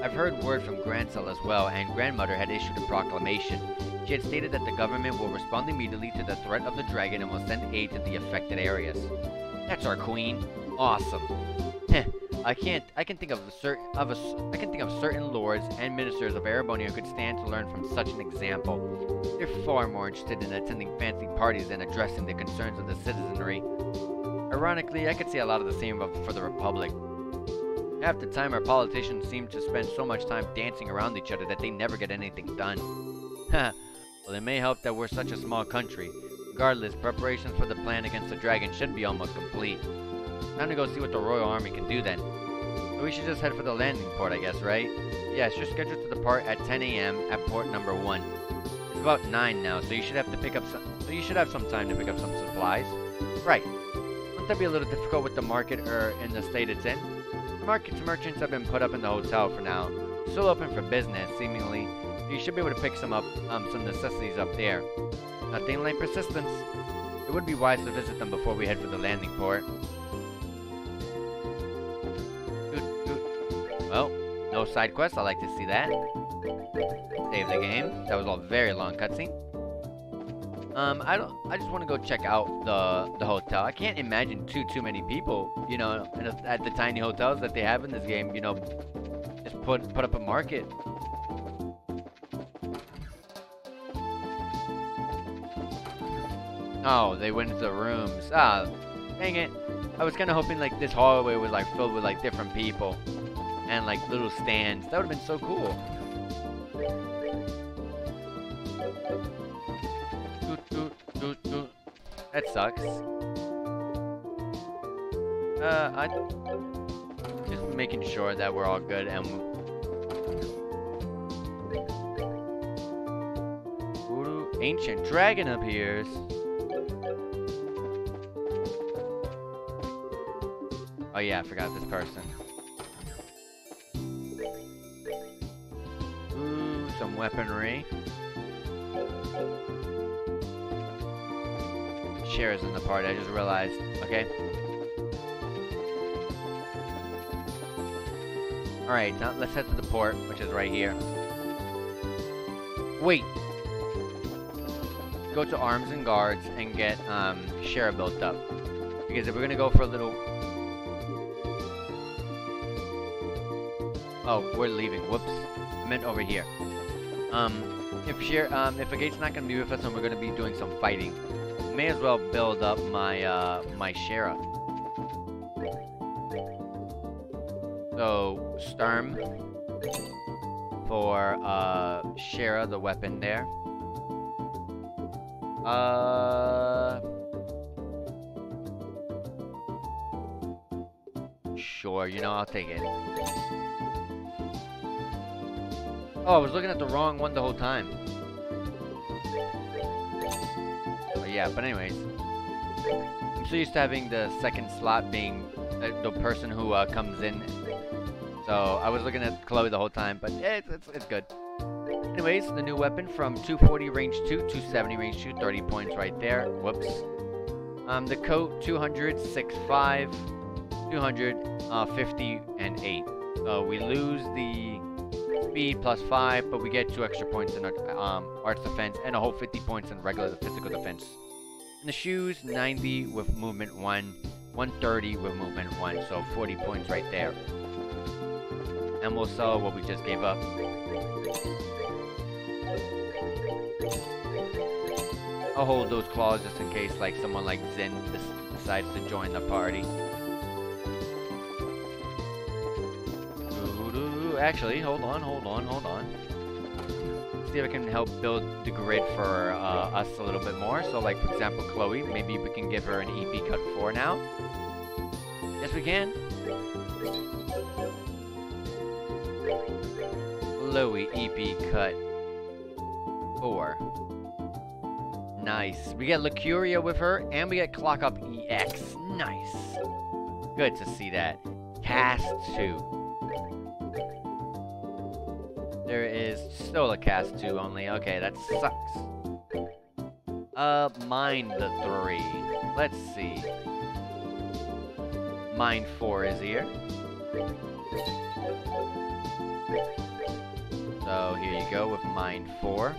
I've heard word from Grancel as well, and Grandmother had issued a proclamation. She had stated that the government will respond immediately to the threat of the dragon and will send aid to the affected areas. That's our queen. Awesome. I can think of certain lords and ministers of Erebonia who could stand to learn from such an example. They're far more interested in attending fancy parties than addressing the concerns of the citizenry. Ironically, I could say a lot of the same for the Republic. Half the time, our politicians seem to spend so much time dancing around each other that they never get anything done. Well, it may help that we're such a small country. Regardless, preparations for the plan against the dragon should be almost complete. Time to go see what the Royal Army can do then. So we should just head for the landing port, I guess, right? Yes, you're scheduled to depart at 10 a.m. at port number 1. It's about 9 now, so you should have some time to pick up some supplies. Right. Won't that be a little difficult with the market in the state it's in? The market's merchants have been put up in the hotel for now. Still open for business, seemingly. So you should be able to pick some necessities up there. Nothing like persistence. It would be wise to visit them before we head for the landing port. Well, no side quests. I like to see that. Save the game. That was a very long cutscene. I just want to go check out the hotel. I can't imagine too many people, you know, at the tiny hotels that they have in this game. You know, just put up a market. Oh, they went into the rooms. Ah, dang it. I was kind of hoping like this hallway was like filled with like different people and like little stands. That would have been so cool. That sucks. I just making sure that we're all good and Ooh, ancient dragon appears. Oh yeah, I forgot this person. Ooh, some weaponry. Shares in the party, I just realized. Okay. Alright, now let's head to the port, which is right here. Wait! Go to arms and guards and get Shara built up. Because if we're gonna go for a little... Oh, we're leaving. Whoops. I meant over here. If a gate's not gonna be with us and we're gonna be doing some fighting, may as well build up my my Shara. So Sturm for Shara, the weapon there. Sure, you know, I'll take it. Oh, I was looking at the wrong one the whole time. Yeah, but anyways, I'm so used to having the second slot being the person who comes in. So I was looking at Chloe the whole time, but it's good. Anyways, the new weapon from 240 range 2, 270 range 2, 30 points right there. Whoops. The coat 200, 6.5, 200, 50, and 8. So we lose the speed plus 5, but we get 2 extra points in arts defense and a whole 50 points in regular physical defense. And the shoes 90 with movement 1, 130 with movement 1, so 40 points right there. And we'll sell what we just gave up. I'll hold those claws just in case like someone like Zen decides to join the party. Actually, hold on. See if I can help build the grid for us a little bit more. So like, for example, Chloe, maybe we can give her an EP cut 4 now. Yes, we can. Chloe, EP cut 4. Nice. We get Lucuria with her, and we get Clock Up EX. Nice. Good to see that. Cast 2. There is still a cast 2 only. Okay, that sucks. Mind 3. Let's see. Mind 4 is here. So here you go with Mind 4.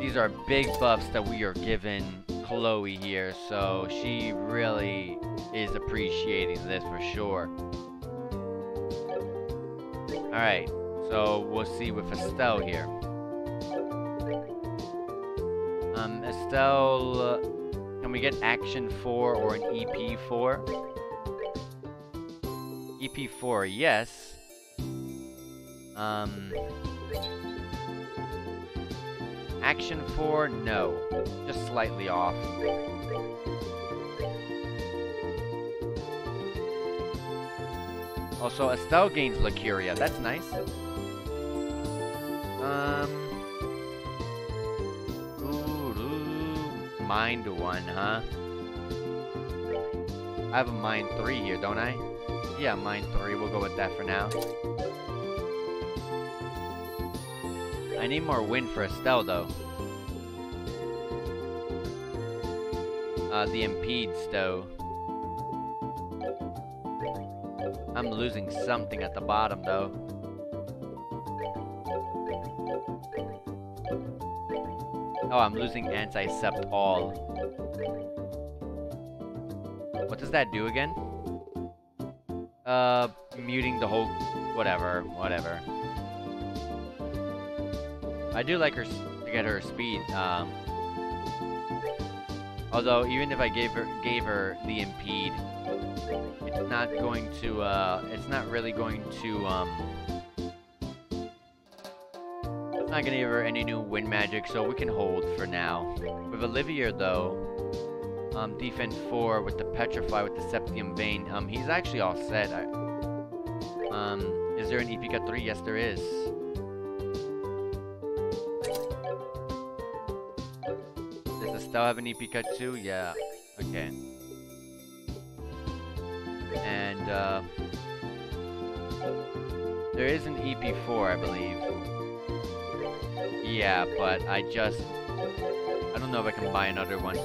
These are big buffs that we are giving Chloe here, so she really is appreciating this for sure. Alright, so we'll see with Estelle here. Estelle, can we get Action 4 or an EP 4? EP 4, yes. Action 4, no. Just slightly off. Also, Estelle gains Lucuria. That's nice. Mind 1, huh? I have a Mind 3 here, don't I? Yeah, Mind 3. We'll go with that for now. I need more wind for Estelle, though. The Impedes, though. I'm losing something at the bottom, though. Oh, I'm losing anti-sept all. What does that do again? Muting the whole... Whatever. I do like her to get her speed. Although, even if I gave her the impede, it's not going to, it's not really going to, it's not gonna give her any new wind magic, so we can hold for now. With Olivia, though, defense 4 with the Petrify with the Septium Vein, he's actually all set. Is there an EP cut 3? Yes, there is. Does Estelle have an EP cut 2? Yeah. Okay. And, there is an EP4, I believe. Yeah, but I don't know if I can buy another one.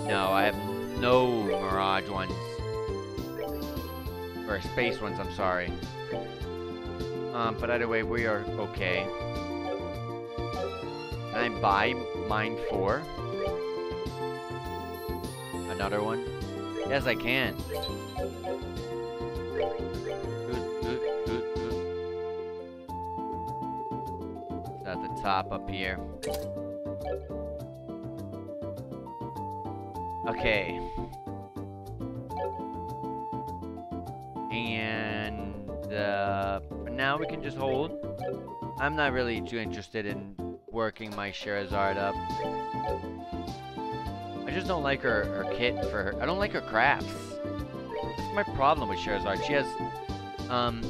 No, I have no Mirage ones. Or Space ones, I'm sorry. But either way, we are okay. Can I buy mine 4? Another one? Yes, I can. It's at the top up here. Okay. And for now we can just hold. I'm not really too interested in working my Sherazard up. I just don't like her kit for her. I don't like her crafts. That's my problem with Sherazard. She has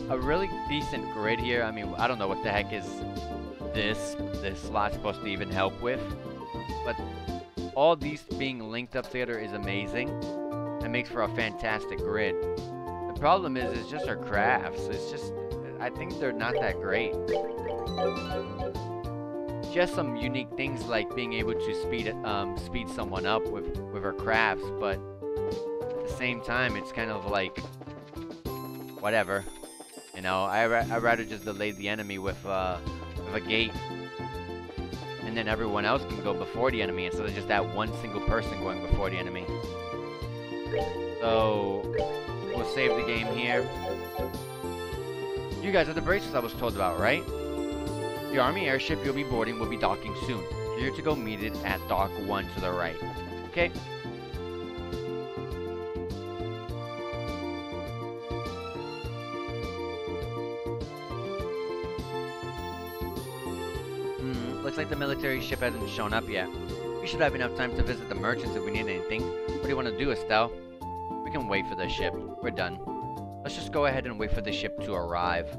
a really decent grid here. I mean, I don't know what the heck is this slot supposed to even help with. But all these being linked up together is amazing. It makes for a fantastic grid. The problem is, it's just her crafts. It's just, I think they're not that great. Just some unique things like being able to speed someone up with her crafts, but at the same time, it's kind of like whatever. You know, I'd rather just delay the enemy with a gate, and then everyone else can go before the enemy instead of just that one single person going before the enemy. So we'll save the game here. You guys are the bracelets I was told about, right? The Army airship you'll be boarding will be docking soon. Clear to go meet it at dock 1 to the right. Okay? Looks like the military ship hasn't shown up yet. We should have enough time to visit the merchants if we need anything. What do you want to do, Estelle? We can wait for the ship. We're done. Let's just go ahead and wait for the ship to arrive.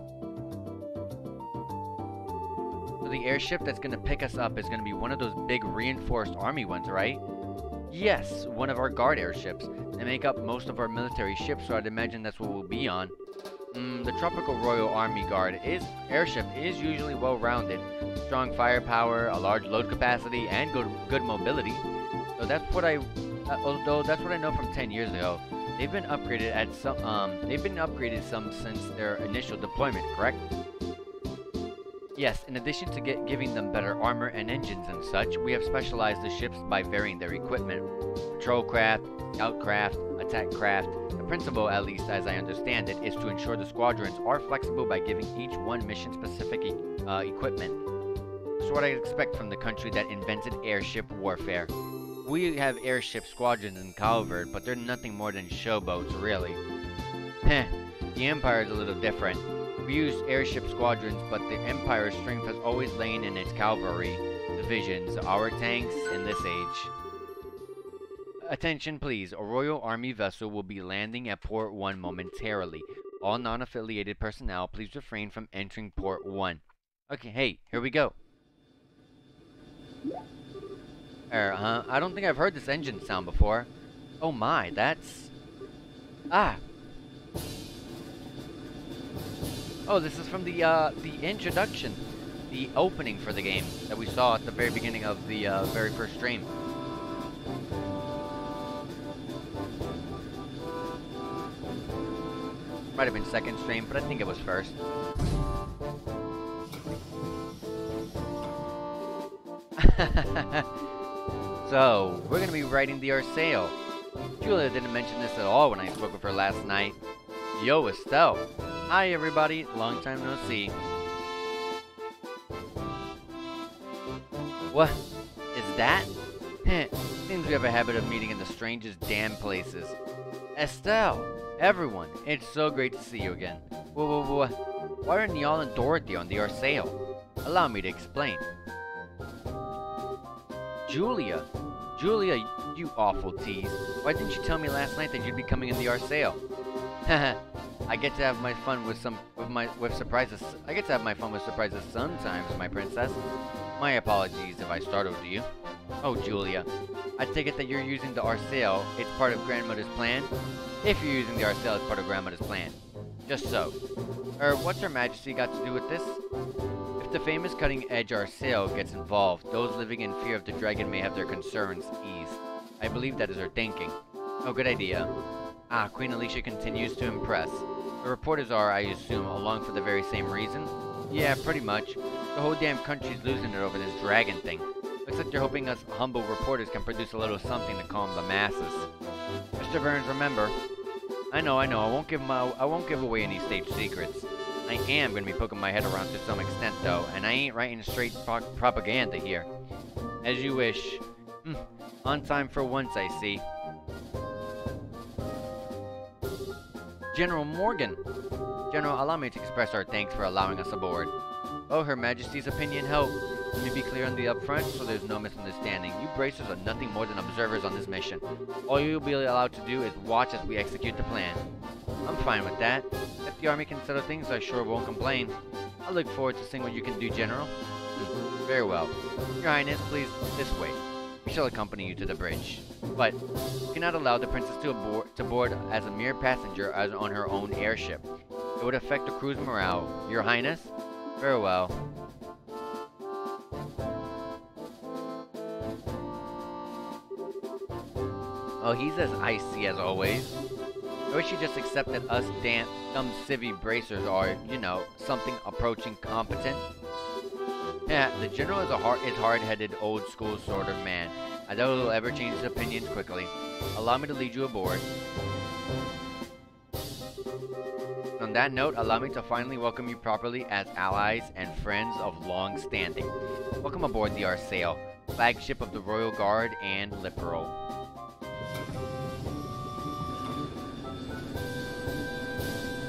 So the airship that's going to pick us up is going to be one of those big reinforced army ones, right? Yes, one of our guard airships. They make up most of our military ships, so I'd imagine that's what we'll be on. The Tropical Royal Army Guard airship is usually well-rounded. Strong firepower, a large load capacity, and good mobility. So that's what although that's what I know from 10 years ago. They've been upgraded some since their initial deployment, correct? Yes, in addition to giving them better armor and engines and such, we have specialized the ships by varying their equipment. Patrol craft, scout craft, attack craft. The principle, at least as I understand it, is to ensure the squadrons are flexible by giving each one mission-specific equipment. That's what I expect from the country that invented airship warfare. We have airship squadrons in Calvert, but they're nothing more than showboats, really. Heh, the Empire is a little different. We use airship squadrons, but the Empire's strength has always lain in its cavalry divisions, our tanks, in this age. Attention please, a Royal Army vessel will be landing at Port 1 momentarily. All non-affiliated personnel, please refrain from entering Port 1. Okay, hey, here we go. I don't think I've heard this engine sound before. Oh my, that's... Ah! Oh, this is from the introduction, the opening for the game that we saw at the very beginning of the very first stream. Might have been second stream, but I think it was first. So, we're gonna be riding the Arceo. Julia didn't mention this at all when I spoke with her last night. Yo, Estelle. Hi, everybody. Long time no see. What is that? Seems we have a habit of meeting in the strangest damn places. Estelle! Everyone, it's so great to see you again. Why aren't y'all and Dorothy on the Arceo? Allow me to explain. Julia, you awful tease. Why didn't you tell me last night that you'd be coming in the Arceo? Haha, I get to have my fun with surprises. I get to have my fun with surprises sometimes, my princess. My apologies if I startled you. Oh, Julia, I take it that you're using the Arceo. It's part of Grandmother's plan? If you're using the Arceo, it's part of Grandmother's plan. Just so. What's Her Majesty got to do with this? If the famous cutting-edge Arceo gets involved, those living in fear of the dragon may have their concerns eased. I believe that is her thinking. Oh, good idea. Ah, Queen Alicia continues to impress. The reporters are, I assume, along for the very same reason? Yeah, pretty much. The whole damn country's losing it over this dragon thing. Looks like they're hoping us humble reporters can produce a little something to calm the masses. Mr. Burns, remember. I know, I won't give away any state secrets. I am going to be poking my head around to some extent, though, and I ain't writing straight propaganda here. As you wish. On time for once, I see. General Morgan! General, allow me to express our thanks for allowing us aboard. Oh, Her Majesty's opinion helped. Let me be clear on the upfront so there's no misunderstanding. You bracers are nothing more than observers on this mission. All you'll be allowed to do is watch as we execute the plan. I'm fine with that. If the army can settle things, I sure won't complain. I look forward to seeing what you can do, General. Very well. Your Highness, please, this way. We shall accompany you to the bridge. But, we cannot allow the princess to board as a mere passenger as on her own airship. It would affect the crew's morale. Your Highness? Very well. Oh, he's as icy as always. I wish he just accepted us dumb civvy bracers are, you know, something approaching competent. Yeah, the general is hard-headed, old-school sort of man. I doubt he'll ever change his opinions quickly. Allow me to lead you aboard. On that note, allow me to finally welcome you properly as allies and friends of long standing. Welcome aboard the Arceo, flagship of the Royal Guard and Lipero.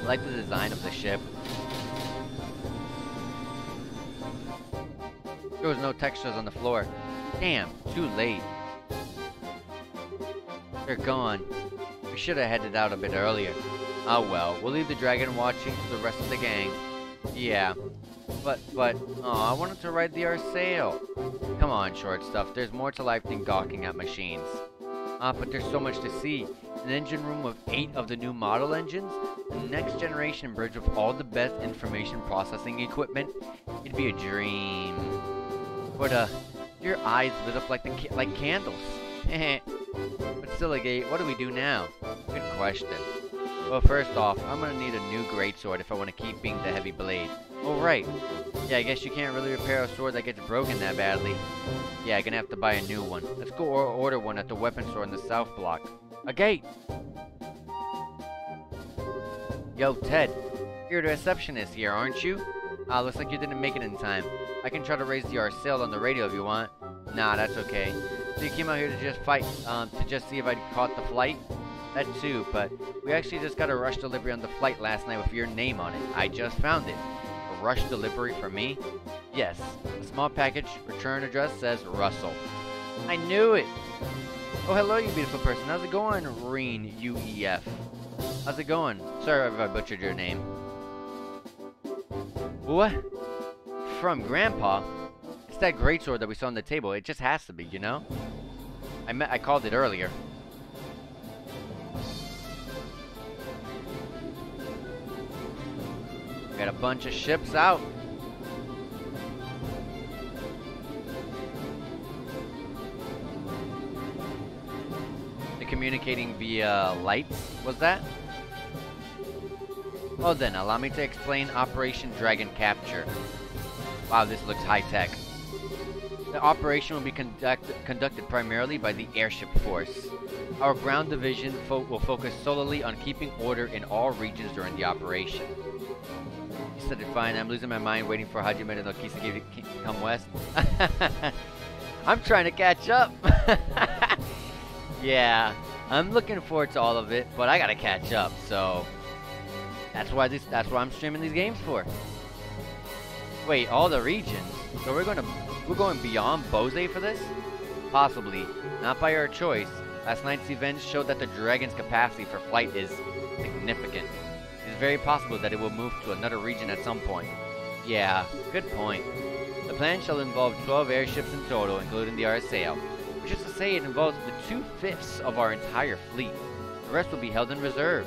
I like the design of the ship. There was no textures on the floor. Damn, too late. They're gone. We should have headed out a bit earlier. Oh well, we'll leave the dragon watching to the rest of the gang. Yeah. But, I wanted to ride the Arceo. Come on, short stuff, there's more to life than gawking at machines. But there's so much to see. An engine room with 8 of the new model engines, a next generation bridge with all the best information processing equipment. It'd be a dream. But, your eyes lit up like candles. But still, what do we do now? Good question. Well, first off, I'm gonna need a new greatsword if I want to keep being the heavy blade. Oh, right. Yeah, I guess you can't really repair a sword that gets broken that badly. Yeah, I'm gonna have to buy a new one. Let's go order one at the weapon store in the south block. A gate! Yo, Ted. You're the receptionist here, aren't you? Looks like you didn't make it in time. I can try to raise the Arceo on the radio if you want. Nah, that's okay. So you came out here to just fight, to just see if I caught the flight? That too, but we actually just got a rush delivery on the flight last night with your name on it. I just found it. A rush delivery for me? Yes. A small package, return address says Russell. I knew it! Oh, hello, you beautiful person. How's it going, Reen, UEF? How's it going? Sorry if I butchered your name. What? From Grandpa? It's that greatsword that we saw on the table. It just has to be, you know? I called it earlier. Got a bunch of ships out. They're communicating via lights, was that? Well then, allow me to explain Operation Dragon Capture. Wow, this looks high-tech. The operation will be conducted primarily by the airship force. Our ground division will focus solely on keeping order in all regions during the operation. You said it fine. I'm losing my mind waiting for Hajime no Kiseki to come west. I'm trying to catch up. Yeah, I'm looking forward to all of it, but I gotta catch up. So that's what I'm streaming these games for. Wait, all the regions? So we're going beyond Bose for this? Possibly, not by our choice. Last night's events showed that the dragon's capacity for flight is significant. It is very possible that it will move to another region at some point. Yeah, good point. The plan shall involve 12 airships in total, including the Arceo, which is to say it involves the 2/5 of our entire fleet. The rest will be held in reserve.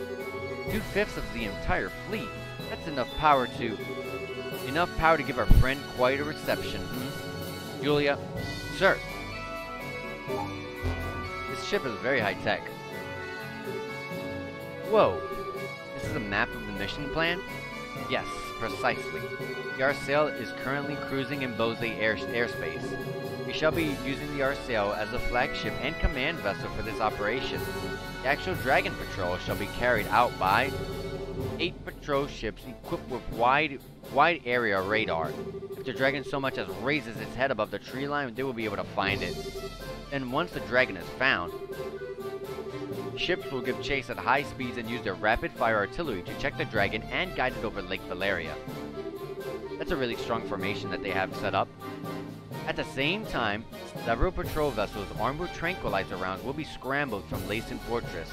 2/5 of the entire fleet? That's enough power to give our friend quite a reception, hmm? Julia? Sir! This ship is very high-tech. Whoa! This is a map of the mission plan? Yes, precisely. The Arceo is currently cruising in Bose airspace. We shall be using the Arceo as a flagship and command vessel for this operation. The actual Dragon Patrol shall be carried out by 8 patrol ships equipped with wide area radar. If the Dragon so much as raises its head above the tree line, they will be able to find it. Then once the Dragon is found, ships will give chase at high speeds and use their rapid-fire artillery to check the Dragon and guide it over Lake Valeria. That's a really strong formation that they have set up. At the same time, several patrol vessels armed with tranquilizer rounds will be scrambled from Lacen Fortress.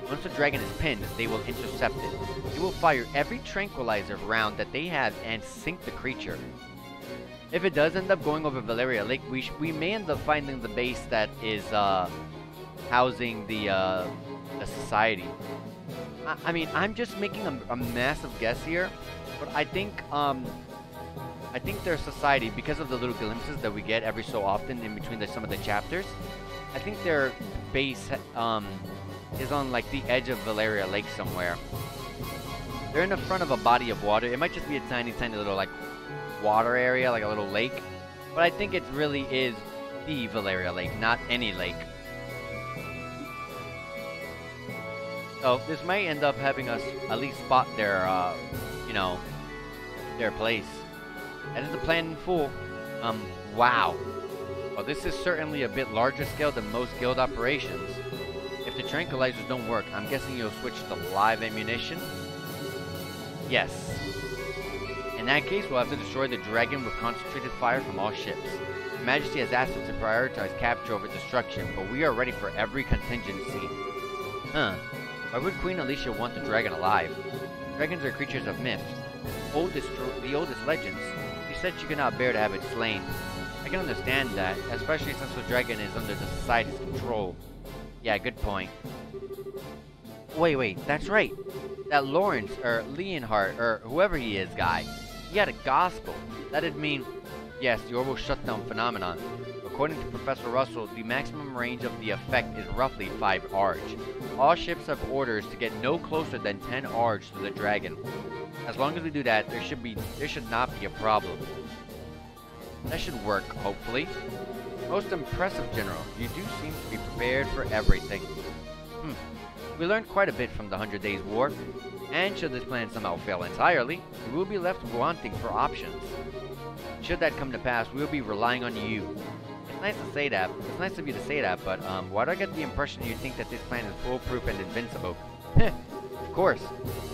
Once the Dragon is pinned, they will intercept it. They will fire every tranquilizer round that they have and sink the creature. If it does end up going over Valeria Lake, we may end up finding the base that is housing the society. I mean, I'm just making a massive guess here, but I think their society, because of the little glimpses that we get every so often in between some of the chapters, I think their base is on like the edge of Valeria Lake somewhere. They're in the front of a body of water. It might just be a tiny little like water area, like a little lake, but I think it really is the Valeria Lake, not any lake. So this might end up having us at least spot their, their place. That is the plan in full. Wow. Well, this is certainly a bit larger scale than most guild operations. If the tranquilizers don't work, I'm guessing you'll switch to live ammunition? Yes. In that case, we'll have to destroy the Dragon with concentrated fire from all ships. Her Majesty has asked us to prioritize capture over destruction, but we are ready for every contingency. Huh. Why would Queen Alicia want the Dragon alive? Dragons are creatures of myths. The oldest legends. She said she could not bear to have it slain. I can understand that, especially since the Dragon is under the society's control. Yeah, good point. Wait, that's right. That Lawrence, or Leonhardt, or whoever he is guy, he had a gospel. That'd mean, yes, the orbital shutdown phenomenon. According to Professor Russell, the maximum range of the effect is roughly 5 arch. All ships have orders to get no closer than 10 arch to the Dragon. As long as we do that, there should not be a problem. That should work, hopefully. Most impressive, General. You do seem to be prepared for everything. We learned quite a bit from the 100 Days War, and should this plan somehow fail entirely, we will be left wanting for options. Should that come to pass, we will be relying on you. It's nice to say that. It's nice of you to say that, but why do I get the impression you think that this plan is foolproof and invincible? Of course.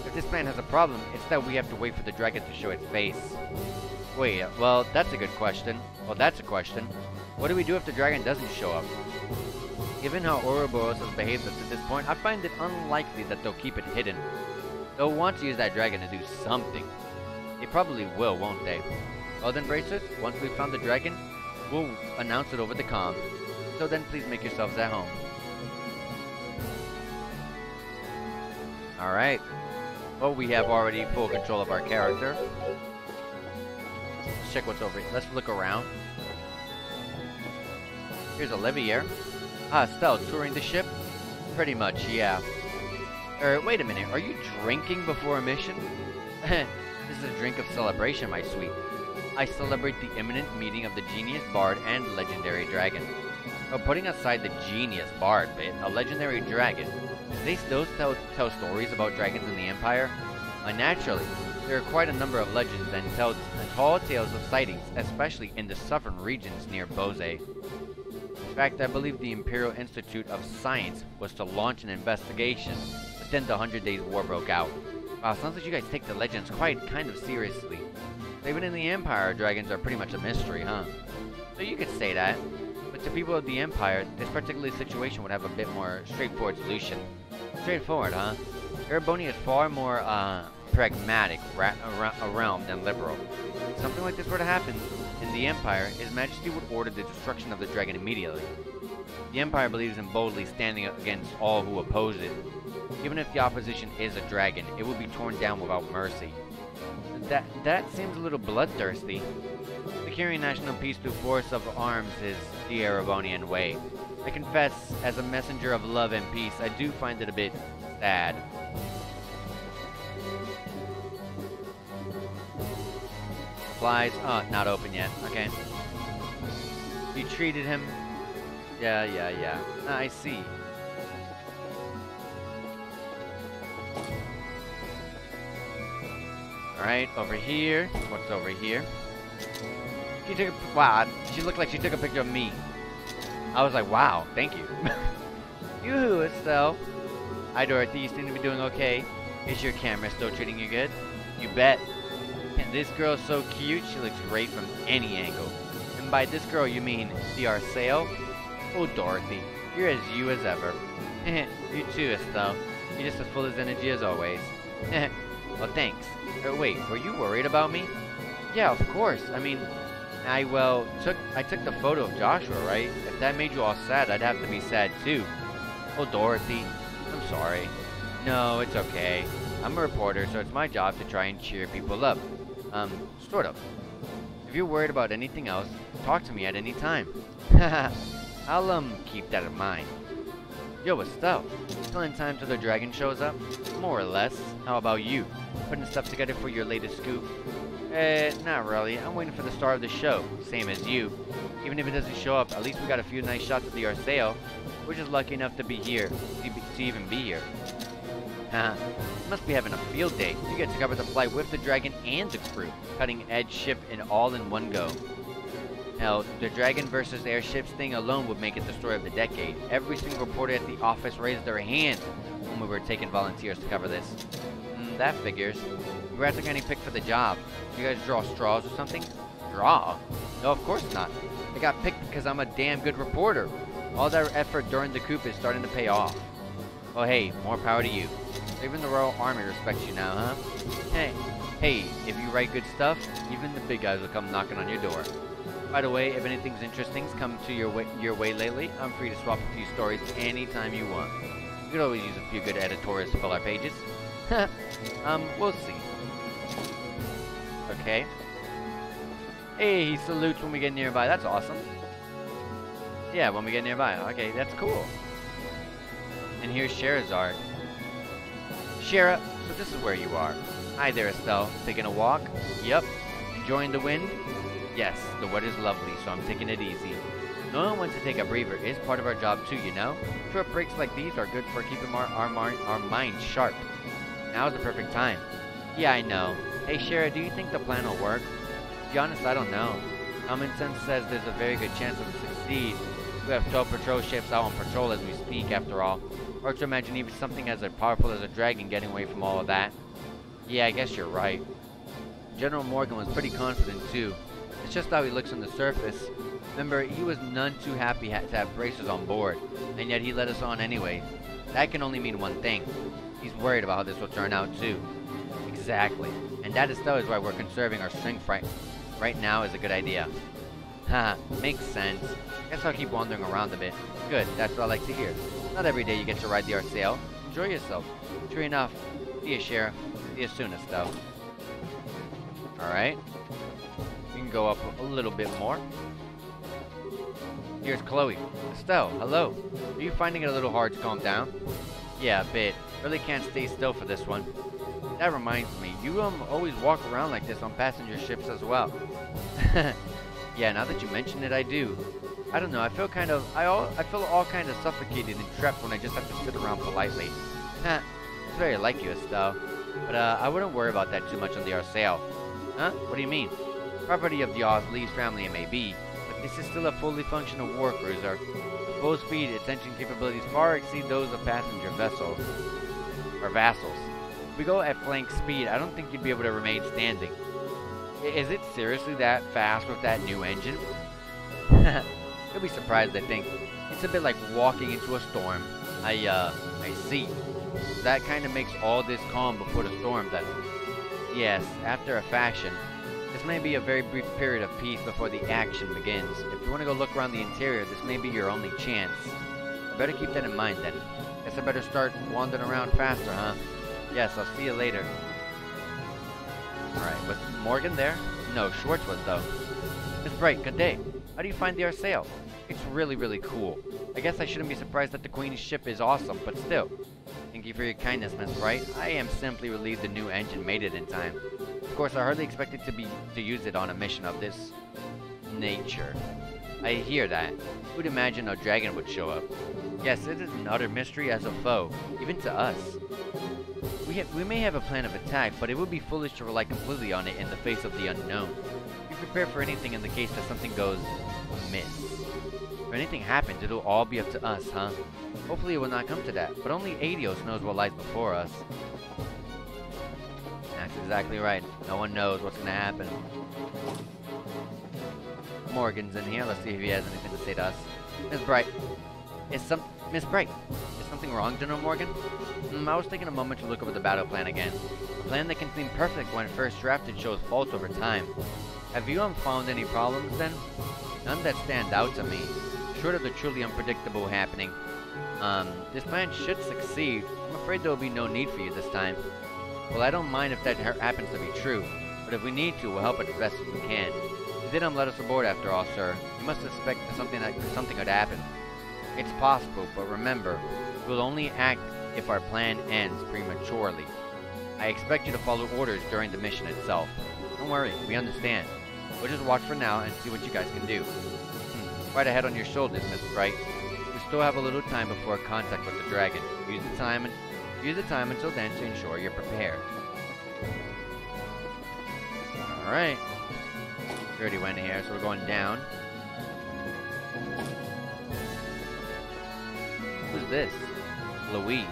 If this plan has a problem, it's that we have to wait for the Dragon to show its face. Wait, well, that's a good question. Well, that's a question. What do we do if the Dragon doesn't show up? Given how Ouroboros has behaved up to this point, I find it unlikely that they'll keep it hidden. They'll want to use that Dragon to do something. They probably will, won't they? Well then, Bracers, once we've found the Dragon, we'll announce it over the comm. So then, please make yourselves at home. Alright. Well, we have already full control of our character. Let's check what's over here. Let's look around. Here's Olivier. Stella, touring the ship? Pretty much, yeah. Wait a minute. Are you drinking before a mission? This is a drink of celebration, my sweet. I celebrate the imminent meeting of the genius bard and legendary dragon. But putting aside the genius bard bit, a legendary dragon, do they still tell stories about dragons in the Empire? Naturally, there are quite a number of legends and tall tales of sightings, especially in the southern regions near Bose. In fact, I believe the Imperial Institute of Science was to launch an investigation, but then the 100 Days War broke out. Wow, sounds like you guys take the legends kind of seriously. Even in the Empire, dragons are pretty much a mystery, huh? So you could say that, but to people of the Empire, this particular situation would have a bit more straightforward solution. Straightforward, huh? Erebony is far more, pragmatic realm than liberal. If something like this were to happen in the Empire, His Majesty would order the destruction of the dragon immediately. The Empire believes in boldly standing against all who oppose it. Even if the opposition is a dragon, it will be torn down without mercy. That seems a little bloodthirsty. Securing national peace through force of arms is the Erebonian way. I confess, as a messenger of love and peace, I do find it a bit sad. Supplies? Oh, not open yet. Okay. You treated him? Yeah. I see. Alright, over here. What's over here? She took a... Wow, she looked like she took a picture of me. I was like, wow, thank you. Yoo-hoo, Estelle. Hi, Dorothy. You seem to be doing okay. Is your camera still treating you good? You bet. And this girl's so cute, she looks great from any angle. And by this girl, you mean the Arceo? Oh, Dorothy, you're as you as ever. You too, Estelle. You're just as full of energy as always. Well, thanks. Wait, were you worried about me? Yeah, of course. I mean, I took the photo of Joshua, right? If that made you all sad, I'd have to be sad too. Oh, Dorothy, I'm sorry. No, it's okay. I'm a reporter, so it's my job to try and cheer people up. Sort of. If you're worried about anything else, talk to me at any time. I'll, keep that in mind. Yo, Estelle, still in time till the dragon shows up? More or less. How about you? Putting stuff together for your latest scoop? Not really. I'm waiting for the star of the show. Same as you. Even if it doesn't show up, at least we got a few nice shots of the Arceo. We're just lucky enough to be here. To even be here. Haha. Must be having a field day. You get to cover the flight with the dragon and the crew. Cutting edge ship and all in one go. Hell, the dragon versus airships thing alone would make it the story of the decade. Every single reporter at the office raised their hand when we were taking volunteers to cover this. That figures. Congrats on getting picked for the job. You guys draw straws or something? Draw? No, of course not. I got picked because I'm a damn good reporter. All that effort during the coup is starting to pay off. Well, hey, more power to you. Even the Royal Army respects you now, huh? Hey, if you write good stuff, even the big guys will come knocking on your door. By the way, if anything's interesting's come to your way lately, I'm free to swap a few stories anytime you want. You could always use a few good editorials to fill our pages. We'll see. Okay. Hey, he salutes when we get nearby. That's awesome. Yeah, when we get nearby. Okay, that's cool. And here's Sherazard. Shara, so this is where you are. Hi there, Estelle. Taking a walk? Yep. Enjoying the wind? Yes, the weather's lovely, so I'm taking it easy. Knowing when to take a breather is part of our job too, you know? Short breaks like these are good for keeping our minds sharp. Now's the perfect time. Yeah, I know. Hey, Shara, do you think the plan will work? To be honest, I don't know. Common sense says there's a very good chance it will succeed. We have 12 patrol ships out on patrol as we speak, after all. Hard to imagine even something as powerful as a dragon getting away from all of that. Yeah, I guess you're right. General Morgan was pretty confident too. It's just how he looks on the surface. Remember, he was none too happy to have bracers on board, and yet he let us on anyway. That can only mean one thing. He's worried about how this will turn out too. Exactly. And that is why we're conserving our strength right now is a good idea. Haha, makes sense. Guess I'll keep wandering around a bit. Good, that's what I like to hear. Not every day you get to ride the Arceo. Enjoy yourself. True enough. See you, Sheriff. See you soon, Estelle. Alright. We can go up a little bit more. Here's Chloe. Estelle, hello. Are you finding it a little hard to calm down? Yeah, a bit. Really can't stay still for this one. That reminds me, you always walk around like this on passenger ships as well. Yeah, now that you mention it, I do. I don't know, I feel all kind of suffocated and trapped when I just have to sit around politely. It's very like you, Estelle. But I wouldn't worry about that too much on the Arsail. Huh? What do you mean? Property of the Lee's family it may be, but this is still a fully functional war cruiser. At full speed, its engine capabilities far exceed those of passenger vessels. Or vassals. If we go at flank speed, I don't think you'd be able to remain standing. Is it seriously that fast with that new engine? You'll be surprised, I think. It's a bit like walking into a storm. I see. That kind of makes all this calm before the storm, then. Yes, after a fashion. This may be a very brief period of peace before the action begins. If you want to go look around the interior, this may be your only chance. I better keep that in mind, then. Guess I better start wandering around faster, huh? Yes, I'll see you later. Alright, was Morgan there? No, Schwartz was, though. Miss Bright, good day. How do you find the Arsail? It's really, really cool. I guess I shouldn't be surprised that the Queen's ship is awesome, but still. Thank you for your kindness, Miss Bright. I am simply relieved the new engine made it in time. Of course, I hardly expected to use it on a mission of this nature. I hear that. Who'd imagine a dragon would show up? Yes, it is an utter mystery as a foe, even to us. We may have a plan of attack, but it would be foolish to rely completely on it in the face of the unknown. Be prepared for anything in the case that something goes amiss. If anything happens, it'll all be up to us, huh? Hopefully it will not come to that, but only Adios knows what lies before us. That's exactly right. No one knows what's gonna happen. Morgan's in here. Let's see if he has anything to say to us. Miss Bright. Miss Bright. Is something wrong, General Morgan? I was taking a moment to look over the battle plan again. A plan that can seem perfect when first drafted shows faults over time. Have you found any problems then? None that stand out to me. Short of the truly unpredictable happening. This plan should succeed. I'm afraid there will be no need for you this time. Well, I don't mind if that happens to be true, but if we need to, we'll help as best as we can. You didn't let us aboard after all, sir. You must expect something would happen. It's possible, but remember, we'll only act if our plan ends prematurely. I expect you to follow orders during the mission itself. Don't worry, we understand. We'll just watch for now and see what you guys can do. Right ahead on your shoulders, Miss Bright. We still have a little time before contact with the dragon. Use the time until then to ensure you're prepared. Alright. We already went here, so we're going down. Who's this? Louise.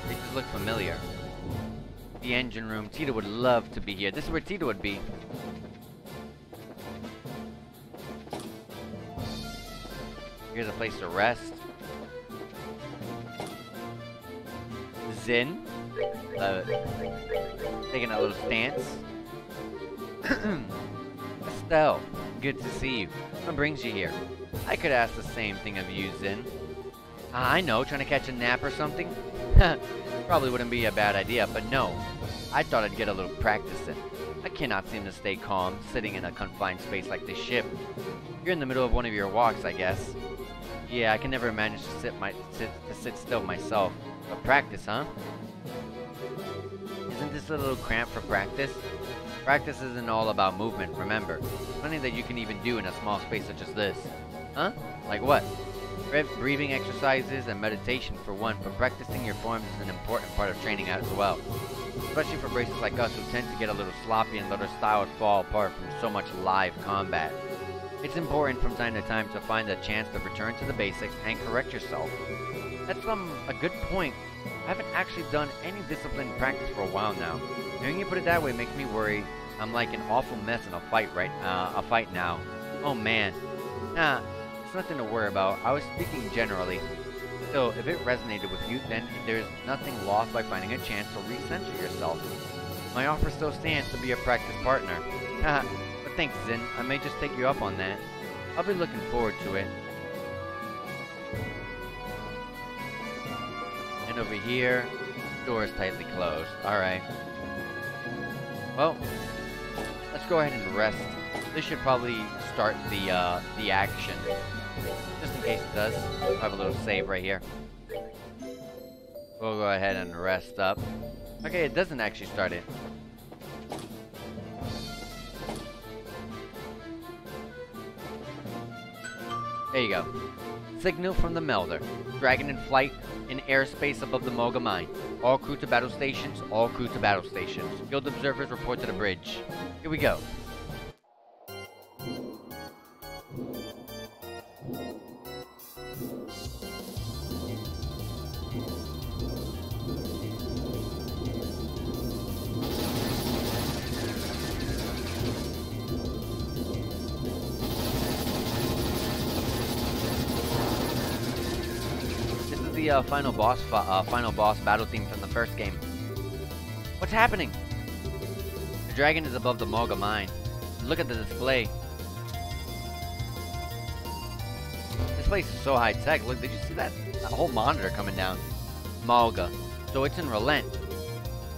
They just look familiar. The engine room. Tita would love to be here. This is where Tita would be. Here's a place to rest. Zin. Taking a little stance. Estelle, good to see you. What brings you here? I could ask the same thing of you, Zin. I know, trying to catch a nap or something? Probably wouldn't be a bad idea, but no. I thought I'd get a little practice in. I cannot seem to stay calm, sitting in a confined space like this ship. You're in the middle of one of your walks, I guess. Yeah, I can never manage to sit still myself. But practice, huh? Isn't this a little cramped for practice? Practice isn't all about movement, remember. Plenty that you can even do in a small space such as this. Huh? Like what? Breathing exercises and meditation for one, but practicing your forms is an important part of training as well. Especially for bracers like us who tend to get a little sloppy and let our styles fall apart from so much live combat. It's important from time to time to find a chance to return to the basics and correct yourself. That's a good point. I haven't actually done any disciplined practice for a while now. Hearing you put it that way makes me worry I'm like an awful mess in a fight now. Oh man. Nah, it's nothing to worry about. I was speaking generally. Still, if it resonated with you, then there's nothing lost by finding a chance to recenter yourself. My offer still stands to be a practice partner. Haha, but thanks, Zin. I may just take you up on that. I'll be looking forward to it. And over here, door is tightly closed. Alright. Well, let's go ahead and rest. This should probably start the action. Just in case it does. I'll have a little save right here. We'll go ahead and rest up. Okay, it doesn't actually start it. There you go. Signal from the melder. Dragon in flight in airspace above the Moga mine. All crew to battle stations. All crew to battle stations. Field observers report to the bridge. Here we go. The final boss battle theme from the first game. What's happening? The dragon is above the Moga mine. Look at the display. This place is so high tech. Look, did you see that? That whole monitor coming down. Moga. So it's in Relent.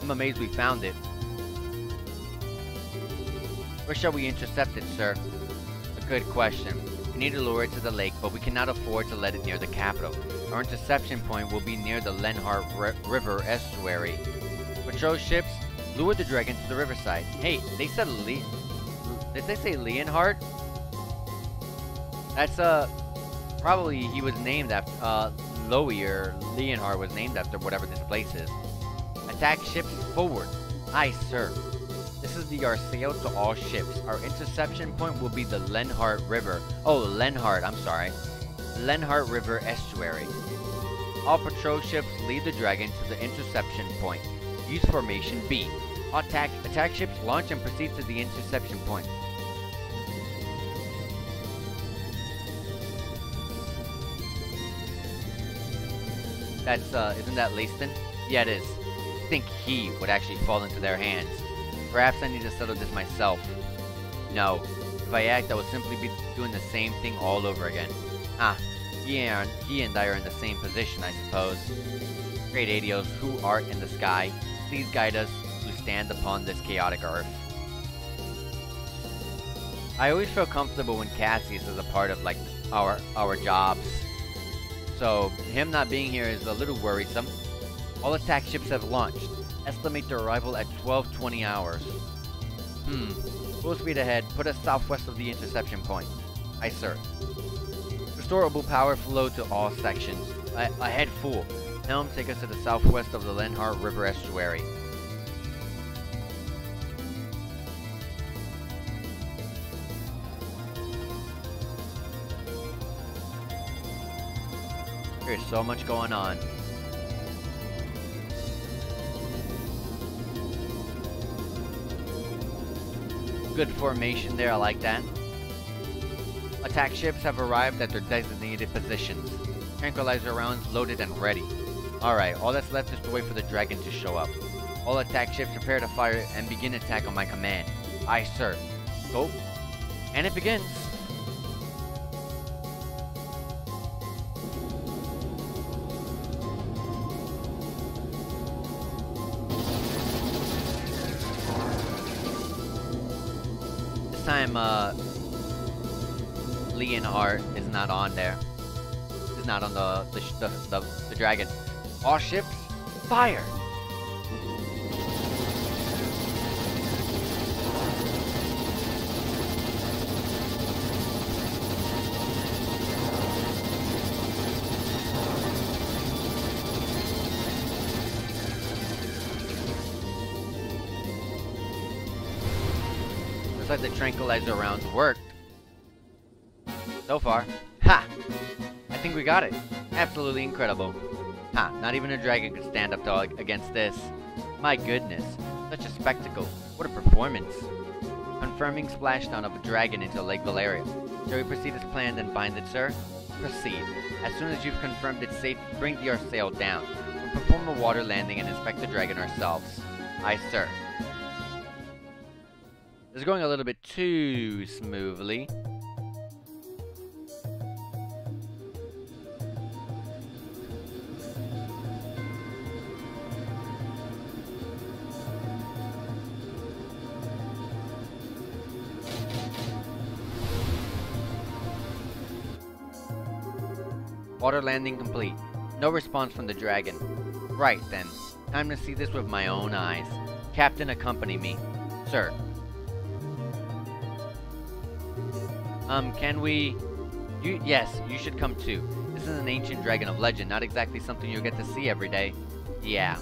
I'm amazed we found it. Where shall we intercept it, sir? A good question. We need to lure it to the lake, but we cannot afford to let it near the capital. Our interception point will be near the Lenhart River estuary. Patrol ships, lure the dragon to the riverside. Hey, they said did they say Leonhardt? That's, probably he was named after, Loey or Leonhardt was named after whatever this place is. Attack ships forward. Aye, sir. This is the our sail to all ships. Our interception point will be the Lenhart River. Oh, Lenhart, I'm sorry. Lenhart River estuary. All patrol ships lead the dragon to the interception point. Use formation B. Attack ships launch and proceed to the interception point. That's isn't that Leiston? Yeah, it is. I think he would actually fall into their hands. Perhaps I need to settle this myself. No. If I act, I will simply be doing the same thing all over again. Ah, he and I are in the same position, I suppose. Great Adios, who art in the sky, please guide us who stand upon this chaotic earth. I always feel comfortable when Cassius is a part of, like, our jobs. So, him not being here is a little worrisome. All attack ships have launched. Estimate their arrival at 12:20 hours. Full speed ahead. Put us southwest of the interception point. Aye, sir. Restorable power flow to all sections. Ahead full. Helm, take us to the southwest of the Lenhart River estuary. There's so much going on. Good formation there, I like that. Attack ships have arrived at their designated positions. Tranquilizer rounds loaded and ready. Alright, all that's left is to wait for the dragon to show up. All attack ships prepare to fire and begin attack on my command. Aye, sir. Go. And it begins. This time, Leonhardt is not on there. Is not on the dragon. All ships, fire! Looks like the tranquilizer rounds worked. So far. Ha! I think we got it. Absolutely incredible. Ha! Not even a dragon could stand up to against this. My goodness. Such a spectacle. What a performance. Confirming splashdown of a dragon into Lake Valeria. Shall we proceed as planned and bind it, sir? Proceed. As soon as you've confirmed it's safe, bring the sail down. We'll perform a water landing and inspect the dragon ourselves. Aye, sir. This is going a little bit too smoothly. Water landing complete. No response from the dragon. Right then. Time to see this with my own eyes. Captain, accompany me. Sir. Can we... Yes, you should come too. This is an ancient dragon of legend, not exactly something you'll get to see every day. Yeah.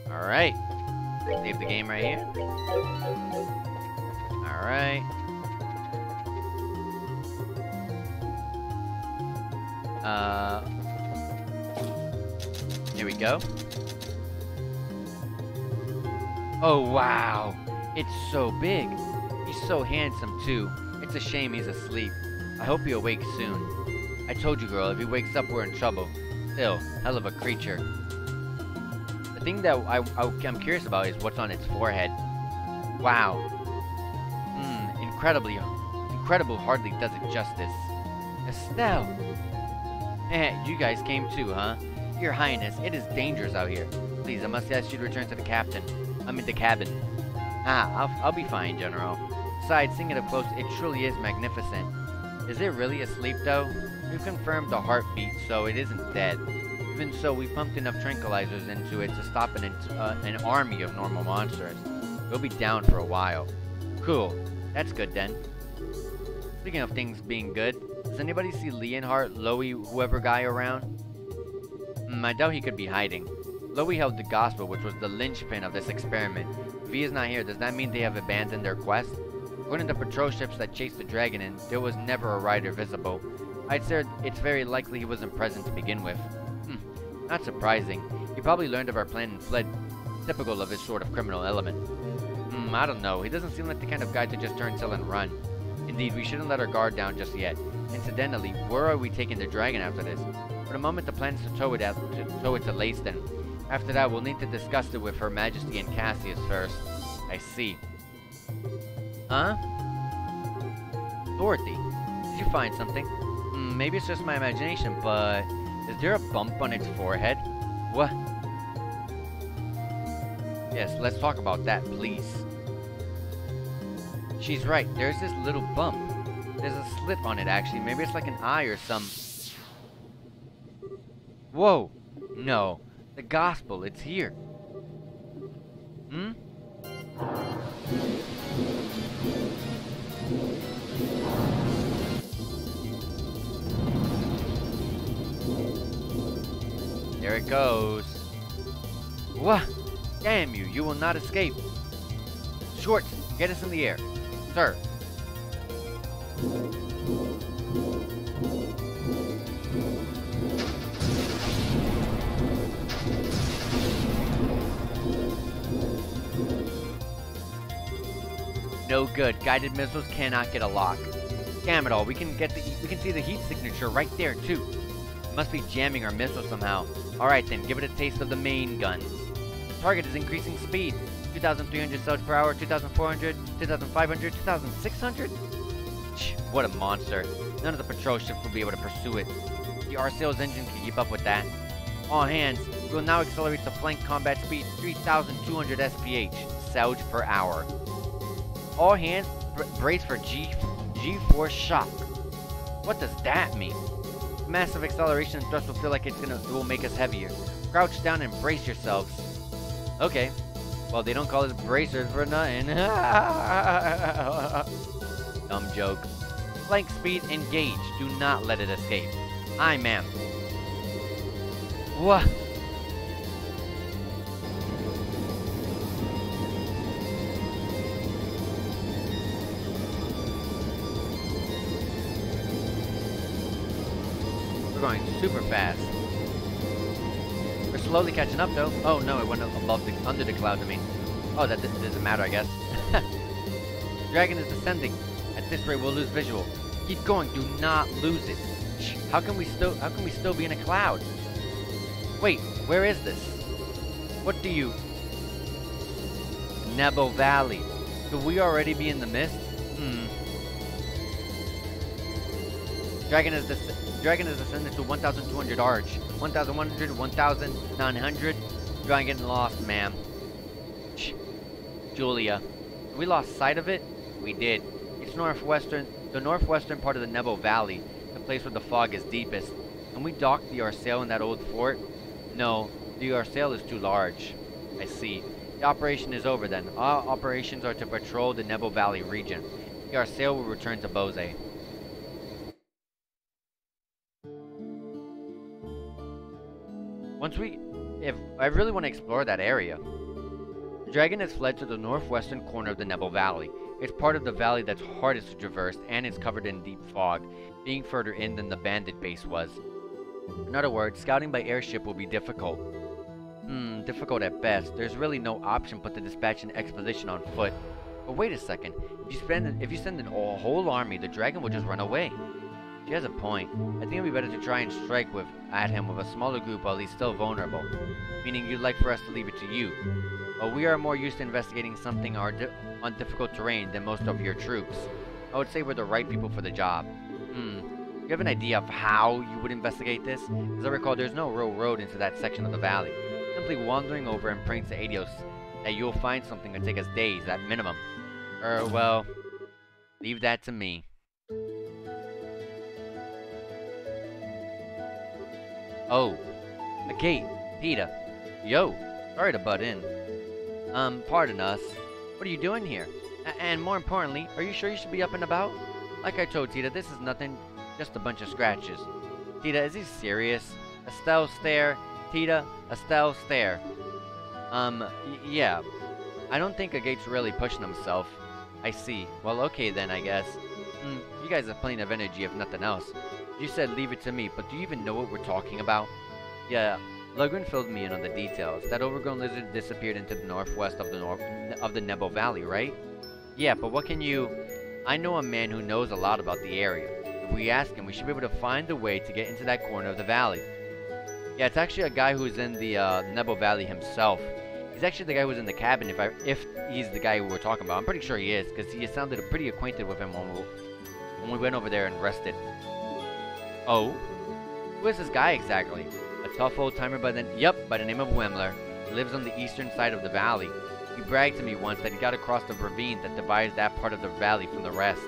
Alright. Save the game right here. Alright. Here we go. Oh, wow. It's so big. He's so handsome, too. It's a shame he's asleep. I hope he awakes soon. I told you, girl, if he wakes up, we're in trouble. Still, hell of a creature. The thing that I'm curious about is what's on its forehead. Wow. Incredible hardly does it justice. Estelle! You guys came too, huh? Your Highness, it is dangerous out here. Please, I must ask you to return to the cabin. I'll be fine, General. Besides, seeing it up close, it truly is magnificent. Is it really asleep, though? We've confirmed the heartbeat, so it isn't dead. Even so, we pumped enough tranquilizers into it to stop an army of normal monsters. We'll be down for a while. Cool. That's good, then. Speaking of things being good, does anybody see Leonhardt, Loey, whoever guy around? I doubt he could be hiding. Loey held the gospel, which was the linchpin of this experiment. If he is not here, does that mean they have abandoned their quest? According to patrol ships that chased the dragon in, there was never a rider visible. I'd say it's very likely he wasn't present to begin with. Not surprising. He probably learned of our plan and fled. Typical of his sort of criminal element. I don't know. He doesn't seem like the kind of guy to just turn tail and run. Indeed, we shouldn't let our guard down just yet. Incidentally, where are we taking the dragon after this? For the moment, the plan is to tow it to Leyston. After that, we'll need to discuss it with Her Majesty and Cassius first. I see. Huh? Dorothy, did you find something? Maybe it's just my imagination, but is there a bump on its forehead? What? Yes, let's talk about that, please. She's right, there's this little bump. There's a slit on it, actually. Maybe it's like an eye or some... Whoa! No. The gospel, it's here. There it goes. What? Damn you, you will not escape. Shorts, get us in the air. Sir. No good. Guided missiles cannot get a lock. Damn it all. We can see the heat signature right there too. Must be jamming our missile somehow. Alright then, give it a taste of the main gun. Target is increasing speed. 2,300 cells per hour, 2,400, 2,500, 2,600? What a monster. None of the patrol ships will be able to pursue it. The RCL's engine can keep up with that. All hands, we will now accelerate to flank combat speed 3,200 SPH, Cells per hour. All hands, brace for G-force shock. What does that mean? Massive acceleration and thrust will feel like it will make us heavier. Crouch down and brace yourselves. Okay. Well, they don't call us bracers for nothing. Dumb joke. Flank speed engaged. Do not let it escape. Aye, ma'am. What? We're going super fast. We're slowly catching up, though. Oh no, it went under the clouds. I mean, oh, that doesn't matter, I guess. Dragon is descending. At this rate, we'll lose visual. Keep going. Do not lose it. How can we still be in a cloud? Wait, where is this? What do you? Nebo Valley. Could we already be in the mist? Dragon is descended to 1,200 arch. 1,100, 1,900. Dragon getting lost, ma'am. Julia. We lost sight of it? We did. It's the northwestern part of the Nebo Valley, the place where the fog is deepest. Can we dock the Arsail in that old fort? No, the Arsail is too large. I see. The operation is over then. Our operations are to patrol the Nebo Valley region. The Arsail will return to Bose. If I really want to explore that area. The dragon has fled to the northwestern corner of the Nebo Valley. It's part of the valley that's hardest to traverse, and it's covered in deep fog, being further in than the bandit base was. In other words, scouting by airship will be difficult. Difficult at best. There's really no option but to dispatch an expedition on foot. But wait a second. If you send a whole army, the dragon will just run away. She has a point. I think it would be better to try and strike at him with a smaller group while he's still vulnerable. Meaning you'd like for us to leave it to you. But we are more used to investigating something on difficult terrain than most of your troops. I would say we're the right people for the job. You have an idea of how you would investigate this? As I recall, there's no real road into that section of the valley. Simply wandering over and praying to Adios that you'll find something that take us days at minimum. Well, leave that to me. Oh, a gate. Peter. Yo, sorry to butt in. Pardon us. What are you doing here? And more importantly, are you sure you should be up and about? Like I told Tita, this is nothing, just a bunch of scratches. Tita, is he serious? Estelle stare. Tita, Estelle stare. Yeah. I don't think Agate's really pushing himself. I see. Well, okay then, I guess. You guys have plenty of energy if nothing else. You said leave it to me, but do you even know what we're talking about? Yeah, Lugrin filled me in on the details. That overgrown lizard disappeared into the northwest of the Nebo Valley, right? Yeah, but what can you... I know a man who knows a lot about the area. If we ask him, we should be able to find a way to get into that corner of the valley. Yeah, it's actually a guy who's in the Nebo Valley himself. He's actually the guy who's in the cabin, if he's the guy who we're talking about. I'm pretty sure he is, because he sounded pretty acquainted with him when we went over there and rested. Oh? Who is this guy exactly? A tough old-timer by the name of Wemler. He lives on the eastern side of the valley. He bragged to me once that he got across the ravine that divides that part of the valley from the rest.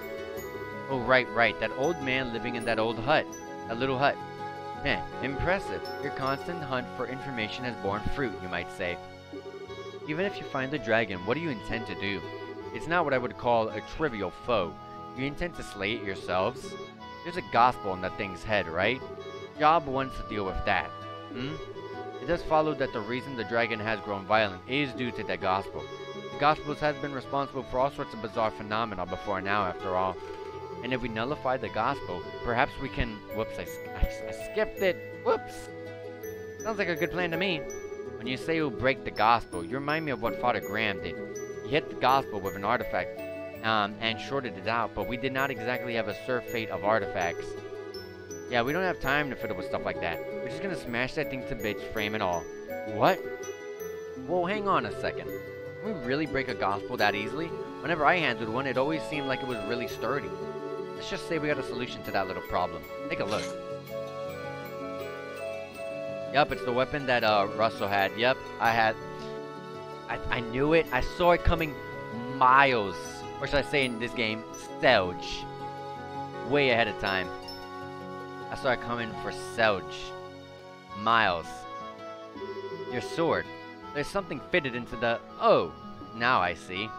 Oh, right. That old man living in that old hut. That little hut. Impressive. Your constant hunt for information has borne fruit, you might say. Even if you find the dragon, what do you intend to do? It's not what I would call a trivial foe. You intend to slay it yourselves? There's a gospel in that thing's head, right? Job wants to deal with that. It does follow that the reason the dragon has grown violent is due to that gospel. The gospels has been responsible for all sorts of bizarre phenomena before now, after all. And if we nullify the gospel, perhaps we can... Whoops, I skipped it. Whoops. Sounds like a good plan to me. When you say you'll break the gospel, you remind me of what Father Graham did. He hit the gospel with an artifact, and shorted it out, but we did not exactly have a sure fate of artifacts. Yeah, we don't have time to fiddle with stuff like that. We're just gonna smash that thing to bits, frame and all. What? Whoa, hang on a second. Can we really break a gospel that easily? Whenever I handled one, it always seemed like it was really sturdy. Let's just say we got a solution to that little problem. Take a look. Yup, it's the weapon that Russell had. Yup, I knew it. I saw it coming miles. Or should I say in this game, Selge. Way ahead of time. I saw it coming for Selge. Miles. Your sword. There's something fitted into the... Oh, now I see.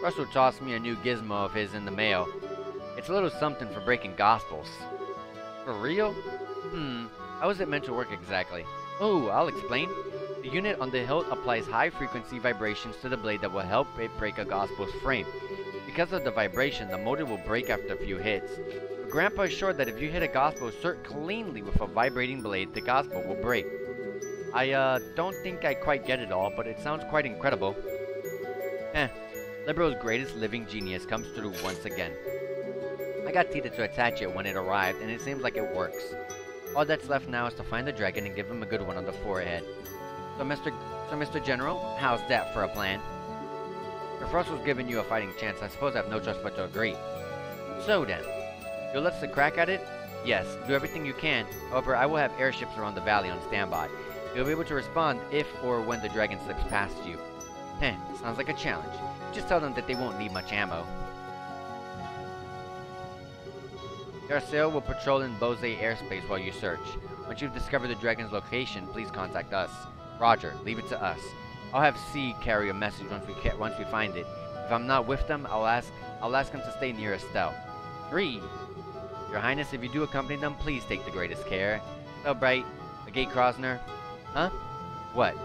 Russell tossed me a new gizmo of his in the mail. It's a little something for breaking gospels. For real? How is it meant to work exactly? Oh, I'll explain. The unit on the hilt applies high-frequency vibrations to the blade that will help it break a gospel's frame. Because of the vibration, the motor will break after a few hits. But Grandpa is sure that if you hit a gospel cleanly with a vibrating blade, the gospel will break. I don't think I quite get it all, but it sounds quite incredible. Libero's greatest living genius comes through once again. I got Tita to attach it when it arrived, and it seems like it works. All that's left now is to find the dragon and give him a good one on the forehead. So Mr. General, how's that for a plan? If Russell's giving you a fighting chance, I suppose I have no choice but to agree. So then, you'll let us crack at it? Yes, do everything you can. However, I will have airships around the valley on standby. You'll be able to respond if or when the dragon slips past you. Sounds like a challenge. Just tell them that they won't need much ammo. Garcelle will patrol in Bose airspace while you search. Once you've discovered the dragon's location, please contact us. Roger, leave it to us. I'll have C carry a message once we find it. If I'm not with them, I'll ask him to stay near Estelle. 3. Your Highness, if you do accompany them, please take the greatest care. So bright, a gate Krosner. Huh? What?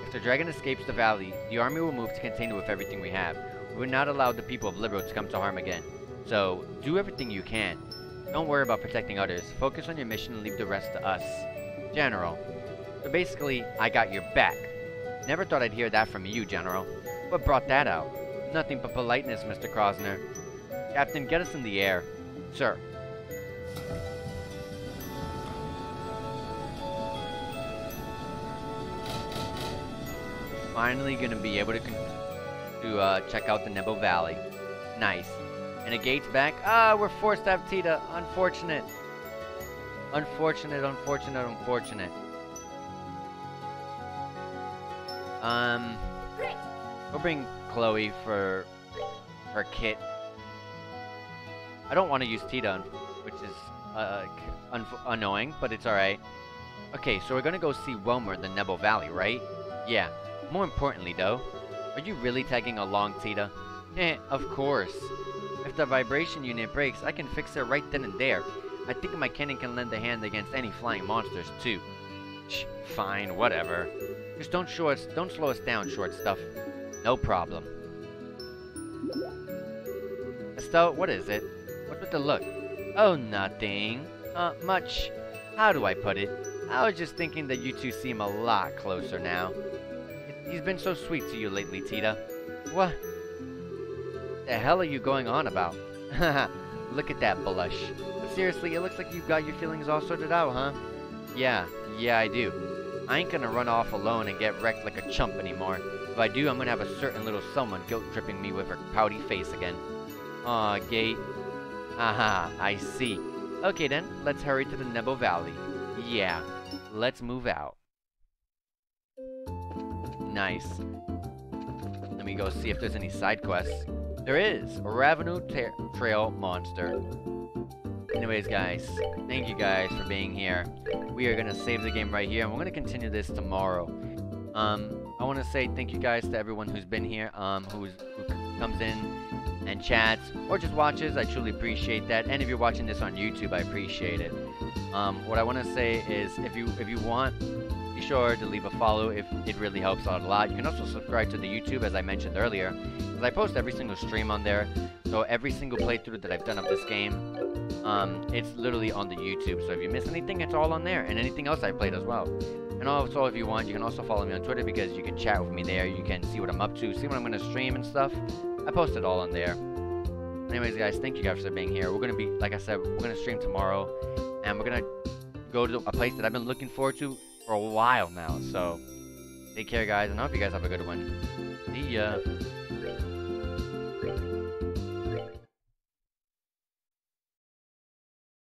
If the dragon escapes the valley, the army will move to contain it with everything we have. We will not allow the people of Libero to come to harm again. So, do everything you can. Don't worry about protecting others. Focus on your mission and leave the rest to us. General. So basically, I got your back. Never thought I'd hear that from you, General. What brought that out? Nothing but politeness, Mr. Krosner. Captain, get us in the air. Sir. Finally gonna be able to check out the Nebo Valley. Nice. And the gate's back. Ah, we're forced to have Tita. Unfortunate. Unfortunate. We'll bring Chloe for her kit. I don't want to use Tita, which is annoying, but it's alright. Okay, so we're gonna go see Wilmer in the Nebo Valley, right? Yeah. More importantly, though, are you really tagging along, Tita? Of course. If the vibration unit breaks, I can fix it right then and there. I think my cannon can lend a hand against any flying monsters, too. Fine, whatever. Just don't slow us down, short stuff. No problem. Estelle, what is it? What's with the look? Oh, nothing. Much. How do I put it? I was just thinking that you two seem a lot closer now. He's been so sweet to you lately, Tita. What the hell are you going on about? Haha, look at that blush. But seriously, it looks like you've got your feelings all sorted out, huh? Yeah, I do. I ain't gonna run off alone and get wrecked like a chump anymore. If I do, I'm gonna have a certain little someone guilt-tripping me with her pouty face again. Aw, Gate. Haha, I see. Okay then, let's hurry to the Nebo Valley. Yeah, let's move out. Nice. Let me go see if there's any side quests. There is! A Ravenu Trail Monster. Anyways, guys, thank you guys for being here. We are going to save the game right here, and we're going to continue this tomorrow. I want to say thank you guys to everyone who's been here, who comes in and chats, or just watches. I truly appreciate that. And if you're watching this on YouTube, I appreciate it. What I want to say is, if you want, be sure to leave a follow. If it really helps out a lot. You can also subscribe to the YouTube, as I mentioned earlier, because I post every single stream on there. So every single playthrough that I've done of this game, it's literally on the YouTube. So if you miss anything, it's all on there, and anything else I played as well. And also, if you want, you can also follow me on Twitter, because you can chat with me there. You can see what I'm up to, see when I'm going to stream and stuff. I post it all on there. Anyways, guys, thank you guys for being here. We're going to be, like I said, we're going to stream tomorrow, and we're going to go to a place that I've been looking forward to for a while now. So, take care, guys, and I hope you guys have a good one. See ya.